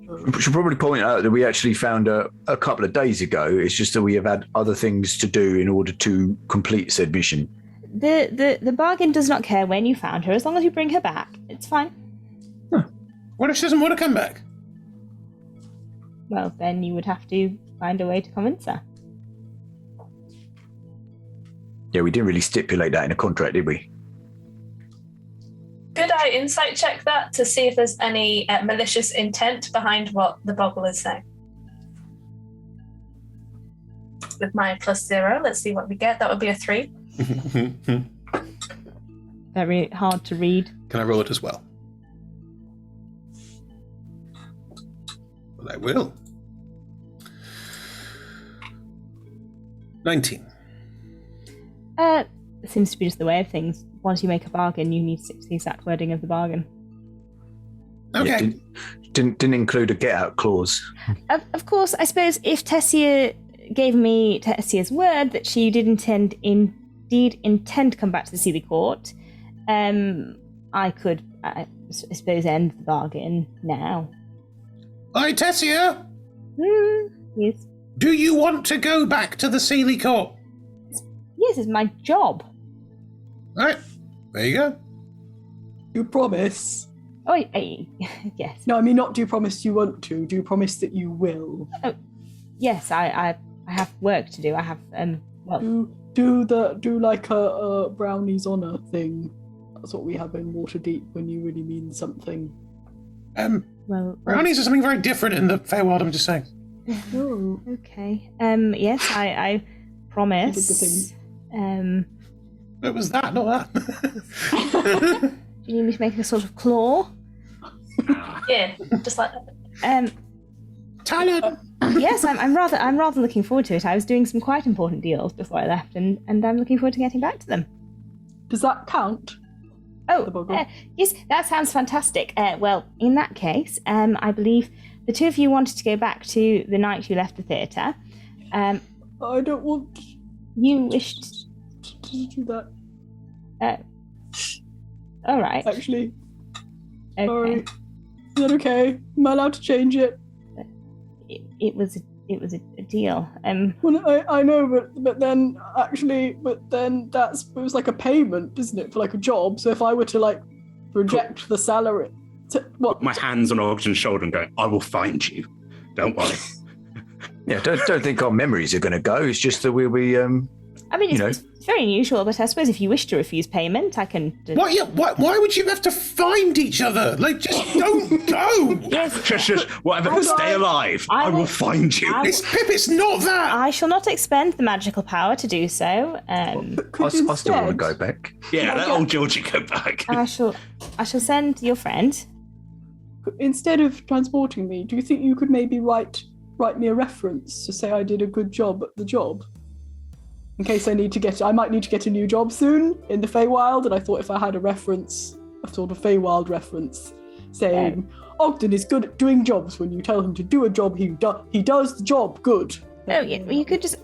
We should probably point out that we actually found her a couple of days ago. It's just that we have had other things to do in order to complete said mission. The bargain does not care when you found her, as long as you bring her back. It's fine. What if she doesn't want to come back? Well, then you would have to find a way to convince her. Yeah, we didn't really stipulate that in a contract, did we? Could I insight check that to see if there's any malicious intent behind what the boggle is saying? With my +0, let's see what we get. That would be a 3. Can Very hard to read. I roll it as well? Well, I will. 19. It seems to be just the way of things. Once you make a bargain, you need to stick to the exact wording of the bargain. Okay. Yeah, didn't include a get-out clause. Of course, I suppose if Tessia gave me Tessia's word that she did indeed intend to come back to the Sealy Court, I could, I suppose, end the bargain now. Hi, Tessia! Yes. Do you want to go back to the Sealy Court? Yes, it's my job. Right. There you go. You promise? Oh, yes. No, I mean not do you promise you want to. Do you promise that you will? Yes, I have work to do. I have, well, Do like a brownies honor thing. That's what we have in Waterdeep when you really mean something. well, Brownies are something very different in the Faewild, I'm just saying. Oh. okay. Yes, I promise. You did the thing. It was that, not that. Do you need me to make a sort of claw? Yeah, just like that. Talon! Yes, I'm rather looking forward to it. I was doing some quite important deals before I left, and I'm looking forward to getting back to them. Does that count? Oh, The boggle. yes, that sounds fantastic. Well, in that case, I believe the two of you wanted to go back to the night you left the theatre. I don't want You wished... to do that, All right. actually. Okay. Sorry. Is that okay? Am I allowed to change it? It was a deal. Well, I know, but then it was like a payment, isn't it, for like a job? So if I were to like reject the salary, what? My hands on Ogden's shoulder and go, I will find you. Don't worry. Yeah, don't think our memories are going to go. It's just that we'll be, I mean, it's very unusual, but I suppose if you wish to refuse payment, I can... Why would you have to find each other? Like, just don't go! Yes. Shush, whatever, stay alive. I will find you. Pip, it's not that! I shall not expend the magical power to do so. I still want to go back. Yeah, let old Georgie go back. I shall send your friend. Instead of transporting me, do you think you could maybe write me a reference to say I did a good job at the job? In case I might need to get a new job soon in the Faewild, and I thought if I had a sort of Faewild reference, saying Ogden is good at doing jobs. When you tell him to do a job, he does the job good. Oh, yeah, well, you could just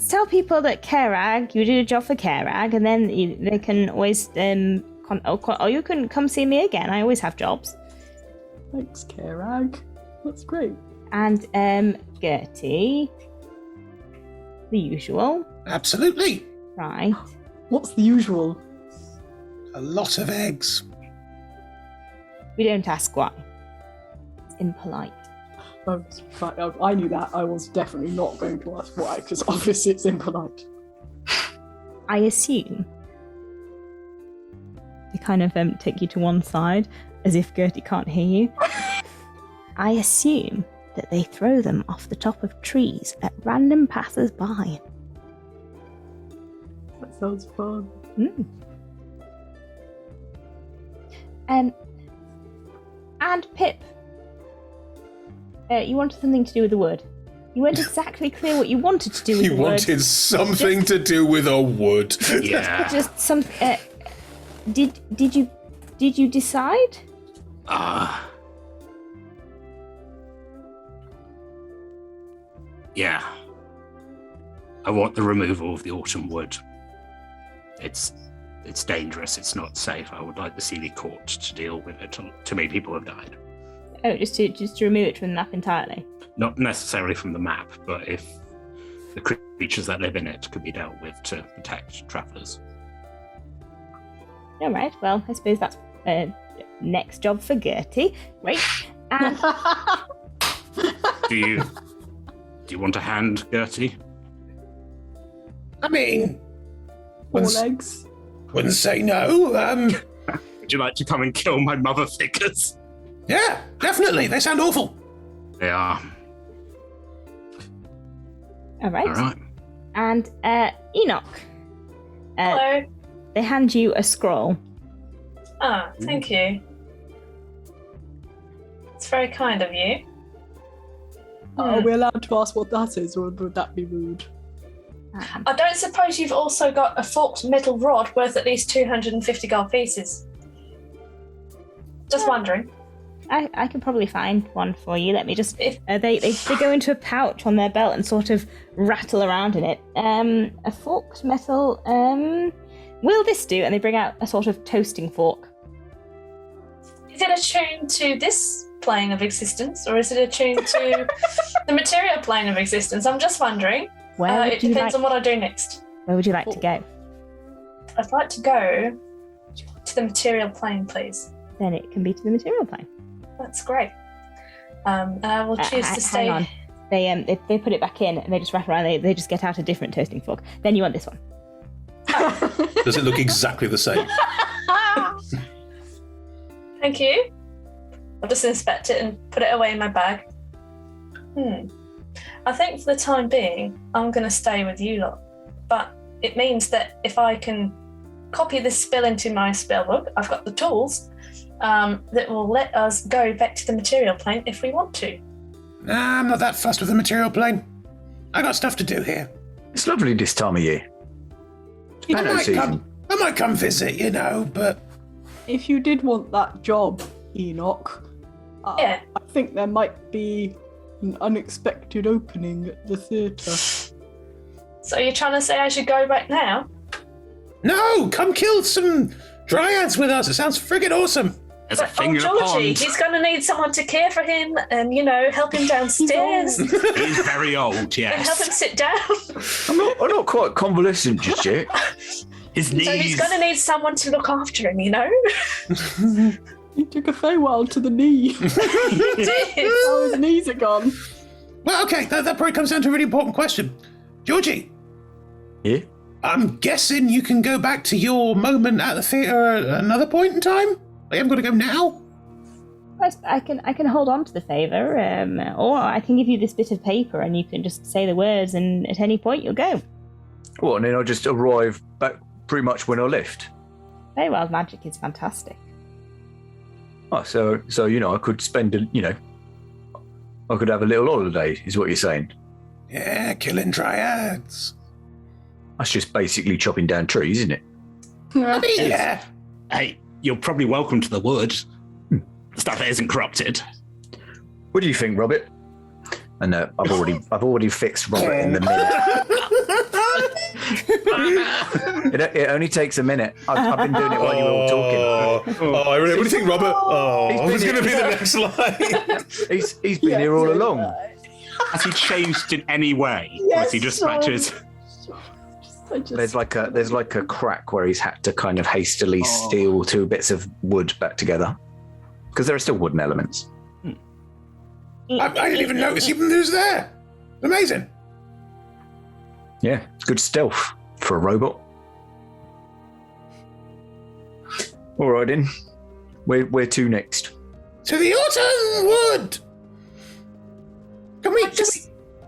tell people that Kerag, you did a job for Kerag, and then they can always or you can come see me again. I always have jobs. Thanks, Kerag. That's great. And Gertie, the usual. Absolutely. Right. What's the usual? A lot of eggs. We don't ask why. It's impolite. I knew that. I was definitely not going to ask why, because obviously it's impolite. I assume. They kind of take you to one side, as if Gertie can't hear you. I assume that they throw them off the top of trees at random passers-by. That sounds fun. And Pip, you wanted something to do with the wood. You weren't exactly clear what you wanted to do with the wood. You wanted something to do with a wood. Yeah. Just some. Did you decide? Yeah. I want the removal of the autumn wood. It's dangerous. It's not safe. I would like the Sealy Court to deal with it. Too many people have died. Oh, just to remove it from the map entirely. Not necessarily from the map, but if the creatures that live in it could be dealt with to protect travellers. All right. Well, I suppose that's next job for Gertie. Great. And Do you want a hand, Gertie? I mean, 4 legs. wouldn't say no. Would you like to come and kill my mother figures? Yeah, definitely. They sound awful. They are. all right. All right. And Enoch. Hello. They hand you a scroll. Thank you. It's very kind of you. Are we allowed to ask what that is, or would that be rude? I don't suppose you've also got a forked metal rod worth at least 250 gold pieces? Just wondering. I can probably find one for you. Let me just... They go into a pouch on their belt and sort of rattle around in it. A forked metal... will this do? And they bring out a sort of toasting fork. Is it attuned to this plane of existence, or is it attuned to the material plane of existence? I'm just wondering. It depends on what I do next. Where would you like to go? I'd like to go to the material plane, please. Then it can be to the material plane. That's great. And I will choose to stay. Hang on. They put it back in and they just wrap around. They just get out a different toasting fork. Then you want this one. Does it look exactly the same? Thank you. I'll just inspect it and put it away in my bag. I think for the time being, I'm going to stay with you lot. But it means that if I can copy this spell into my spellbook, I've got the tools that will let us go back to the material plane if we want to. Nah, I'm not that fussed with the material plane. I got stuff to do here. It's lovely this time of year. Meadow season. I might come visit, but If you did want that job, Enoch, Yeah. I think there might be an unexpected opening at the theatre. So you're trying to say I should go back now? no, come kill some dryads with us. It sounds friggin' awesome. There's a But, thing in a Georgie, pond. he's going to need someone to care for him and, help him downstairs and He's very old, help him yes. sit down. I'm not quite convalescent just yet. His knees. So he's going to need someone to look after him, He took a Faewild to the knee. He did. Oh, his knees are gone. Well, okay, that probably comes down to a really important question. Georgie, Yeah? I'm guessing you can go back to your moment at the theatre at another point in time? I am going to go now? I can hold on to the favour, or I can give you this bit of paper and you can just say the words and at any point you'll go. Well, and then I just arrive back pretty much when I left. Feywild magic is fantastic. Oh, so I could spend I could have a little holiday, is what you're saying. Yeah, killing dryads. That's just basically chopping down trees, isn't it? Yeah. Hey, you're probably welcome to the wood. Stuff that isn't corrupted. What do you think, Robert? And I've already fixed Robert in the minute. It only takes a minute. I've been doing it while you were all talking. What do you think, Robert? He's Oh, who's been going to be here. the next line? He's been here all along. Has he changed in any way? Or Yes, is he just so- back to his... There's like a crack where he's had to kind of hastily steal two bits of wood back together because there are still wooden elements. I didn't even notice even who's there. Amazing. Yeah, it's good stealth for a robot. All right, then. Where to next? To the autumn wood.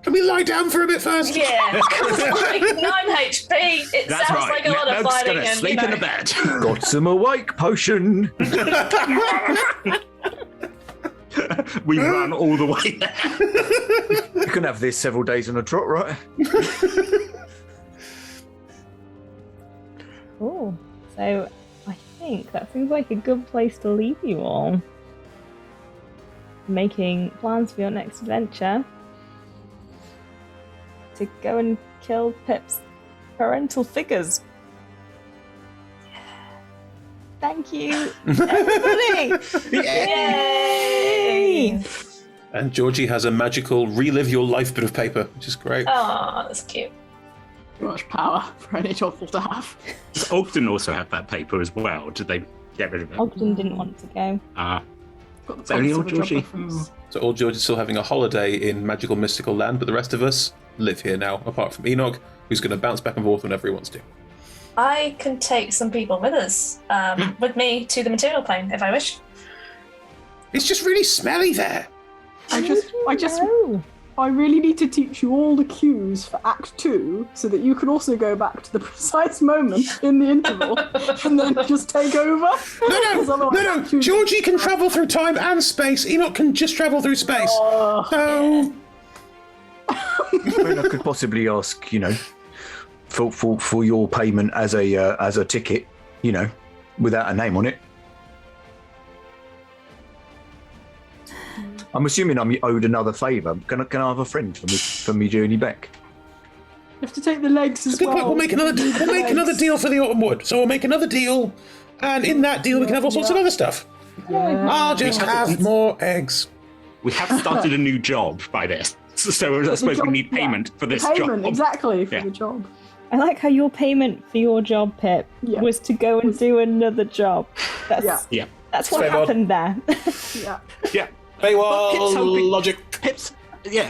Can we lie down for a bit first? Yeah, like 9 HP. It That's sounds right. like a lot of Meg's fighting. gonna And, sleep in the bed. Got some awake potion. We run all the way there. You can have this several days on a trot, right? Cool. So I think that seems like a good place to leave you all. Making plans for your next adventure. To go and kill Pip's parental figures. Thank you, everybody! Yay! And Georgie has a magical relive your life bit of paper, which is great. Oh, that's cute. Too much power for any Toffle to have. Does Ogden also have that paper as well? Did they get rid of it? Ogden didn't want to go. Ah, Got the only promise old of a job Georgie. reference. So old George is still having a holiday in magical mystical land, but the rest of us live here now, apart from Enoch, who's going to bounce back and forth whenever he wants to. I can take some people with us, with me to the material plane if I wish. It's just really smelly there. I really need to teach you all the cues for Act 2 so that you can also go back to the precise moment in the interval and then just take over. No. Georgie can travel through time and space. Enoch can just travel through space. Oh, I mean, I could possibly ask, for your payment as a ticket, without a name on it. I'm assuming I'm owed another favour. Can I have a friend for me journey back? you have to take the legs as Good point. well. We'll make another deal for the autumn wood. So we'll make another deal, and in that deal we can have all sorts of other stuff. Yeah. I'll just have more eggs. we have started a new job by this. So I suppose we need payment for this Payment, job. exactly, for Yeah. the job. I like how your payment for your job, Pip, Yeah. was to go and do another job. That's Yeah. that's what Fair happened there. Yeah. Yeah. Faewild Pip's hoping- logic.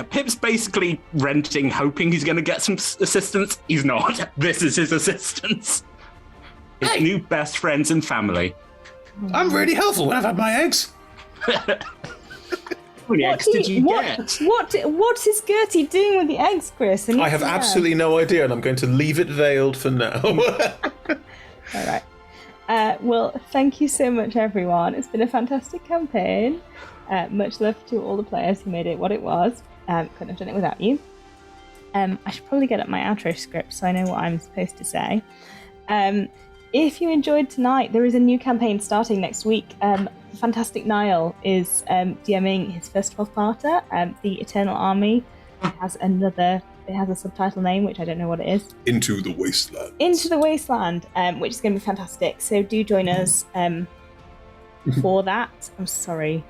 Pip's basically renting, hoping he's going to get some assistance. He's not. This is his assistance. His Hey. new best friends and family. I'm really helpful when I've had my eggs. How many eggs did you get? What is Gertie doing with the eggs, Chris? I have absolutely no idea, and I'm going to leave it veiled for now. All right. Well, thank you so much, everyone. It's been a fantastic campaign. Much love to all the players who made it what it was. Couldn't have done it without you. I should probably get up my outro script so I know what I'm supposed to say. if you enjoyed tonight, there is a new campaign starting next week. Fantastic Niall is DMing his first 12-parter. The Eternal Army has it has a subtitle name, which I don't know what it is. Into the Wasteland. Into the Wasteland, which is going to be fantastic. So do join us for that. I'm sorry.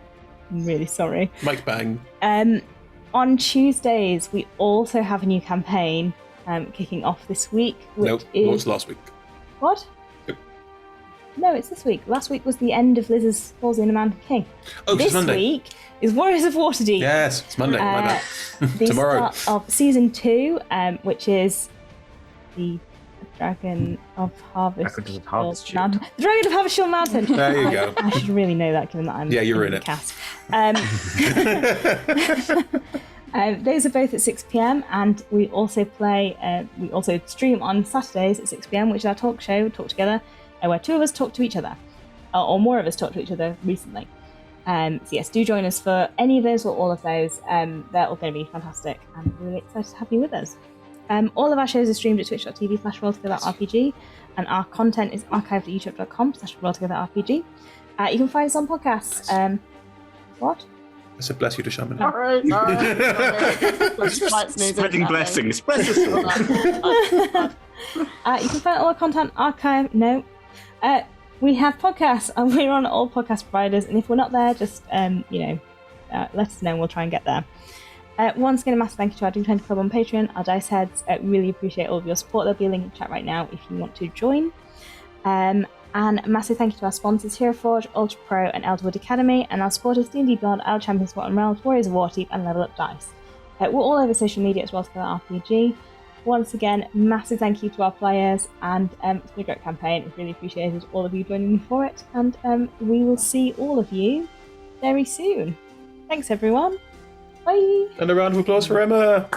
I'm really sorry. Mike Bang. On Tuesdays, we also have a new campaign kicking off this week. Which Nope, is... it was last week. What? Yep. No, it's this week. Last week was the end of Liz's Falls in a Mountain King. Oh, This it's Monday. week is Warriors of Waterdeep. Yes, it's Monday. My bad. The Tomorrow. start of season 2, which is the Dragon of Harvest. Dragon of Harvest Shield. Mountain. The Dragon of Harvest Shield Mountain. There you go. I should really know that, given that I'm you're in the it. cast. Those are both at 6 p.m. and we also stream on Saturdays at 6 p.m., which is our talk show, Talk Together, where 2 of us talk to each other, or more of us talk to each other recently. So yes, do join us for any of those or all of those. They're all going to be fantastic, and we're really excited to have you with us. All of our shows are streamed at twitch.tv/rolltogetherrpg, and our content is archived at youtube.com/rolltogetherrpg. You can find us on podcasts. What? I said bless you to Shaman. All right. Spreading blessings. Spread the sword. You can find all our content archived. No. We have podcasts, and we're on all podcast providers, and if we're not there, just let us know and we'll try and get there. Once again, a massive thank you to our Doom 20 Club on Patreon, our Dice Heads. Really appreciate all of your support. There'll be a link in the chat right now if you want to join. And a massive thank you to our sponsors, Hero Forge, Ultra Pro, and Elderwood Academy, and our supporters, D&D Beyond, Our Champions, Forgotten Realms, Warriors of Waterdeep, and Level Up Dice. We're all over social media as well as RPG. Once again, massive thank you to our players, and it's been a great campaign. It's really appreciated all of you joining me for it, and we will see all of you very soon. Thanks, everyone. Bye. And a round of applause for Emma.